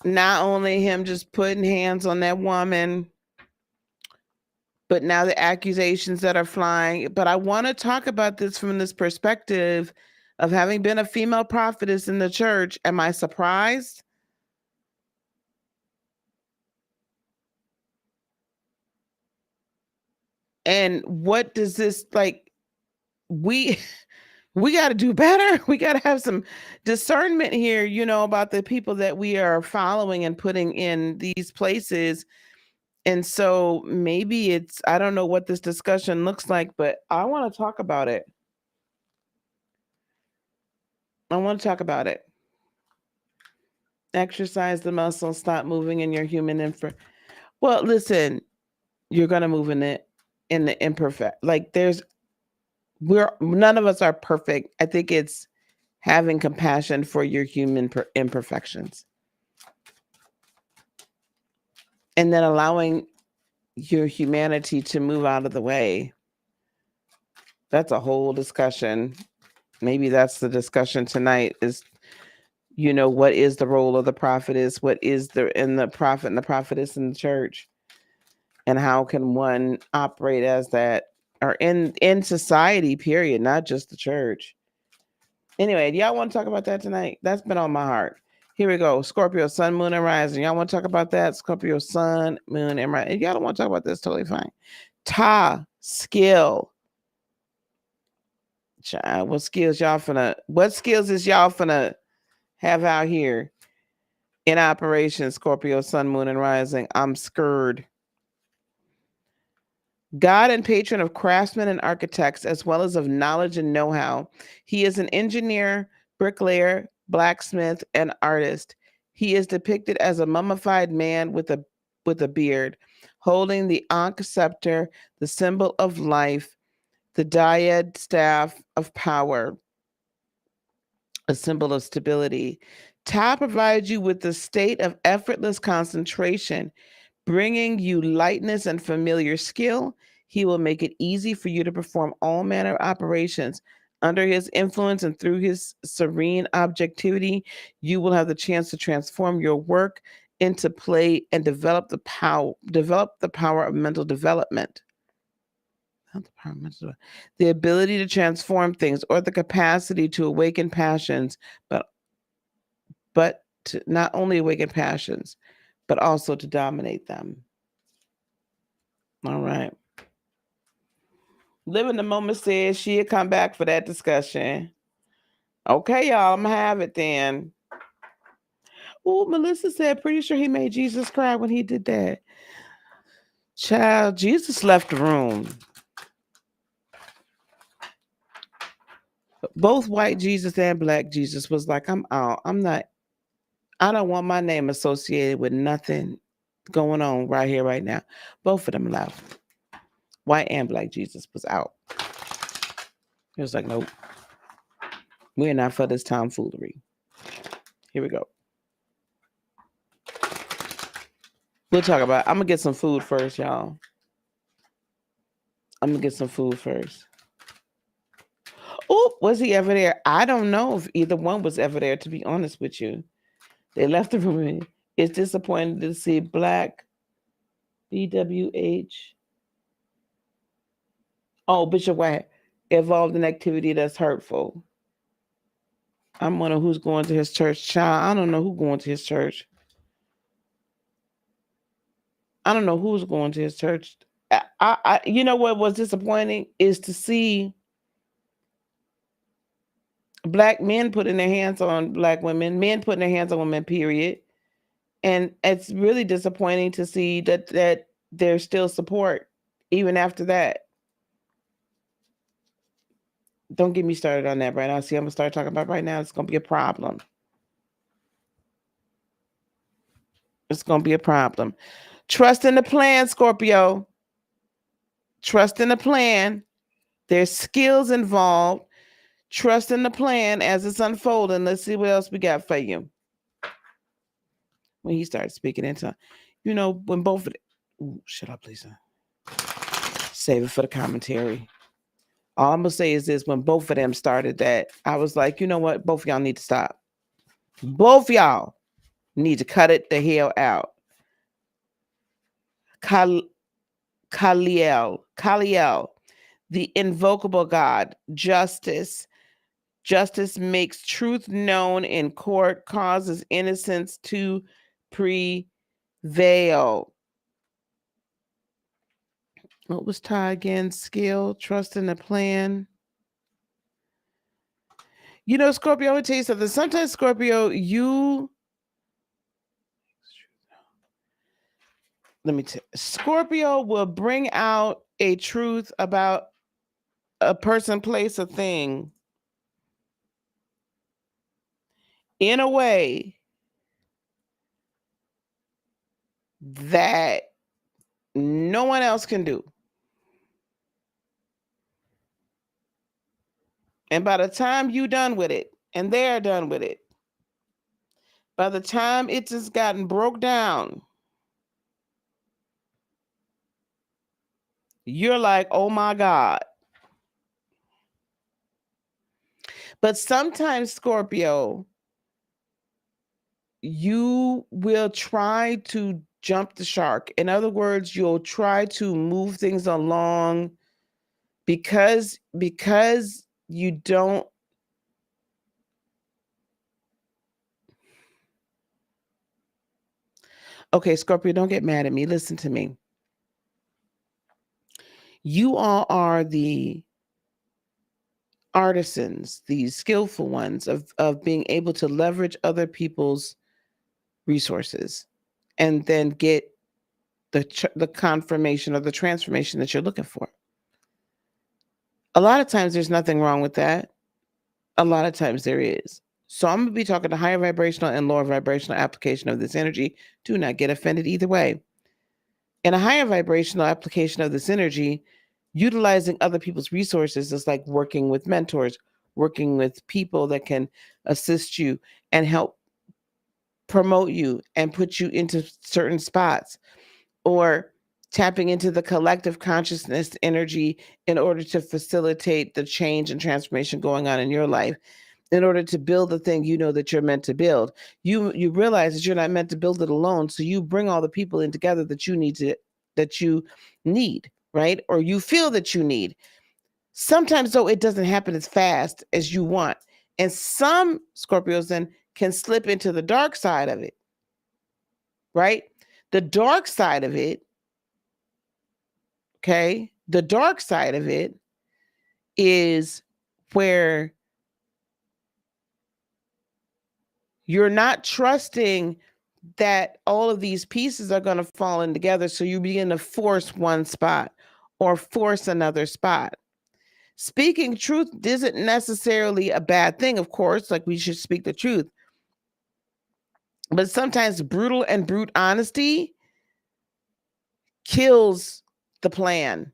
Not only him just putting hands on that woman, but now the accusations that are flying. But I want to talk about this from this perspective of having been a female prophetess in the church. Am I surprised? And what does this, like, we got to do better. We got to have some discernment here, about the people that we are following and putting in these places. And so maybe I don't know what this discussion looks like, but I want to talk about it. I want to talk about it. Exercise the muscle, stop moving in your human Well, listen, you're going to move in the imperfect. Like none of us are perfect. I think it's having compassion for your human imperfections. And then allowing your humanity to move out of the way. That's a whole discussion. Maybe that's the discussion tonight is, what is the role of the prophetess? What is the prophet and the prophetess in the church? And how can one operate as that or in society, period, not just the church. Anyway, do y'all want to talk about that tonight? That's been on my heart. Here we go. Scorpio, sun, moon, and rising. Y'all want to talk about that? Scorpio, sun, moon, and rising. If y'all don't want to talk about this, totally fine. Skill. Child, what skills is y'all finna have out here in operation? Scorpio, sun, moon, and rising. I'm scared. God and patron of craftsmen and architects, as well as of knowledge and know-how. He is an engineer, bricklayer, blacksmith, and artist. He is depicted as a mummified man with a beard, holding the Ankh scepter, the symbol of life, the dyad staff of power, a symbol of stability. Ta provides you with the state of effortless concentration, bringing you lightness and familiar skill. He will make it easy for you to perform all manner of operations. Under his influence and through his serene objectivity, you will have the chance to transform your work into play and develop the power of mental development. The ability to transform things or the capacity to awaken passions, but to not only awaken passions, but also to dominate them. All right. Live in the moment says she'll come back for that discussion. Okay, y'all, I'm gonna have it then. Oh, Melissa said, pretty sure he made Jesus cry when he did that. Child, Jesus left the room. Both white Jesus and black Jesus was like, I'm out. I don't want my name associated with nothing going on right here, right now. Both of them left. White and black Jesus was out. He was like, nope. We're not for this tomfoolery. Here we go. We'll talk about it. I'm going to get some food first, y'all. I'm going to get some food first. Oh, was he ever there? I don't know if either one was ever there, to be honest with you. They left the room. It's disappointing to see black BWH. Oh, Bishop White involved in activity that's hurtful. I'm wondering who's going to his church. Child, I don't know who's going to his church. I don't know who's going to his church. I you know what was disappointing is to see black men putting their hands on black women, men putting their hands on women, period. And it's really disappointing to see that there's still support even after that. Don't get me started on that right now. See, I'm going to start talking about right now. It's going to be a problem. It's going to be a problem. Trust in the plan, Scorpio. Trust in the plan. There's skills involved. Trust in the plan as it's unfolding. Let's see what else we got for you. When he started speaking into, when both of them. Ooh, shut up, Lisa. Save it for the commentary. All I'm going to say is this. When both of them started that, I was like, you know what? Both of y'all need to stop. Both of y'all need to cut it the hell out. Kaliel, the invocable God, justice. Justice makes truth known in court, causes innocence to prevail. What was Ty again? Skill, trust in the plan. Scorpio, I would tell you something. Sometimes, Scorpio, Scorpio will bring out a truth about a person, place, a thing in a way that no one else can do. And by the time you're done with it, and they're done with it, by the time it's just gotten broke down, you're like, oh my God. But sometimes, Scorpio, you will try to jump the shark. In other words, you'll try to move things along because you don't. Okay, Scorpio, don't get mad at me. Listen to me. You all are the artisans, the skillful ones of being able to leverage other people's resources and then get the confirmation or the transformation that you're looking for. A lot of times there's nothing wrong with that. A lot of times there is. So I'm going to be talking to higher vibrational and lower vibrational application of this energy. Do not get offended either way. In a higher vibrational application of this energy, utilizing other people's resources is like working with mentors, working with people that can assist you and help promote you and put you into certain spots, or tapping into the collective consciousness energy in order to facilitate the change and transformation going on in your life, in order to build the thing that you're meant to build. You realize that you're not meant to build it alone, so you bring all the people in together that you need, right? Or you feel that you need. Sometimes, though, it doesn't happen as fast as you want. And some Scorpios then can slip into the dark side of it, right? The dark side of it, okay? The dark side of it is where you're not trusting that all of these pieces are going to fall in together. So you begin to force one spot or force another spot. Speaking truth isn't necessarily a bad thing, of course, like we should speak the truth. But sometimes brutal and brute honesty kills the plan,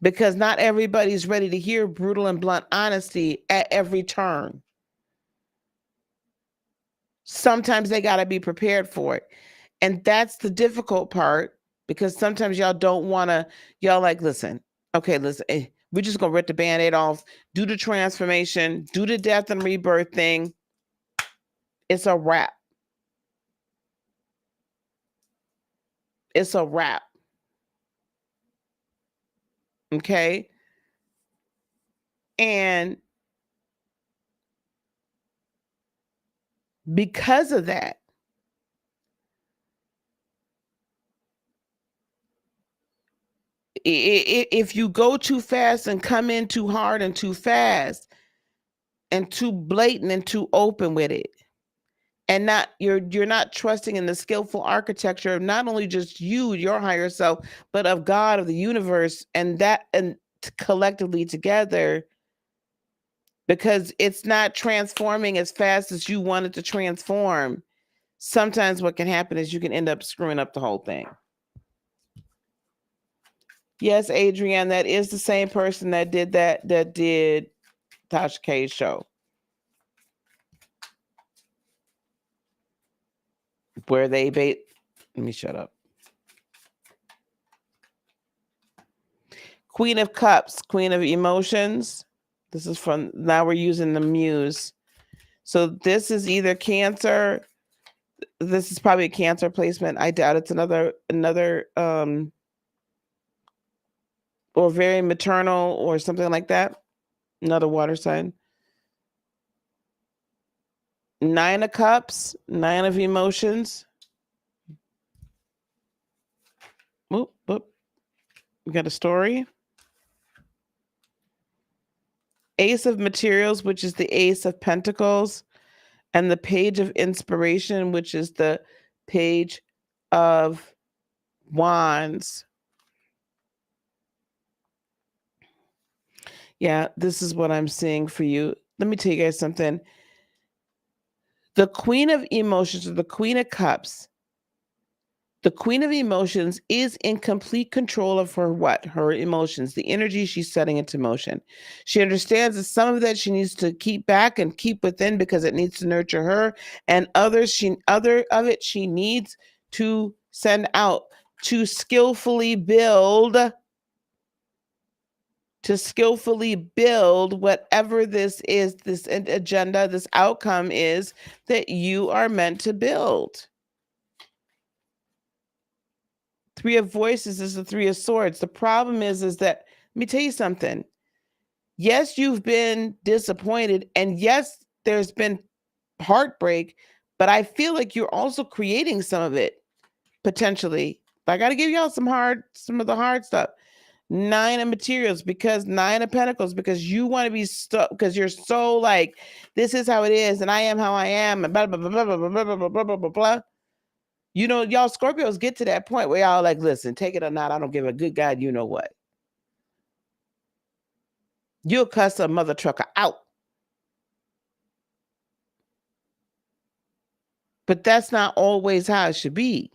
because not everybody's ready to hear brutal and blunt honesty at every turn. Sometimes they got to be prepared for it. And that's the difficult part, because sometimes y'all don't want to, y'all like, listen, we're just going to rip the Band-Aid off, do the transformation, do the death and rebirth thing. It's a wrap. It's a wrap. Okay? And because of that, if you go too fast and come in too hard and too fast and too blatant and too open with it, and you're not trusting in the skillful architecture of not only just you, your higher self, but of God, of the universe, and collectively together, because it's not transforming as fast as you want it to transform. Sometimes what can happen is you can end up screwing up the whole thing. Yes, Adrienne, that is the same person that did Tasha K's show. Where they let me shut up. Queen of Cups, Queen of Emotions. This is from, now we're using the Muse. So this is either Cancer. This is probably a Cancer placement. I doubt it's another or very maternal or something like that. Another water sign. 9 of Cups, 9 of Emotions. Whoop, whoop. We got a story. Ace of Materials, which is the Ace of Pentacles, and the Page of Inspiration, which is the Page of Wands. Yeah, this is what I'm seeing for you. Let me tell you guys something. The Queen of Emotions, or the Queen of Cups, the Queen of Emotions is in complete control of her what? Her emotions, the energy she's setting into motion. She understands that some of that she needs to keep back and keep within because it needs to nurture her, and other of it she needs to send out to skillfully build whatever this is, this agenda, this outcome is that you are meant to build. 3 of Voices is the 3 of Swords. The problem is that, let me tell you something. Yes, you've been disappointed, and yes, there's been heartbreak, but I feel like you're also creating some of it, potentially. I got to give y'all some of the hard stuff. 9 of Materials, because 9 of Pentacles, because you want to be stuck, because you're so like, this is how it is, and I am how I am, and blah, blah, blah, blah, blah, blah, blah, blah, blah, blah, blah. You know, y'all Scorpios get to that point where y'all like, listen, take it or not, I don't give a good God, you know what. You'll cuss a mother trucker out. But that's not always how it should be.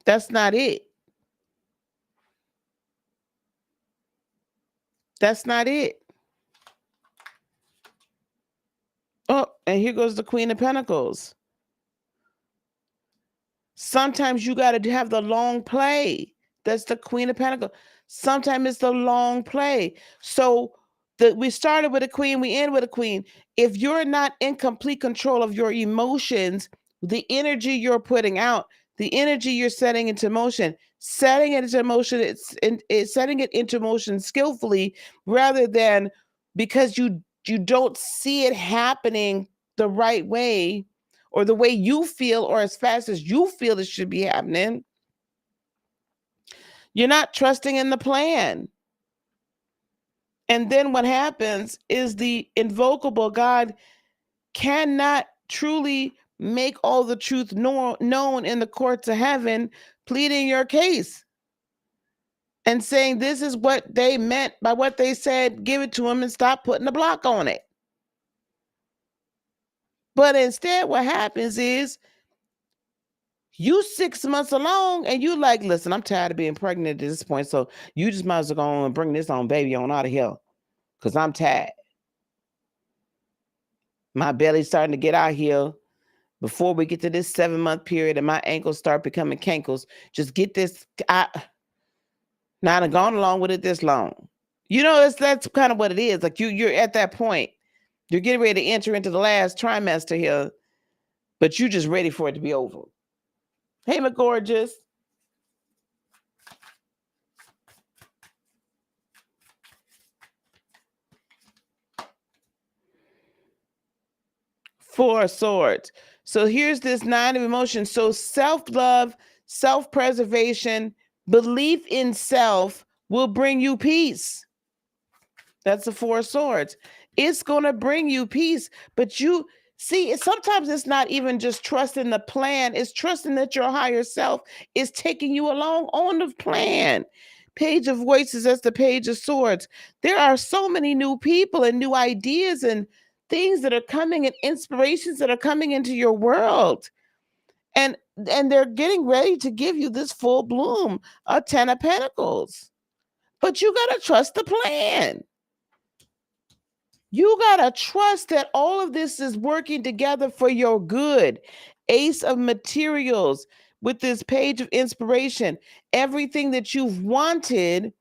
That's not it. That's not it. Oh, and here goes the Queen of Pentacles. Sometimes you got to have the long play. That's the Queen of Pentacles. Sometimes it's the long play. So we started with a queen, we end with a queen. If you're not in complete control of your emotions, the energy you're putting out, the energy you're setting into motion, setting it into motion, it's setting it into motion skillfully, rather than because you don't see it happening the right way, or the way you feel, or as fast as you feel it should be happening. You're not trusting in the plan. And then what happens is the invocable God cannot truly make all the truth known in the courts of heaven, pleading your case and saying this is what they meant by what they said, give it to them and stop putting a block on it. But instead what happens is you 6 months along and you like, listen, I'm tired of being pregnant at this point, so you just might as well go on and bring this on baby on out of here, because I'm tired. My belly's starting to get out here before we get to this 7-month period and my ankles start becoming cankles. Just get this. Now I've gone along with it this long. You know, that's kind of what it is. Like you're at that point. You're getting ready to enter into the last trimester here, but you're just ready for it to be over. Hey, my gorgeous. Four of Swords. So here's this 9 of Emotions. So self-love, self-preservation, belief in self will bring you peace. That's the 4 of Swords. It's going to bring you peace. But you see, sometimes it's not even just trusting the plan. It's trusting that your higher self is taking you along on the plan. Page of Voices, that's the Page of Swords. There are so many new people and new ideas and things that are coming and inspirations that are coming into your world. And they're getting ready to give you this full bloom, a 10 of Pentacles. But you got to trust the plan. You got to trust that all of this is working together for your good. Ace of Materials with this Page of Inspiration. Everything that you've wanted,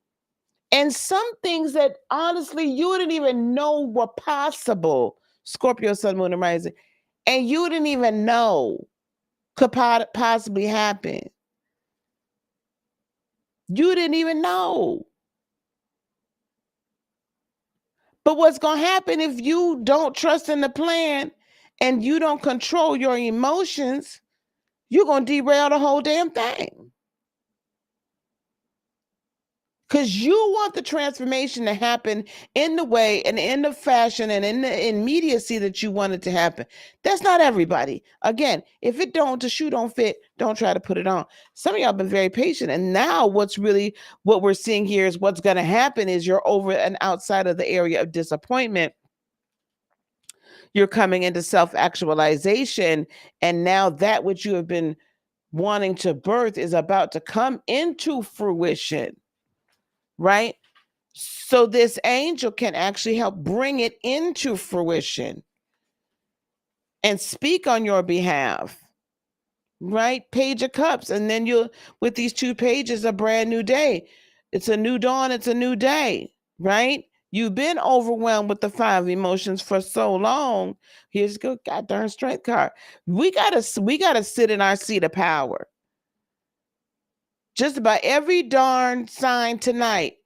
and some things that honestly you didn't even know were possible. Scorpio, Sun, Moon, and Rising. And you didn't even know could possibly happen. You didn't even know. But what's going to happen if you don't trust in the plan and you don't control your emotions, you're going to derail the whole damn thing. Because you want the transformation to happen in the way and in the fashion and in the immediacy that you want it to happen. That's not everybody. Again, if the shoe don't fit, don't try to put it on. Some of y'all been very patient. And now what we're seeing here is what's going to happen is you're over and outside of the area of disappointment. You're coming into self-actualization. And now that which you have been wanting to birth is about to come into fruition. Right? So this angel can actually help bring it into fruition and speak on your behalf, right? Page of Cups. And then with these 2 pages, a brand new day. It's a new dawn. It's a new day, right? You've been overwhelmed with the 5 emotions for so long. Here's the goddamn Strength card. We gotta sit in our seat of power. Just about every darn sign tonight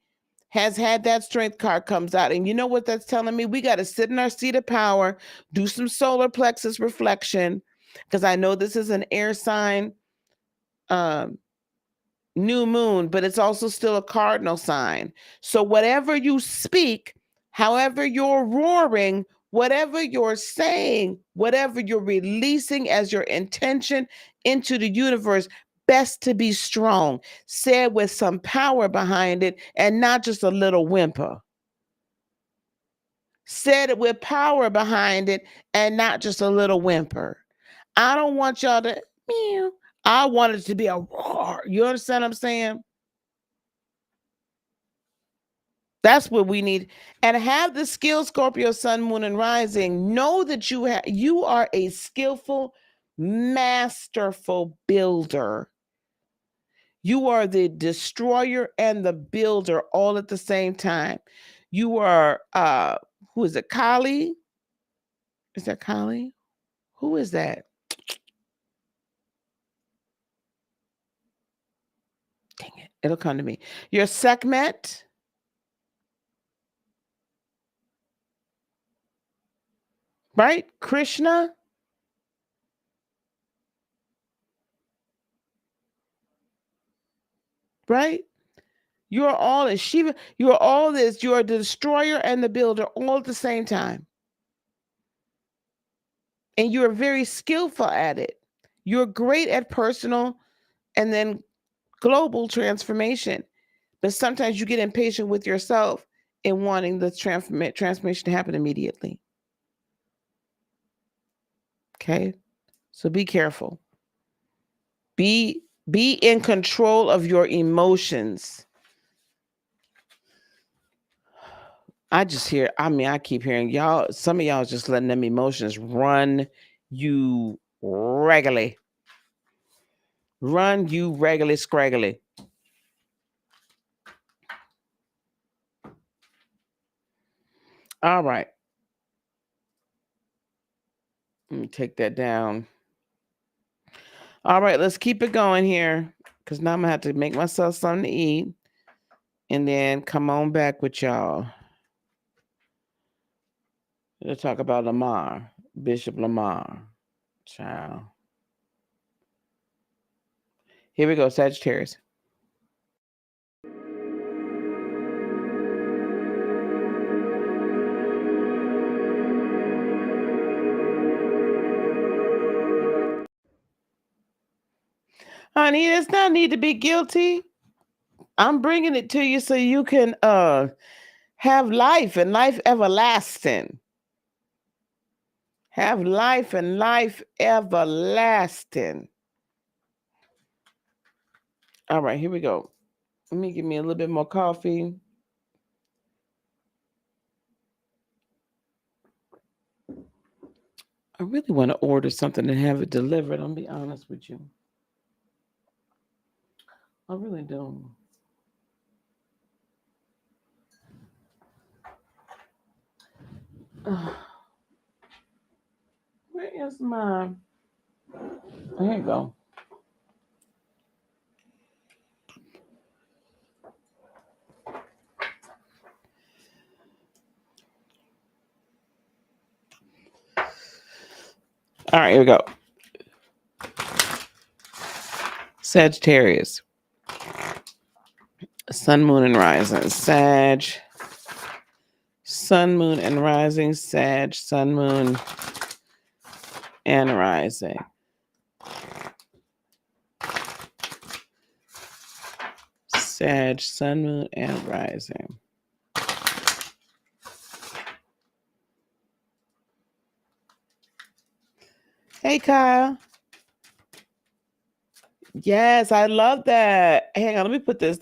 has had that Strength card comes out. And you know what that's telling me? We got to sit in our seat of power, do some solar plexus reflection, because I know this is an air sign new moon, but it's also still a cardinal sign. So whatever you speak, however you're roaring, whatever you're saying, whatever you're releasing as your intention into the universe, best to be strong, said with some power behind it and not just a little whimper. Said it with power behind it and not just a little whimper. I don't want y'all to meow. I want it to be a roar. You understand what I'm saying? That's what we need. And have the skill, Scorpio, Sun, Moon, and Rising. Know that you are a skillful, masterful builder. You are the destroyer and the builder all at the same time. You are, who is it, Kali? Is that Kali? Who is that? Dang it. It'll come to me. You're Sekhmet. Right? Krishna. Right? You are all in Shiva. You are all this. You are the destroyer and the builder all at the same time. And you are very skillful at it. You're great at personal and then global transformation. But sometimes you get impatient with yourself in wanting the transformation to happen immediately. Okay? So be careful. Be in control of your emotions. I keep hearing y'all, some of y'all just letting them emotions run you regularly. Run you regularly, scraggly. All right. Let me take that down. All right, let's keep it going here, because now I'm going to have to make myself something to eat and then come on back with y'all. We'll talk about Lamar, Bishop Lamar. Child. Here we go, Sagittarius. Honey, there's no need to be guilty. I'm bringing it to you so you can have life and life everlasting. Have life and life everlasting. All right, here we go. Let me give me a little bit more coffee. I really want to order something and have it delivered. I'll be honest with you. I really do. Where is my... There you go. All right, here we go. Sagittarius. Sun, moon, and rising. Sag. Sun, moon, and rising. Sag, sun, moon, and rising. Sag, sun, moon, and rising. Hey, Kyle. Yes, I love that. Hang on, let me put this.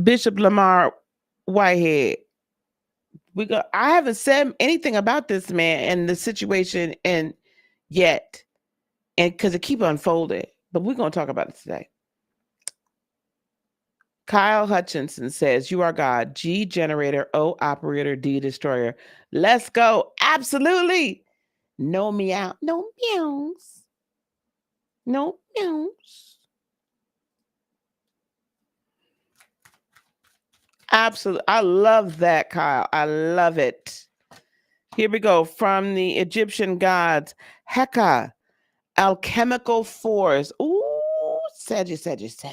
Bishop Lamar Whitehead. I haven't said anything about this man and the situation and yet, and because it keep unfolding. But we're gonna talk about it today. Kyle Hutchinson says, "You are God, G generator, O operator, D destroyer. Let's go. Absolutely. No meow. No meows. No meows. Absolutely. I love that, Kyle. I love it. Here we go. From the Egyptian gods, Heka, alchemical force. Ooh, Sagittarius.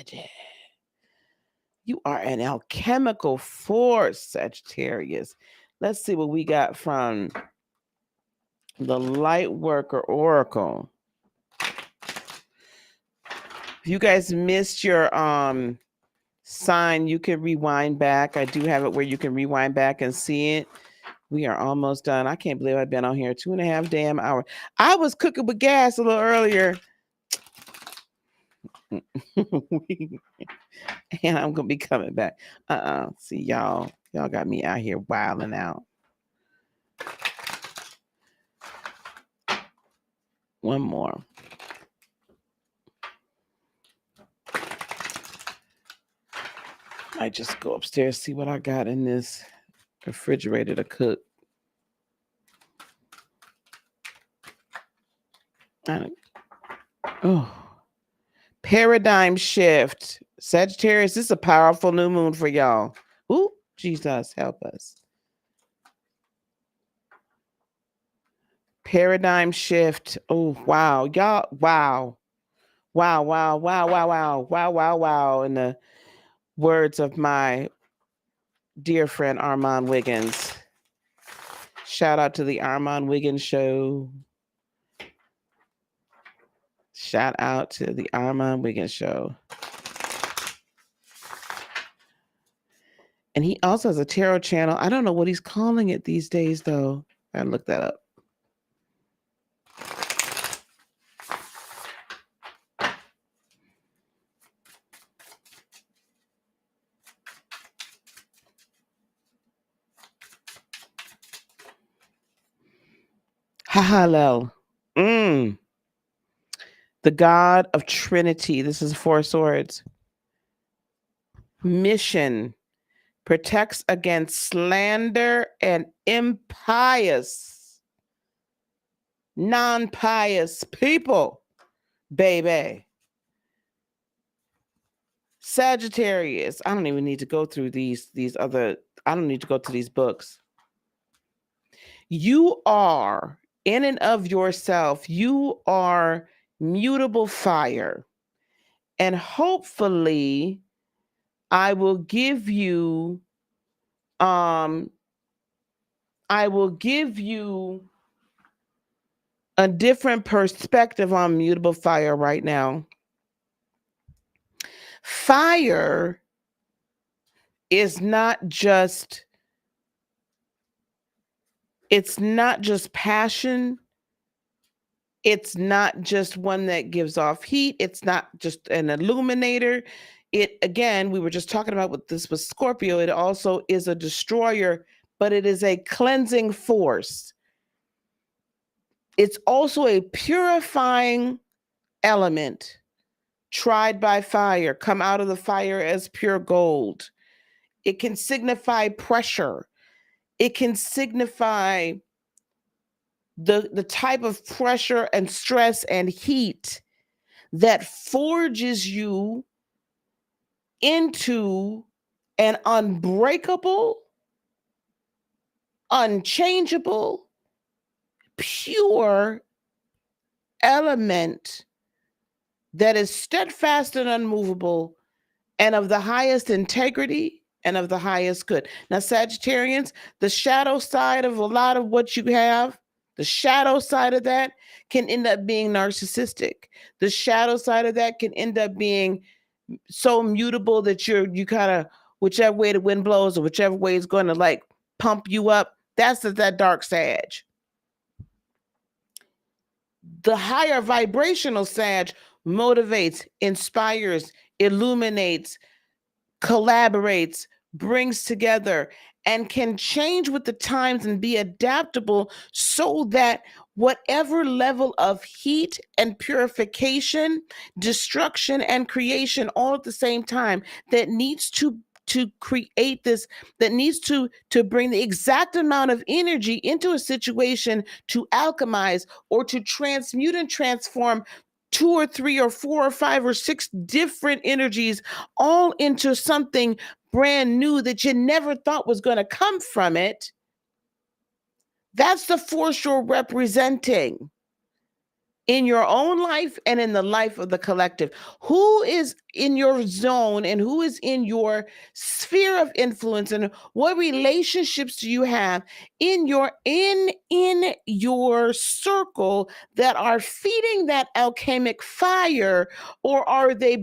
You are an alchemical force, Sagittarius. Let's see what we got from the Light Worker Oracle. If you guys missed your sign, you can rewind back. I do have it where you can rewind back and see it. We are almost done. I can't believe I've been on here 2.5 damn hours. I was cooking with gas a little earlier. And I'm gonna be coming back. See y'all got me out here wilding out. One more. I just go upstairs, see what I got in this refrigerator to cook. Oh, paradigm shift. Sagittarius, this is a powerful new moon for y'all. Ooh, Jesus, help us. Paradigm shift. Oh, wow. Y'all, wow. Wow, wow, wow, wow, wow, wow, wow, wow. In the words of my dear friend Armand Wiggins. Shout out to the Armand Wiggins Show. Shout out to the Armand Wiggins Show. And he also has a tarot channel. I don't know what he's calling it these days, though. I gotta look that up. Hahalel. The God of Trinity. This is 4 swords. Mission. Protects against slander and impious, non-pious people, baby. Sagittarius. I don't even need to go through these other, I don't need to go to these books. You are, in and of yourself, you are mutable fire. And hopefully I will give you a different perspective on mutable fire right now. Fire is not just, it's not just passion. It's not just one that gives off heat. It's not just an illuminator. It, again, we were just talking about with this with Scorpio. It also is a destroyer, but it is a cleansing force. It's also a purifying element, tried by fire, come out of the fire as pure gold. It can signify pressure. It can signify the type of pressure and stress and heat that forges you into an unbreakable, unchangeable, pure element that is steadfast and unmovable and of the highest integrity and of the highest good. Now, Sagittarians, the shadow side of a lot of what you have, the shadow side of that can end up being narcissistic. The shadow side of that can end up being so mutable that you kind of, whichever way the wind blows or whichever way it's going to like pump you up, that's that dark Sag. The higher vibrational Sag motivates, inspires, illuminates, collaborates, brings together, and can change with the times and be adaptable so that whatever level of heat and purification, destruction and creation all at the same time that needs to create this, that needs to bring the exact amount of energy into a situation to alchemize or to transmute and transform 2 or 3 or 4 or 5 or 6 different energies all into something brand new that you never thought was going to come from it. That's the force you're representing in your own life and in the life of the collective. Who is in your zone and who is in your sphere of influence, and what relationships do you have in your circle that are feeding that alchemic fire, or are they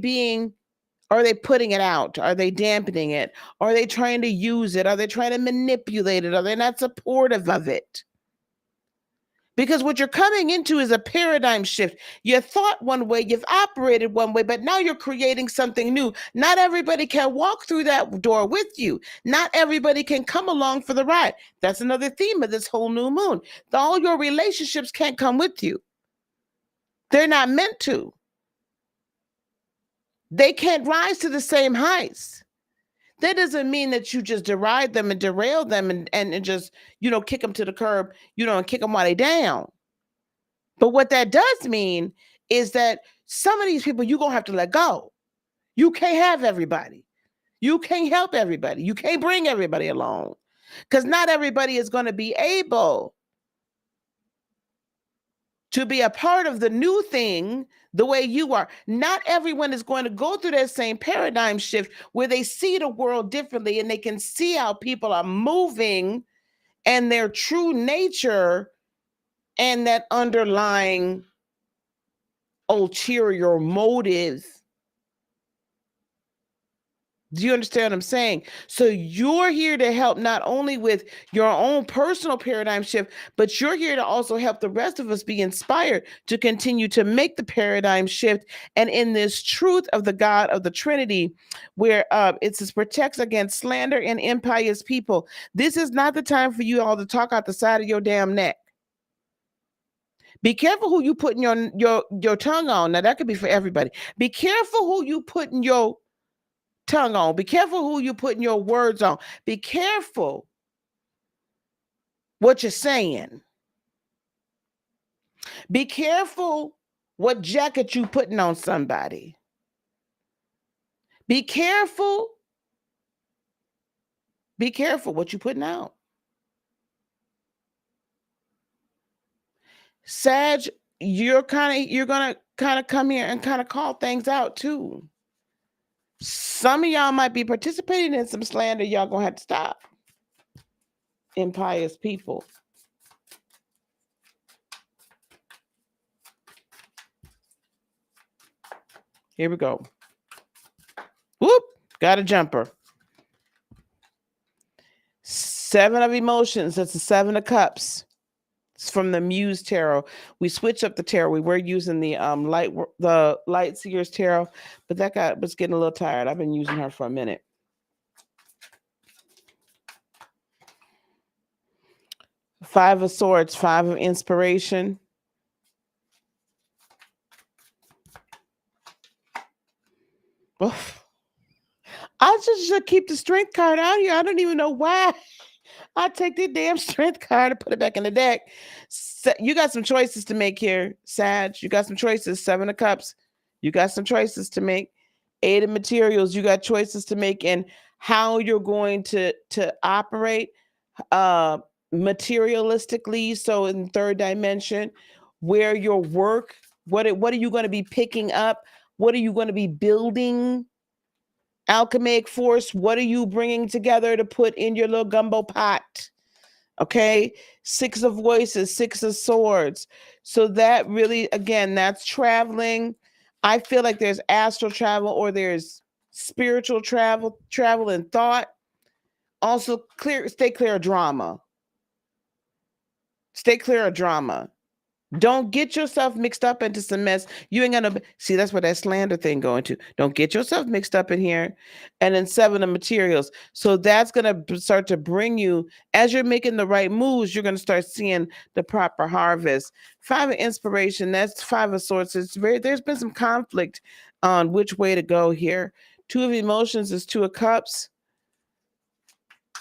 putting it out? Are they dampening it? Are they trying to use it? Are they trying to manipulate it? Are they not supportive of it? Because what you're coming into is a paradigm shift. You thought one way, you've operated one way, but now you're creating something new. Not everybody can walk through that door with you. Not everybody can come along for the ride. That's another theme of this whole new moon. All your relationships can't come with you. They're not meant to. They can't rise to the same heights. That doesn't mean that you just deride them and derail them and just, kick them to the curb, and kick them while they down. But what that does mean is that some of these people you're going to have to let go. You can't have everybody. You can't help everybody. You can't bring everybody along, because not everybody is going to be able to be a part of the new thing the way you are. Not everyone is going to go through that same paradigm shift where they see the world differently and they can see how people are moving and their true nature and that underlying ulterior motive. Do you understand what I'm saying? So you're here to help not only with your own personal paradigm shift, but you're here to also help the rest of us be inspired to continue to make the paradigm shift. And in this truth of the God of the Trinity, where it says protects against slander and impious people. This is not the time for you all to talk out the side of your damn neck. Be careful who you putting your tongue on. Now that could be for everybody. Be careful who you putting your tongue on. Be careful who you're putting your words on. Be careful what you're saying. Be careful what jacket you putting on somebody. Be careful. Be careful what you putting out. Sag, you're gonna kind of come here and kind of call things out too. Some of y'all might be participating in some slander. Y'all gonna have to stop. Impious people. Here we go. Whoop, got a jumper. 7 of emotions. That's the 7 of cups. It's from the Muse Tarot. We switched up the tarot. We were using the Light Seers Tarot, but that guy was getting a little tired. I've been using her for a minute. Five of Swords, Five of Inspiration. Oof. I just should keep the Strength card out here. I don't even know why. I take the damn Strength card and put it back in the deck. You got some choices to make here, Sag. You got some choices. Seven of Cups. You got some choices to make. Eight of Materials. You got choices to make in how you're going to operate materialistically. So in third dimension, where your work, what are you going to be picking up? What are you going to be building? Alchemic force, what are you bringing together to put in your little gumbo pot? Okay, Six of Voices, Six of Swords. So that really, again, that's traveling. I feel like there's astral travel or there's spiritual travel and thought. Also, stay clear of drama. Stay clear of drama. Don't get yourself mixed up into some mess. You ain't gonna see, that's where that slander thing going to. Don't get yourself mixed up in here. And then Seven of Materials. So that's gonna start to bring you, as you're making the right moves, you're gonna start seeing the proper harvest. Five of Inspiration, that's Five of Swords. There's been some conflict on which way to go here. Two of Emotions is Two of Cups.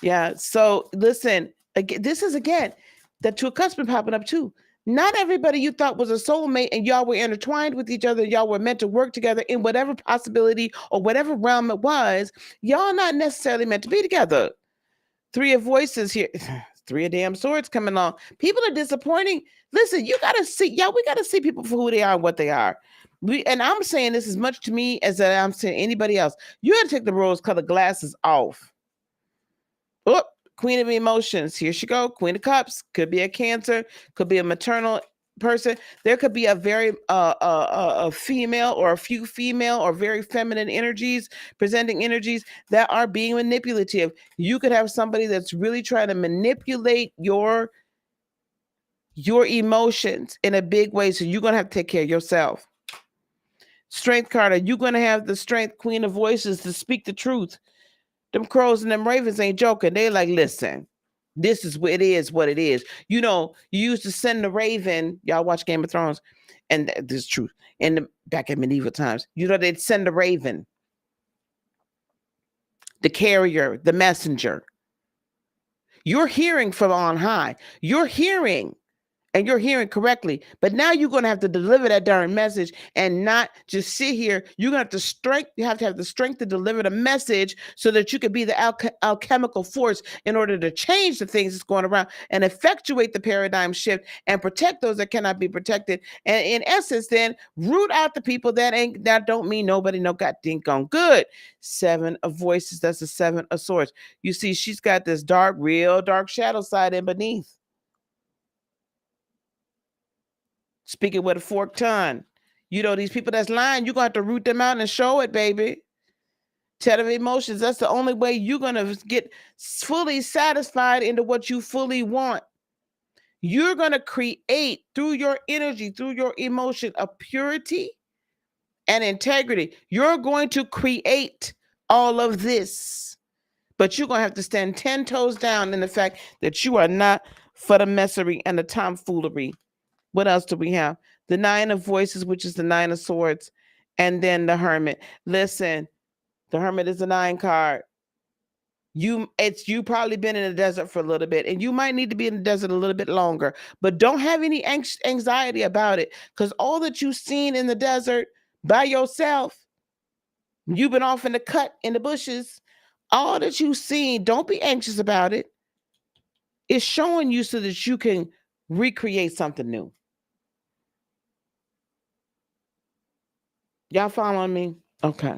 Yeah, so listen, again, this is again, the Two of Cups been popping up too. Not everybody you thought was a soulmate and y'all were intertwined with each other, y'all were meant to work together in whatever possibility or whatever realm it was, y'all not necessarily meant to be together. Three of Voices here. Three of damn Swords coming on. People are disappointing. Listen, you gotta see, y'all, we gotta see people for who they are and what they are. And I'm saying this as much to me as that I'm saying anybody else. You gotta take the rose-colored glasses off. Oh, Queen of Emotions. Here she go. Queen of Cups. Could be a Cancer. Could be a maternal person. There could be a very a female or a few female or very feminine energies, presenting energies that are being manipulative. You could have somebody that's really trying to manipulate your emotions in a big way. So you're gonna have to take care of yourself. Strength card. Are you gonna have the strength, Queen of Voices, to speak the truth? Them crows and them ravens ain't joking. They like, listen, this is what it is, what it is. You know, you used to send the raven, y'all watch Game of Thrones, and this is true. Back in medieval times, you know, they'd send the raven, the carrier, the messenger. You're hearing from on high. You're hearing. And you're hearing correctly. But now you're going to have to deliver that darn message and not just sit here. You're going to have the strength to deliver the message so that you could be the alchemical force in order to change the things that's going around and effectuate the paradigm shift and protect those that cannot be protected. And in essence, then root out the people that don't mean nobody no goddamn gone good. Seven of Voices. That's the Seven of Swords. You see, she's got this real dark shadow side in beneath. Speaking with a forked tongue. You know, these people that's lying, you're going to have to root them out and show it, baby. Ten of Emotions, that's the only way you're going to get fully satisfied into what you fully want. You're going to create through your energy, through your emotion, of purity and integrity. You're going to create all of this. But you're going to have to stand 10 toes down in the fact that you are not for the messery and the tomfoolery. What else do we have? The Nine of Voices, which is the Nine of Swords, and then the Hermit. Listen, the Hermit is a 9 card. You probably been in the desert for a little bit, and you might need to be in the desert a little bit longer, but don't have any anxiety about it, because all that you've seen in the desert by yourself, you've been off in the cut in the bushes, all that you've seen, don't be anxious about it. It's showing you so that you can recreate something new. Y'all following me? Okay.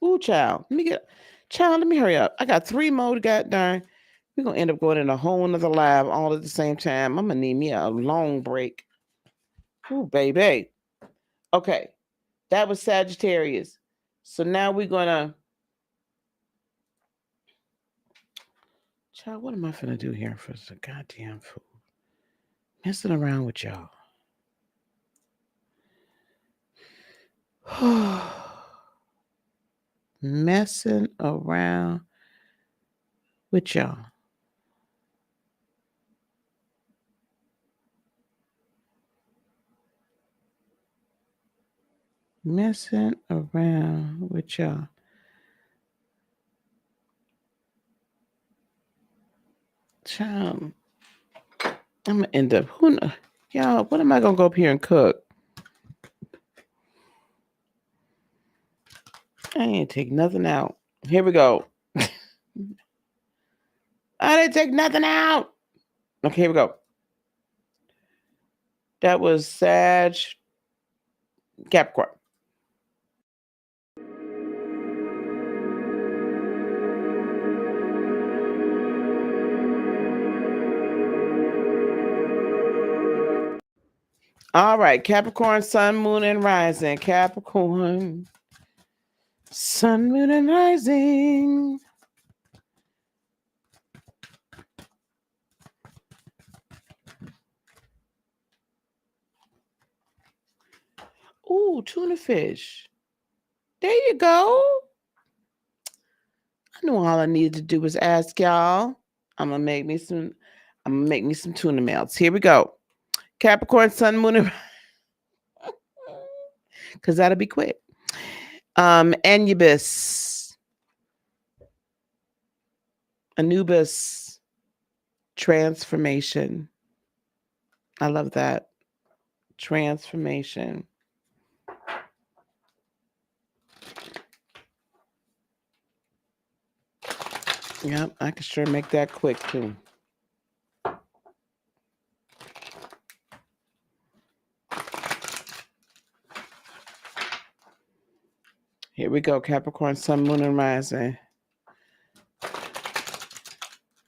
Ooh, child. Let me hurry up. I got 3 more to get done. We're going to end up going in a whole nother lab all at the same time. I'm going to need me a long break. Ooh, baby. Okay. That was Sagittarius. So now we're going to... Child, what am I going to do here for the goddamn food? Messing around with y'all. Messing around with y'all. Messing around with y'all. Child, I'm gonna end up. Y'all, what am I gonna go up here and cook? I ain't take nothing out. Here we go. I didn't take nothing out. Okay, here we go. That was Sag, Capricorn. All right, Capricorn, Sun, Moon, and Rising. Capricorn, Sun, Moon, and Rising. Ooh, tuna fish. There you go. I knew all I needed to do was ask y'all. I'm gonna make me some tuna melts. Here we go. Capricorn, Sun, Moon, and because that'll be quick. Anubis, Anubis, transformation. I love that. Transformation. Yep, I can sure make that quick too. Here we go, Capricorn, Sun, Moon, and Rising.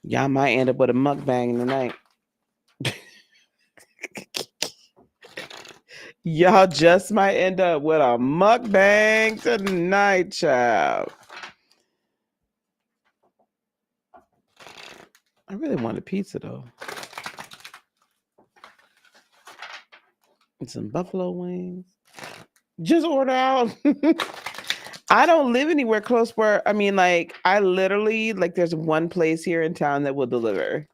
Y'all might end up with a mukbang tonight. Y'all just might end up with a mukbang tonight, child. I really want a pizza though. And some buffalo wings. Just order out. I don't live anywhere close where, I mean, like, I literally, like, there's one place here in town that will deliver.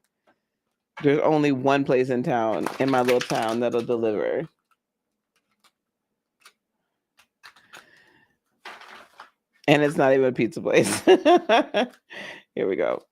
There's only one place in town, in my little town, that'll deliver. And it's not even a pizza place. Here we go.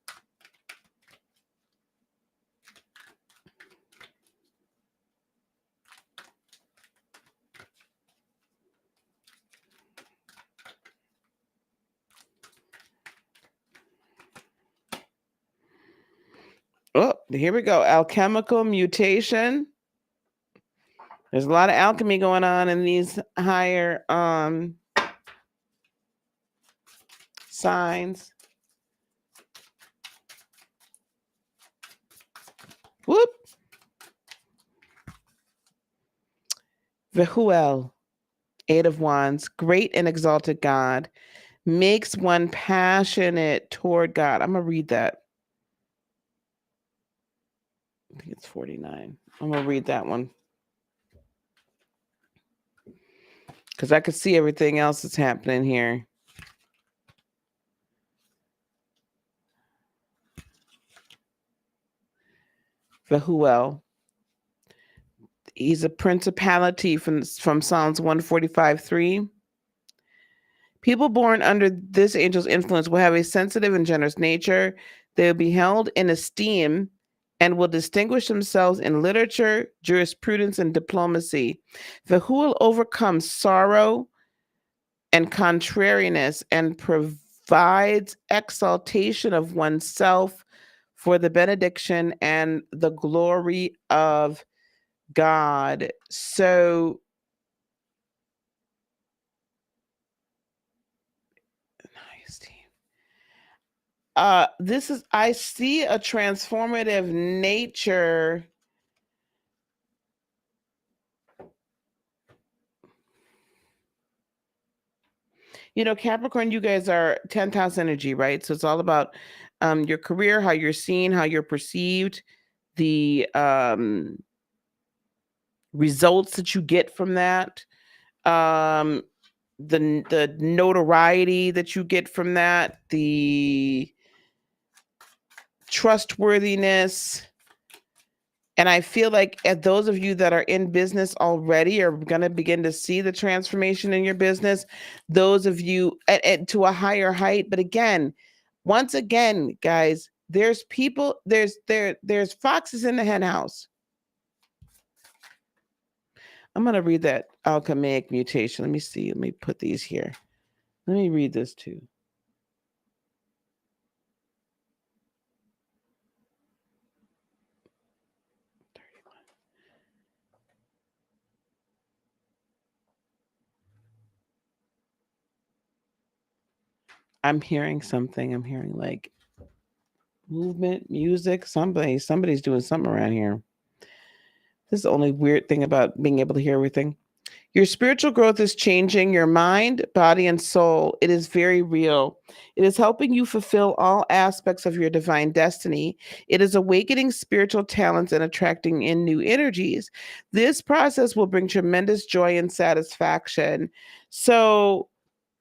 Oh, here we go. Alchemical mutation. There's a lot of alchemy going on in these higher signs. Whoop. Vehuel, Eight of Wands, great and exalted God, makes one passionate toward God. I'm going to read that. I think it's 49. I'm going to read that one. Because I could see everything else that's happening here. Vehuel. He's a principality from Psalms 145:3. People born under this angel's influence will have a sensitive and generous nature. They will be held in esteem and will distinguish themselves in literature, jurisprudence, and diplomacy. Vehuel overcomes sorrow and contrariness and provides exaltation of oneself for the benediction and the glory of God. So nice team. This is, I see a transformative nature. You know, Capricorn, you guys are 10th house energy, right? So it's all about your career, how you're seen, how you're perceived, the results that you get from that, the notoriety that you get from that, the trustworthiness. And I feel like at those of you that are in business already are going to begin to see the transformation in your business. Those of you to a higher height. But again, once again, guys, there's people, there's foxes in the hen house. I'm going to read that alchemic mutation. Let me see. Let me put these here. Let me read this too. I'm hearing something. I'm hearing like movement, music, somebody's doing something around here. This is the only weird thing about being able to hear everything. Your spiritual growth is changing your mind, body, and soul. It is very real. It is helping you fulfill all aspects of your divine destiny. It is awakening spiritual talents and attracting in new energies. This process will bring tremendous joy and satisfaction. So,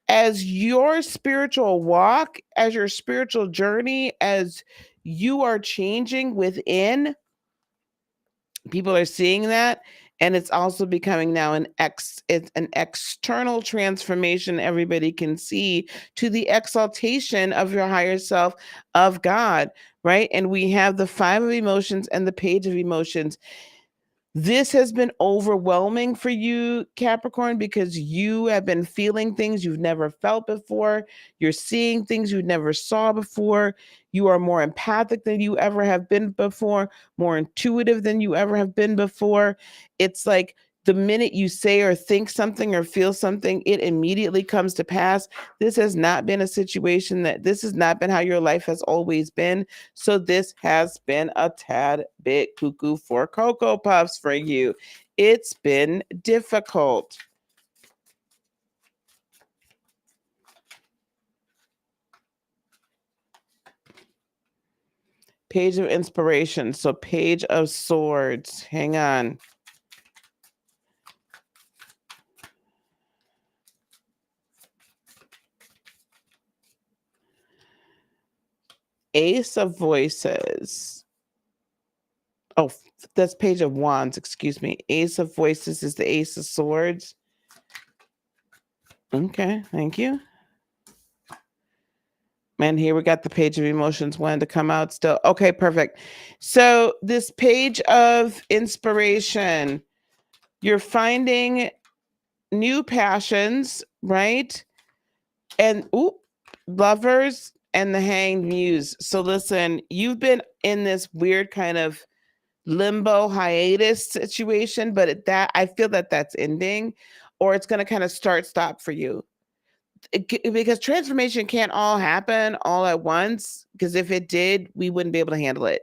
as your spiritual walk, as your spiritual journey, as you are changing within, people are seeing that, and it's also becoming now it's an external transformation everybody can see to the exaltation of your higher self, of God, right? And we have the 5 of emotions and the page of emotions. This has been overwhelming for you, Capricorn, because you have been feeling things you've never felt before. You're seeing things you never saw before. You are more empathic than you ever have been before, more intuitive than you ever have been before. It's like the minute you say or think something or feel something, it immediately comes to pass. This has not been a situation this has not been how your life has always been. So this has been a tad bit cuckoo for Cocoa Puffs for you. It's been difficult. Page of Inspiration. So Page of Swords. Hang on. Ace of Voices. Oh, that's Page of Wands. Excuse me. Ace of Voices is the Ace of Swords. Okay, thank you. And here we got the Page of Emotions wanting to come out still. Okay, perfect. So this Page of Inspiration, you're finding new passions, right? And Lovers and the Hanged Muse. So listen, you've been in this weird kind of limbo hiatus situation, but I feel that that's ending, or it's going to kind of stop for you. Because transformation can't all happen all at once, because if it did, we wouldn't be able to handle it.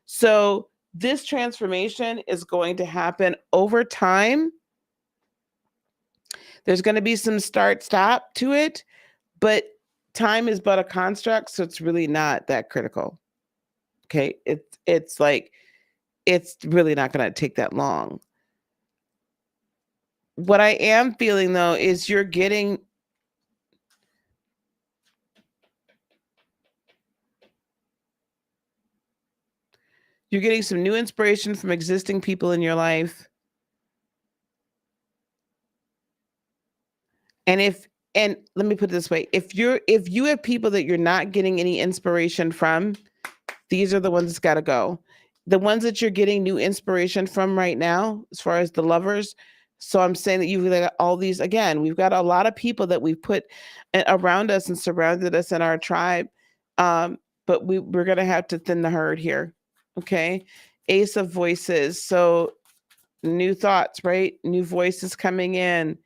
So this transformation is going to happen over time. There's going to be some stop to it, but time is but a construct, so it's really not that critical. Okay, it's like it's really not going to take that long. What I am feeling though is you're getting some new inspiration from existing people in your life. And let me put it this way, if you have people that you're not getting any inspiration from, these are the ones that's got to go. The ones that you're getting new inspiration from right now, as far as the lovers. So I'm saying that you've got all these, again, we've got a lot of people that we've put around us and surrounded us in our tribe. But we're going to have to thin the herd here. Okay. Ace of Voices. So new thoughts, right? New voices coming in.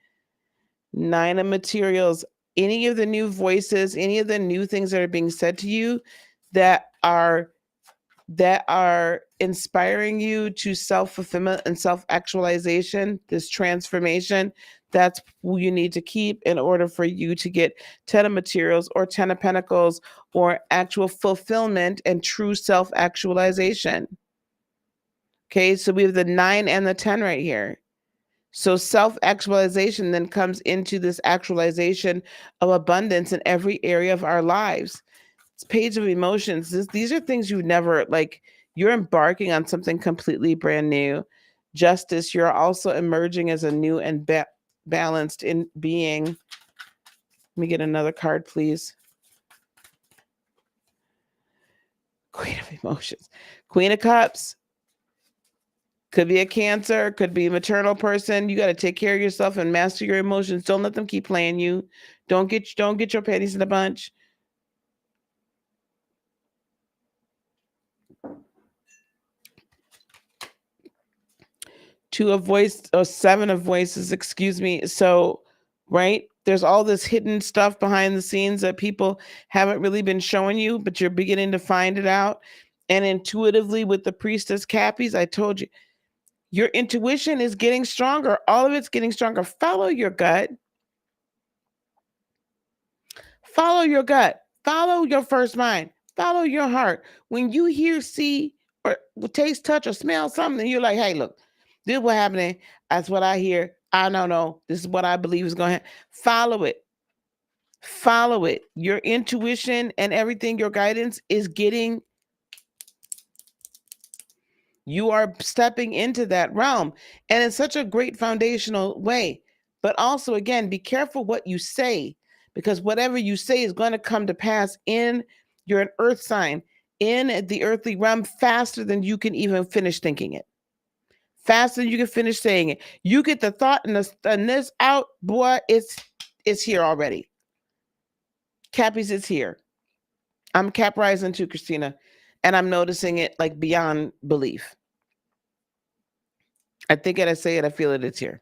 9 of Materials. Any of the new voices, any of the new things that are being said to you that are inspiring you to self-fulfillment and self-actualization, this transformation, that's who you need to keep in order for you to get 10 of Materials or 10 of Pentacles or actual fulfillment and true self-actualization. Okay, so we have the 9 and the 10 right here. So self-actualization then comes into this actualization of abundance in every area of our lives. It's page of emotions. These are things you never, like, you're embarking on something completely brand new. Justice, you're also emerging as a new and balanced in being. Let me get another card, please. Queen of emotions. Queen of Cups. Could be a Cancer, could be a maternal person. You got to take care of yourself and master your emotions. Don't let them keep playing you. Don't get your panties in a bunch. Seven of voices, excuse me. So, right? There's all this hidden stuff behind the scenes that people haven't really been showing you, but you're beginning to find it out. And intuitively with the priestess Cappies, I told you, your intuition is getting stronger. All of it's getting stronger. Follow your gut. Follow your gut. Follow your first mind. Follow your heart. When you hear, see, or taste, touch, or smell something, you're like, hey, look, this is what happening. That's what I hear. I don't know. This is what I believe is going to happen. Follow it. Follow it. Your intuition and everything, your guidance is getting, you are stepping into that realm. And in such a great foundational way. But also, again, be careful what you say, because whatever you say is going to come to pass in, you're an earth sign, in the earthly realm faster than you can even finish thinking it. Faster than you can finish saying it. You get the thought and this out, boy, it's here already. Cappies, it's here. I'm Cap rising too, Christina, and I'm noticing it like beyond belief. I think it, I say it, I feel it, it's here.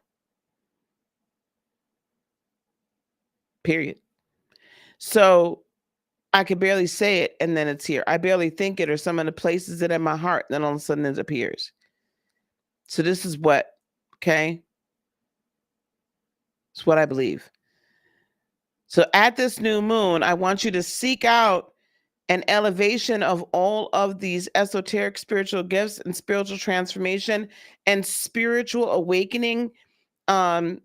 Period. So I could barely say it and then it's here. I barely think it, or someone places it in my heart, and then all of a sudden it appears. So this is what, okay? It's what I believe. So at this new moon, I want you to seek out an elevation of all of these esoteric spiritual gifts and spiritual transformation and spiritual awakening, and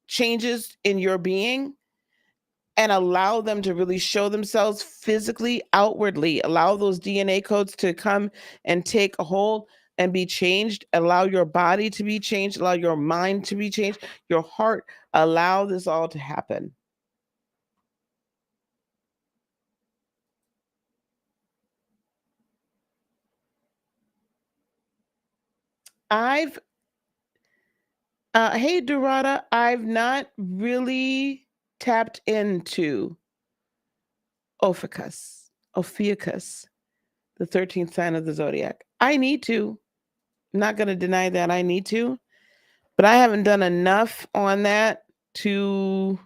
changes in your being, and allow them to really show themselves physically, outwardly. Allow those DNA codes to come and take a hold and be changed. Allow your body to be changed. Allow your mind to be changed. Your heart. Allow this all to happen. Hey, Dorada, I've not really tapped into Ophiuchus, the 13th sign of the zodiac. I need to. I'm not going to deny that I need to, but I haven't done enough on that I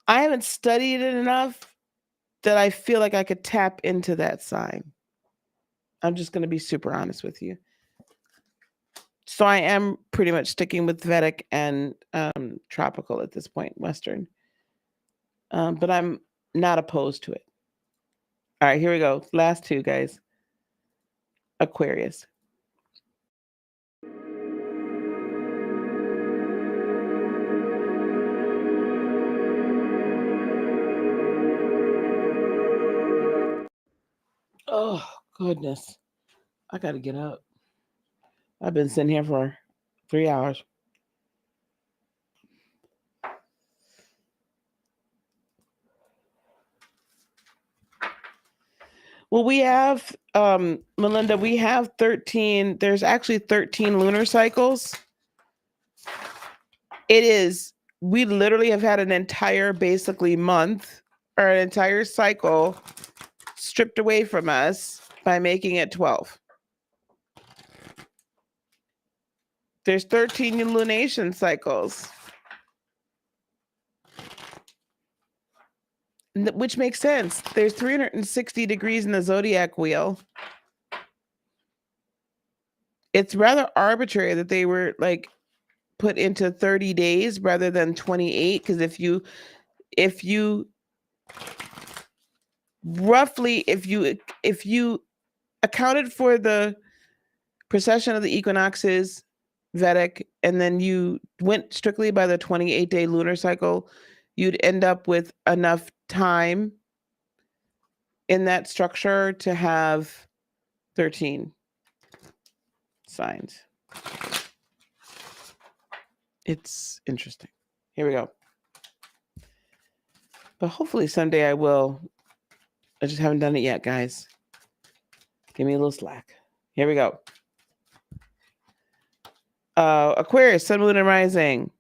haven't studied it enough that I feel like I could tap into that sign. I'm just going to be super honest with you. So I am pretty much sticking with Vedic and tropical at this point, Western. But I'm not opposed to it. All right, here we go. Last two, guys. Aquarius. Oh, goodness. I got to get up. I've been sitting here for 3 hours. Well, we have, Melinda, we have 13. There's actually 13 lunar cycles. We literally have had an entire basically month or an entire cycle stripped away from us by making it 12. There's 13 lunation cycles, which makes sense. There's 360 degrees in the zodiac wheel. It's rather arbitrary that they were like put into 30 days rather than 28, because if you roughly, if you accounted for the precession of the equinoxes, Vedic, and then you went strictly by the 28-day lunar cycle, you'd end up with enough time in that structure to have 13 signs. It's interesting. Here we go. But hopefully someday I will. I just haven't done it yet, guys. Give me a little slack. Here we go. Aquarius, Sun, Moon, and Rising.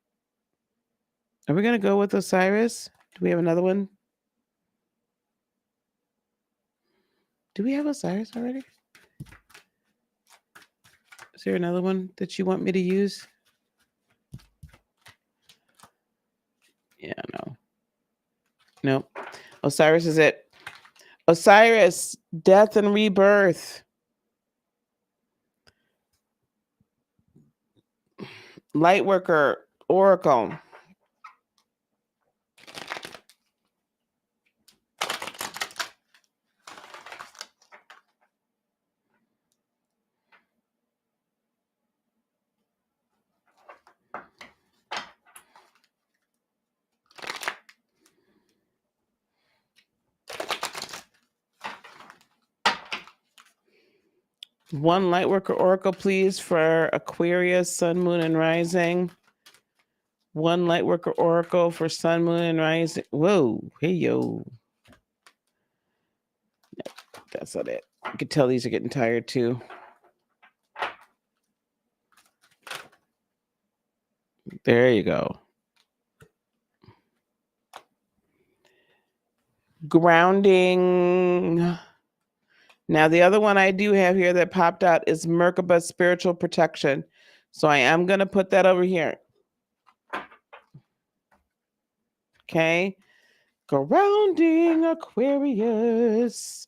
Are we going to go with Osiris? Do we have another one? Do we have Osiris already? Is there another one that you want me to use? Yeah, no. Nope. Osiris is it. Osiris, death and rebirth. Lightworker, Oracle. One Lightworker Oracle, please, for Aquarius, Sun, Moon, and Rising. One Lightworker Oracle for Sun, Moon, and Rising. Whoa, hey, yo. That's not it. You can tell these are getting tired, too. There you go. Grounding. Now, the other one I do have here that popped out is Merkaba, Spiritual Protection. So I am going to put that over here. Okay. Grounding, Aquarius.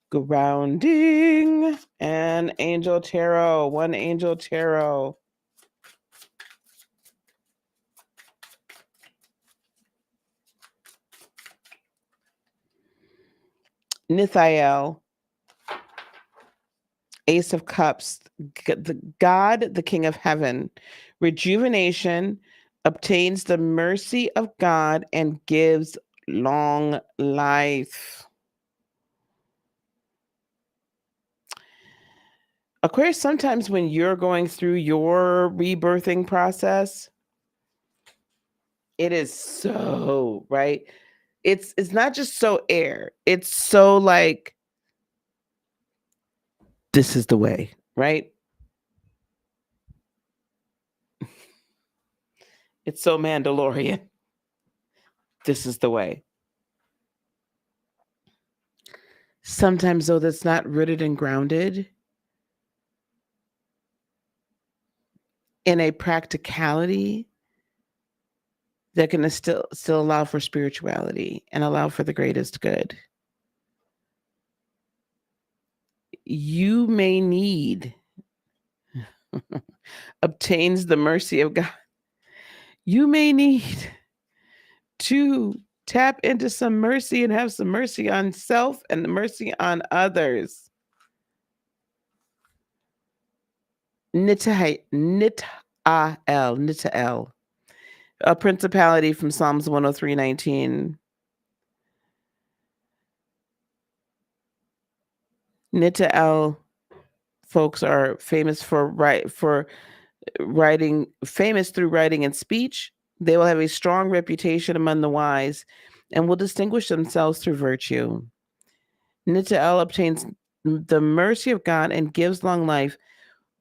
Grounding. And Angel Tarot. One Angel Tarot. Nithiel. Ace of Cups, the God, the King of Heaven. Rejuvenation, obtains the mercy of God and gives long life. Aquarius, sometimes when you're going through your rebirthing process, it is so, right? It's not just so air. It's so like, this is the way, right? It's so Mandalorian. This is the way. Sometimes, though, that's not rooted and grounded in a practicality that can still allow for spirituality and allow for the greatest good. You may need obtains the mercy of God. You may need to tap into some mercy and have some mercy on self and the mercy on others. Nitael, a principality from Psalms 103:19. Nitael folks are famous for writing, famous through writing and speech. They will have a strong reputation among the wise and will distinguish themselves through virtue. Nitael obtains the mercy of God and gives long life,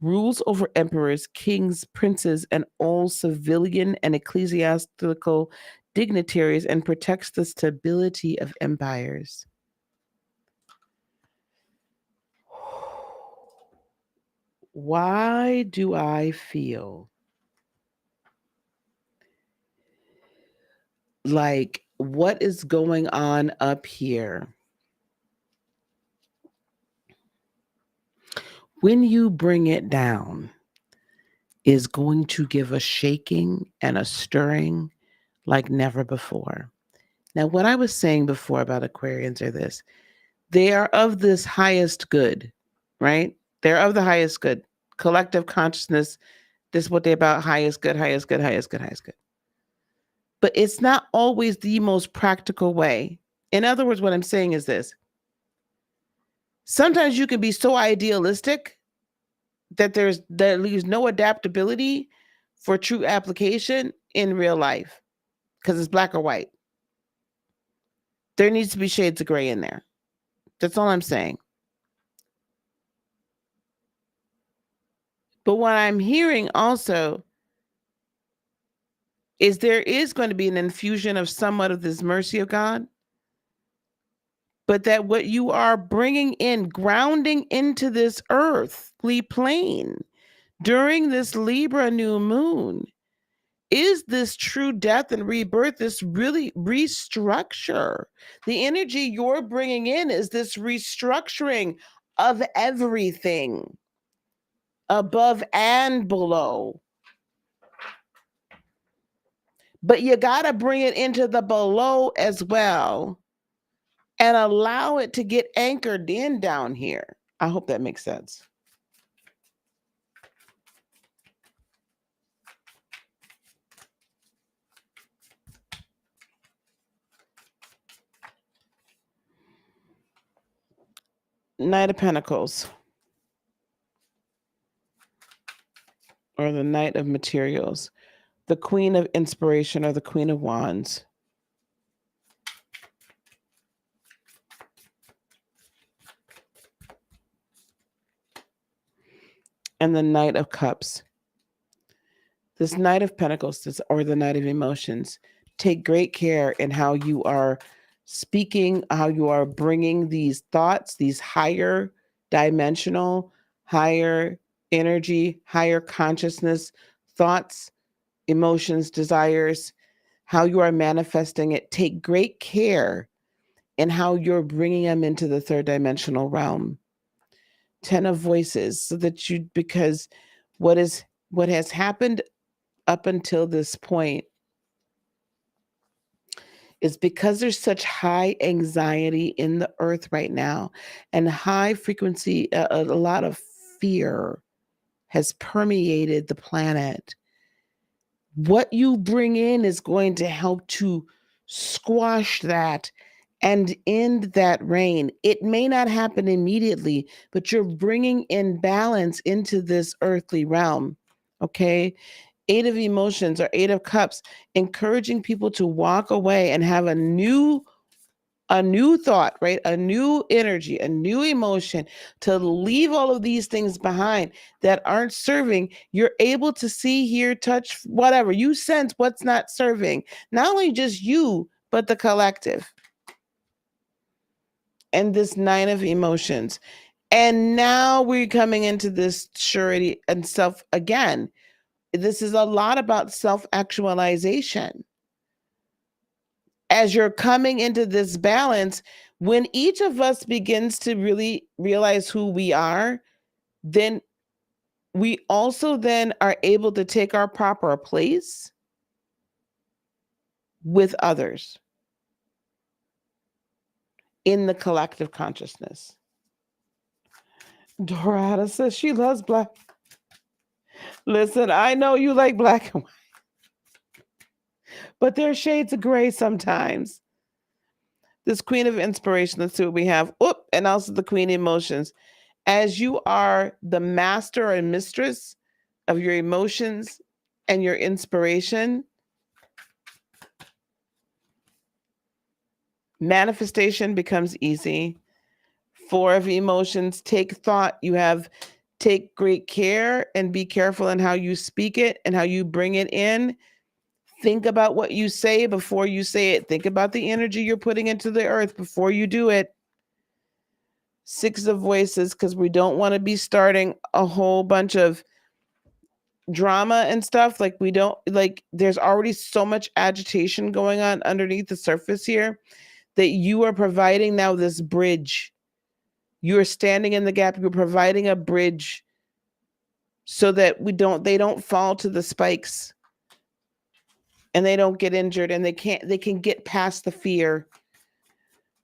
rules over emperors, kings, princes, and all civilian and ecclesiastical dignitaries, and protects the stability of empires. Why do I feel like what is going on up here? When you bring it down, is going to give a shaking and a stirring like never before. Now, what I was saying before about Aquarians are this. They are of this highest good, right? They're of the highest good. collective consciousness. This is what they're about. Highest good, highest good, highest good, highest good. But it's not always the most practical way. In other words, what I'm saying is this. Sometimes you can be so idealistic that there leaves no adaptability for true application in real life because it's black or white. There needs to be shades of gray in there. That's all I'm saying. But what I'm hearing also is there is going to be an infusion of somewhat of this mercy of God, but that what you are bringing in, grounding into this earthly plane during this Libra new moon, is this true death and rebirth, this really restructure. The energy you're bringing in is this restructuring of everything above and below. But you got to bring it into the below as well and allow it to get anchored in down here. I hope that makes sense. Knight of Pentacles, or the Knight of Materials, the Queen of Inspiration, or the Queen of Wands. And the Knight of Cups. This Knight of Pentacles, or the Knight of Emotions, take great care in how you are speaking, how you are bringing these thoughts, these higher dimensional, higher energy, higher consciousness thoughts, emotions, desires, how you are manifesting it. Take great care in how you're bringing them into the third dimensional realm. 10 of Voices, so that because what has happened up until this point is because there's such high anxiety in the earth right now, and high frequency, a lot of fear has permeated the planet. What you bring in is going to help to squash that and end that reign. It may not happen immediately, but you're bringing in balance into this earthly realm. Okay. 8 of Emotions, or 8 of Cups, encouraging people to walk away and have a new thought, right? A new energy, a new emotion, to leave all of these things behind that aren't serving. You're able to see, hear, touch, whatever. You sense what's not serving, not only just you, but the collective. And this 9 of Emotions. And now we're coming into this surety and self again. This is a lot about self-actualization. As you're coming into this balance, when each of us begins to really realize who we are, then we also then are able to take our proper place with others in the collective consciousness. Dorada says she loves black. Listen, I know you like black and white, but there are shades of gray sometimes. This Queen of Inspiration, let's see what we have. And also the Queen of Emotions. As you are the master and mistress of your emotions and your inspiration, manifestation becomes easy. 4 of Emotions, take thought. Take great care and be careful in how you speak it and how you bring it in. Think about what you say before you say it. Think about the energy you're putting into the earth before you do it. 6 of Voices, because we don't want to be starting a whole bunch of drama and stuff. There's already so much agitation going on underneath the surface here that you are providing now this bridge. You're standing in the gap. You're providing a bridge so that they don't fall to the spikes and they don't get injured, and they can get past the fear.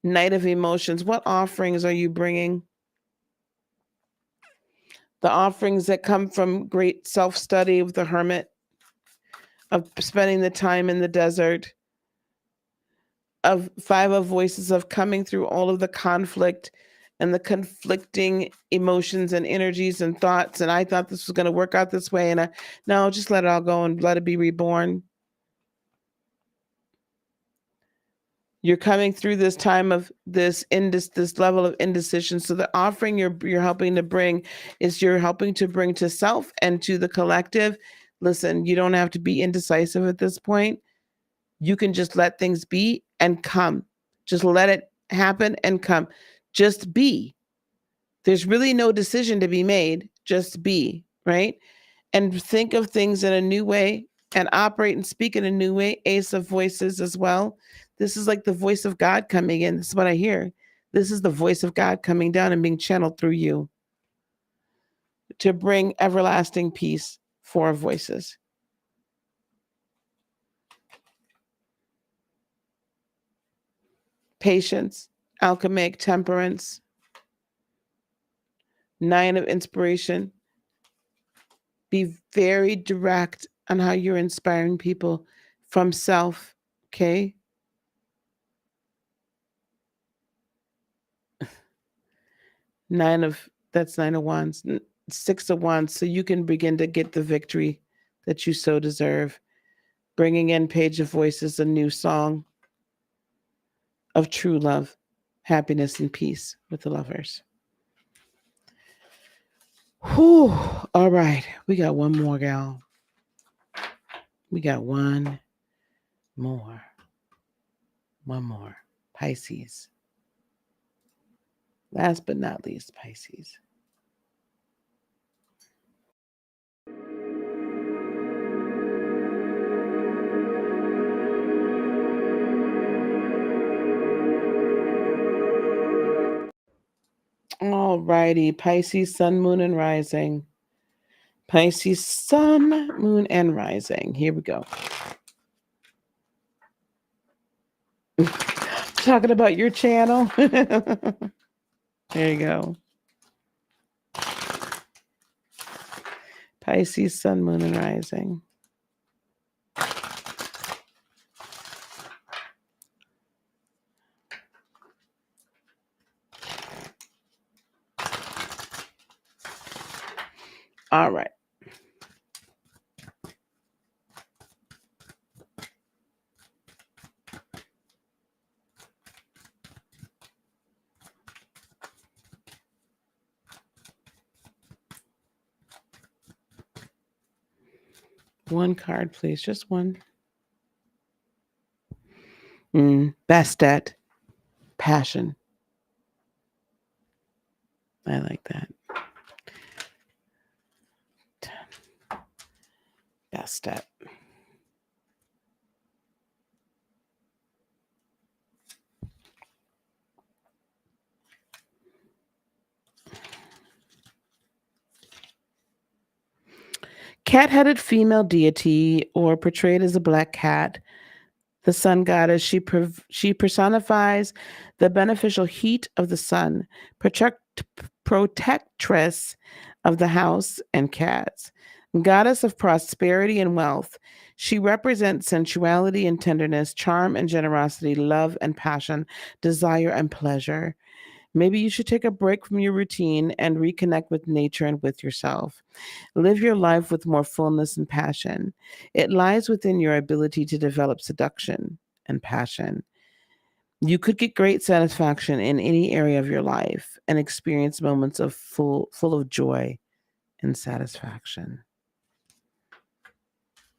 Knight of Emotions, what offerings are you bringing? The offerings that come from great self-study with the hermit, of spending the time in the desert, of 5 of voices, of coming through all of the conflict and the conflicting emotions and energies and thoughts. And I thought this was going to work out this way. And no, just let it all go and let it be reborn. You're coming through this time of this level of indecision. So the offering you're helping to bring is you're helping to bring to self and to the collective. Listen, you don't have to be indecisive at this point. You can just let things be and come. Just let it happen and come. Just be. There's really no decision to be made. Just be, right? And think of things in a new way and operate and speak in a new way. Ace of voices as well. This is like the voice of God coming in. This is what I hear. This is the voice of God coming down and being channeled through you to bring everlasting peace. 4 of voices. Patience, alchemic, temperance. 9 of inspiration. Be very direct on how you're inspiring people from self, okay? That's 9 of wands, 6 of wands, so you can begin to get the victory that you so deserve. Bringing in Page of Voices, a new song of true love, happiness, and peace with the lovers. Whew. All right, we got one more, gal. We got one more. One more. Pisces. Last but not least, Pisces. All righty, Pisces, sun, moon, and rising. Pisces, sun, moon, and rising. Here we go. Talking about your channel. There you go. Pisces, sun, moon, and rising. All right. One card, please. Just one. Bastet. Passion. I like that. Bastet. Cat-headed female deity, or portrayed as a black cat, the sun goddess, she personifies the beneficial heat of the sun, protectress of the house and cats, goddess of prosperity and wealth. She represents sensuality and tenderness, charm and generosity, love and passion, desire and pleasure. Maybe you should take a break from your routine and reconnect with nature and with yourself. Live your life with more fullness and passion. It lies within your ability to develop seduction and passion. You could get great satisfaction in any area of your life and experience moments of full of joy and satisfaction.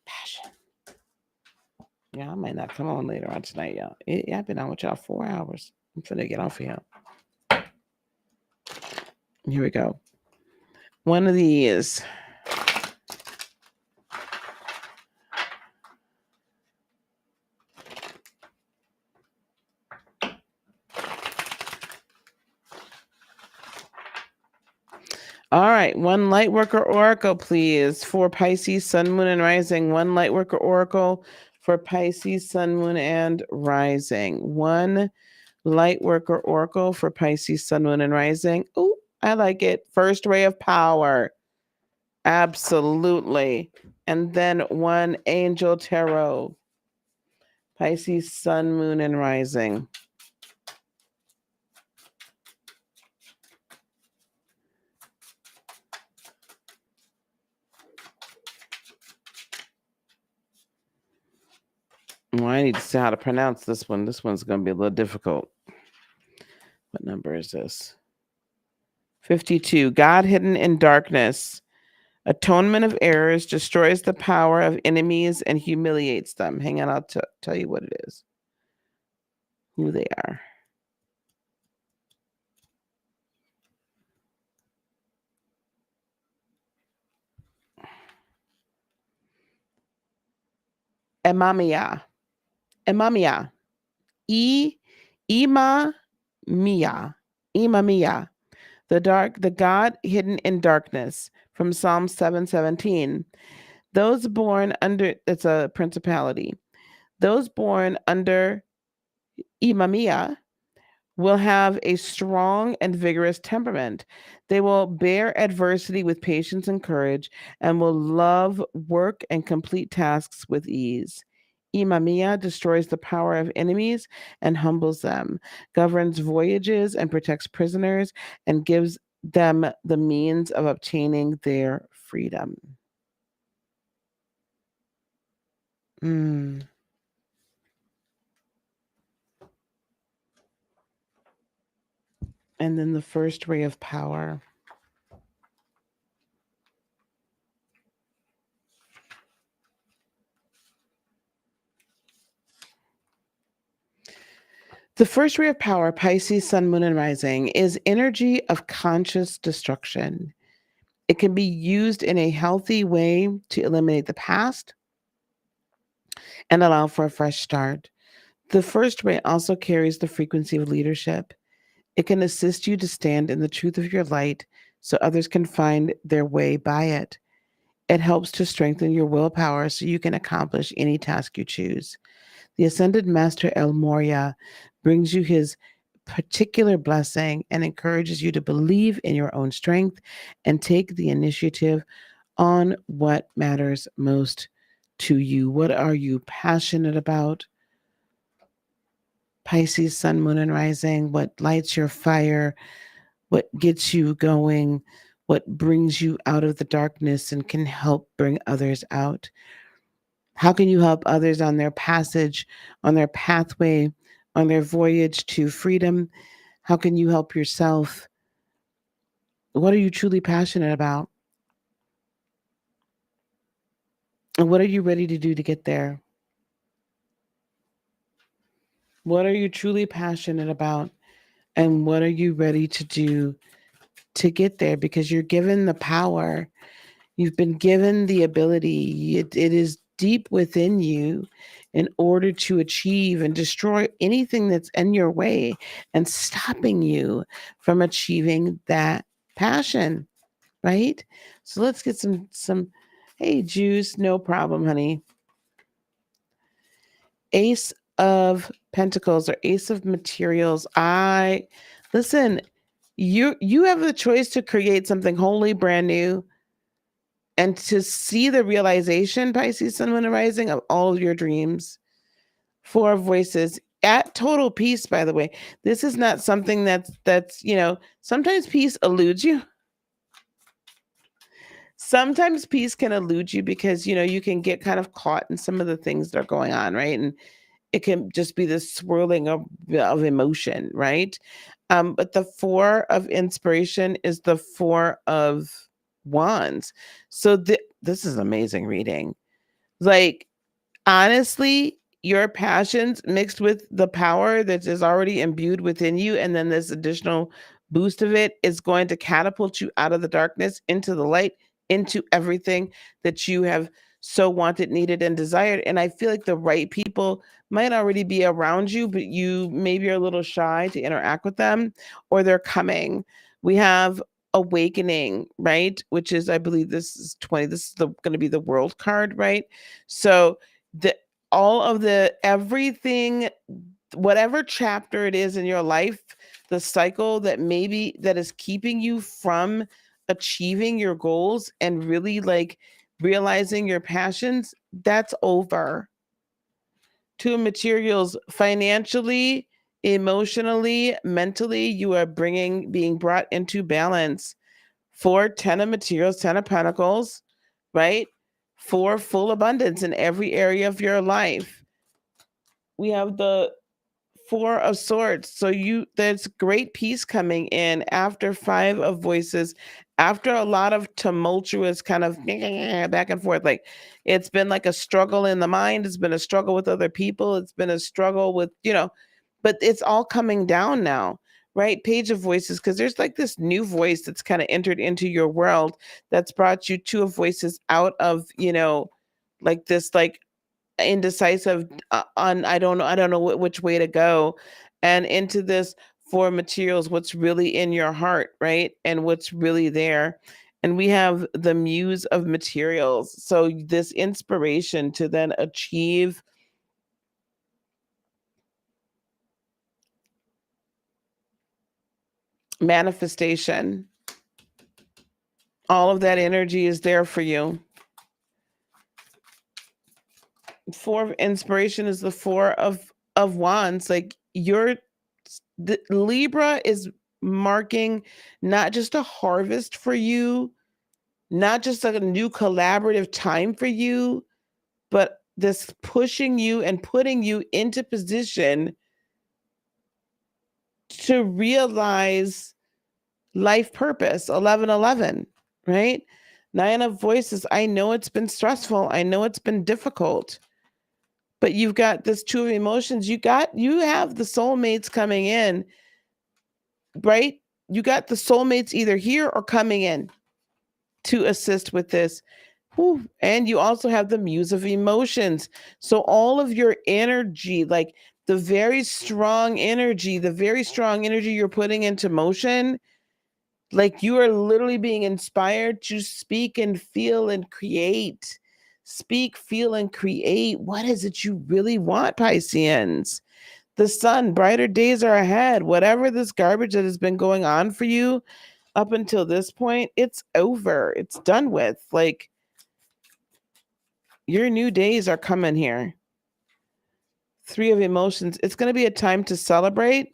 Passion. Yeah, I might not come on later on tonight, y'all. I've been on with y'all 4 hours. I'm finna get off of here. Here we go. One of these. All right, one light worker oracle, please, for Pisces, sun, moon, and rising. One light worker oracle for Pisces, sun, moon, and rising. One light worker oracle for Pisces, sun, moon, and rising. Oh, I like it. First ray of power. Absolutely. And then one angel tarot. Pisces, sun, moon, and rising. Well, I need to see how to pronounce this one. This one's going to be a little difficult. What number is this? 52. God hidden in darkness. Atonement of errors destroys the power of enemies and humiliates them. Hang on, I'll tell you what it is. Who they are. Emamia. Emamia. Imamia. Imamia. The God hidden in darkness, from Psalm 7:17. Those born under, it's a principality. Those born under Imamia will have a strong and vigorous temperament. They will bear adversity with patience and courage and will love work and complete tasks with ease. Imamia destroys the power of enemies and humbles them, governs voyages and protects prisoners, and gives them the means of obtaining their freedom. Mm. And then the first ray of power. The first ray of power, Pisces, sun, moon, and rising, is energy of conscious destruction. It can be used in a healthy way to eliminate the past and allow for a fresh start. The first ray also carries the frequency of leadership. It can assist you to stand in the truth of your light so others can find their way by it. It helps to strengthen your willpower so you can accomplish any task you choose. The Ascended Master El Moria brings you his particular blessing and encourages you to believe in your own strength and take the initiative on what matters most to you. What are you passionate about? Pisces, sun, moon, and rising. What lights your fire? What gets you going? What brings you out of the darkness and can help bring others out? How can you help others on their passage, on their pathway, on their voyage to freedom? How can you help yourself? What are you truly passionate about? And what are you ready to do to get there? What are you truly passionate about? And what are you ready to do to get there? Because you're given the power, you've been given the ability, it is deep within you in order to achieve and destroy anything that's in your way and stopping you from achieving that passion, right? So let's get some hey juice, no problem, honey. Ace of Pentacles or Ace of Materials. I listen, you have the choice to create something wholly brand new and to see the realization, Pisces, Sun, Moon, and Rising, of all of your dreams. Four of Voices at total peace, by the way. This is not something that's sometimes peace eludes you. Sometimes peace can elude you because you can get kind of caught in some of the things that are going on, right? And it can just be this swirling of emotion, right? But the Four of Inspiration is the Four of Wands. So this is amazing reading. Like, honestly, your passions mixed with the power that is already imbued within you, and then this additional boost of it is going to catapult you out of the darkness into the light, into everything that you have so wanted, needed, and desired. And I feel like the right people might already be around you, but you maybe are a little shy to interact with them, or they're coming. We have Awakening, right? Which is, I believe this is 20. This is going to be the World card, right? So the all of the everything, whatever chapter it is in your life, the cycle that maybe that is keeping you from achieving your goals and really like realizing your passions, that's over. Two of materials, financially, emotionally, mentally, you are being brought into balance. Four, 10 of materials, 10 of pentacles, right? For full abundance in every area of your life. We have the Four of Swords. So there's great peace coming in after Five of Voices, after a lot of tumultuous kind of back and forth. Like it's been like a struggle in the mind. It's been a struggle with other people. It's been a struggle with, but it's all coming down now, right? Page of Voices, because there's like this new voice that's kind of entered into your world that's brought you Two of Voices out of, like this, like indecisive on I don't know which way to go, and into this for materials, what's really in your heart, right? And what's really there. And we have the Muse of materials, so this inspiration to then achieve manifestation. All of that energy is there for you. Four of inspiration is the Four of Wands. Like the Libra is marking not just a harvest for you, not just like a new collaborative time for you, but this pushing you and putting you into position to realize life purpose. 1111, right? Nine of Voices. I know it's been stressful. I know it's been difficult. But you've got this Two of Emotions. You have the soulmates coming in, right? You got the soulmates either here or coming in to assist with this. Whew. And you also have the Muse of Emotions. So all of your energy, like the very strong energy you're putting into motion, like you are literally being inspired to speak and feel and create. Speak, feel, and create. What is it you really want, Pisceans? The sun, brighter days are ahead. Whatever this garbage that has been going on for you up until this point, it's over. It's done with. Like, your new days are coming here. Three of Emotions. It's going to be a time to celebrate.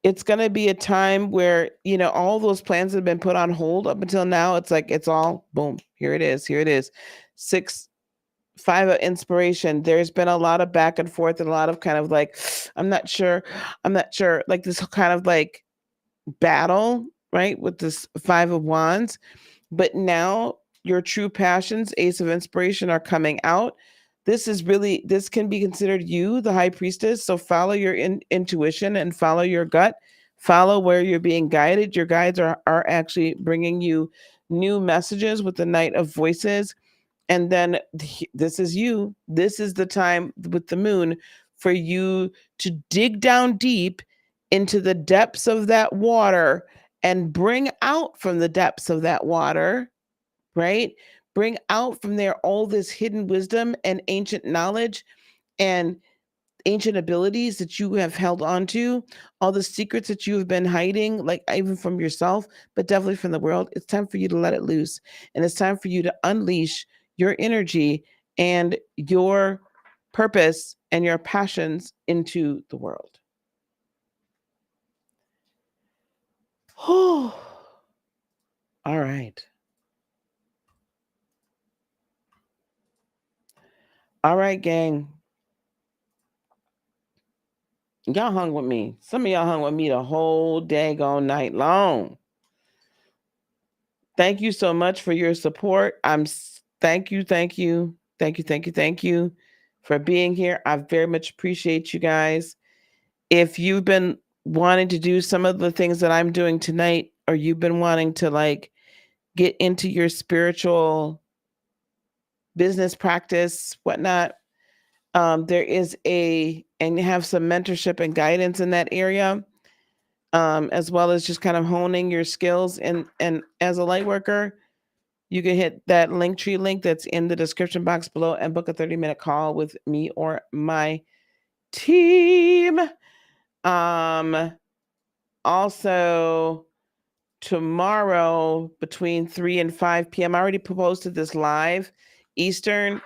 It's going to be a time where, all those plans that have been put on hold up until now, it's like, it's all boom. Here it is. Here it is. Five of inspiration. There's been a lot of back and forth and a lot of kind of like, I'm not sure, like this kind of like battle, right? With this Five of Wands. But now your true passions, Ace of Inspiration, are coming out. This can be considered you, the High Priestess. So follow your intuition and follow your gut. Follow where you're being guided. Your guides are actually bringing you new messages with the Knight of Voices. And then this is you. This is the time with the moon for you to dig down deep into the depths of that water and bring out from the depths of that water, right? Bring out from there all this hidden wisdom and ancient knowledge and ancient abilities that you have held on to, all the secrets that you have been hiding, like even from yourself, but definitely from the world. It's time for you to let it loose. And it's time for you to unleash your energy and your purpose and your passions into the world. All right. All right, gang. Y'all hung with me. Some of y'all hung with me the whole daggone night long. Thank you so much for your support. Thank you for being here. I very much appreciate you guys. If you've been wanting to do some of the things that I'm doing tonight, or you've been wanting to like get into your spiritual business practice, whatnot, there is and have some mentorship and guidance in that area, as well as just kind of honing your skills. And as a light worker, you can hit that Linktree link that's in the description box below and book a 30-minute call with me or my team. Also, tomorrow between 3 and 5 p.m. I already posted this live Eastern.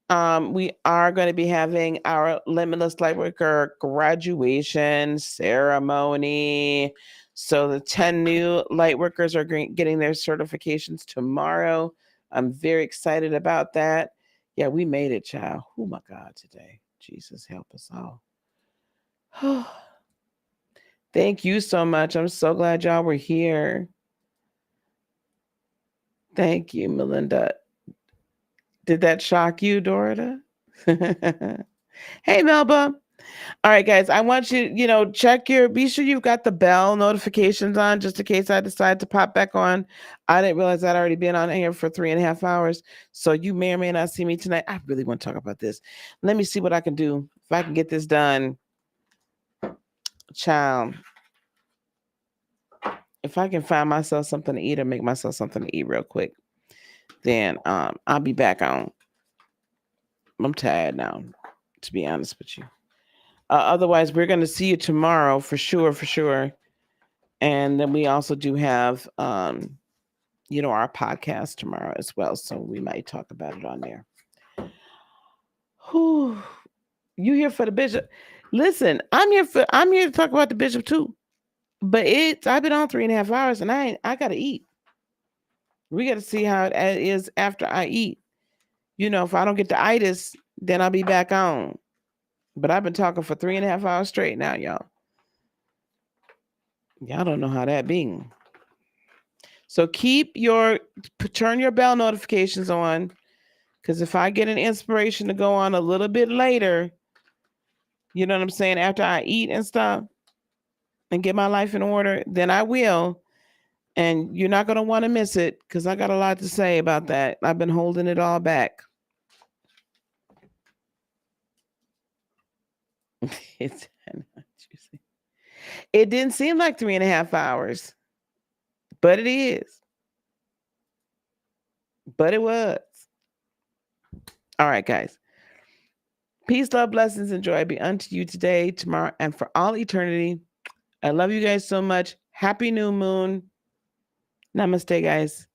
We are going to be having our Limitless Lightworker graduation ceremony. So the 10 new lightworkers are getting their certifications tomorrow. I'm very excited about that. Yeah, we made it, child. Oh my God, today. Jesus help us all. Thank you so much. I'm so glad y'all were here. Thank you, Melinda. Did that shock you, Dorita? Hey, Melba. All right, guys, I want you, be sure you've got the bell notifications on just in case I decide to pop back on. I didn't realize I'd already been on here for 3.5 hours. So you may or may not see me tonight. I really want to talk about this. Let me see what I can do. If I can get this done, child. If I can find myself something to eat or make myself something to eat real quick, then I'll be back on. I'm tired now, to be honest with you. Otherwise, we're going to see you tomorrow for sure. And then we also do have, our podcast tomorrow as well. So we might talk about it on there. Whew. You here for the bishop? Listen, I'm here to talk about the bishop too. But I've been on 3.5 hours and I got to eat. We got to see how it is after I eat. If I don't get the itis, then I'll be back on. But I've been talking for 3.5 hours straight now, y'all. Y'all don't know how that be. So turn your bell notifications on, because if I get an inspiration to go on a little bit later, you know what I'm saying, after I eat and stuff and get my life in order, then I will. And you're not going to want to miss it, because I got a lot to say about that. I've been holding it all back. It didn't seem like 3.5 hours, but it is. But it was. All right, guys. Peace, love, blessings, and joy be unto you today, tomorrow, and for all eternity. I love you guys so much. Happy new moon. Namaste, guys.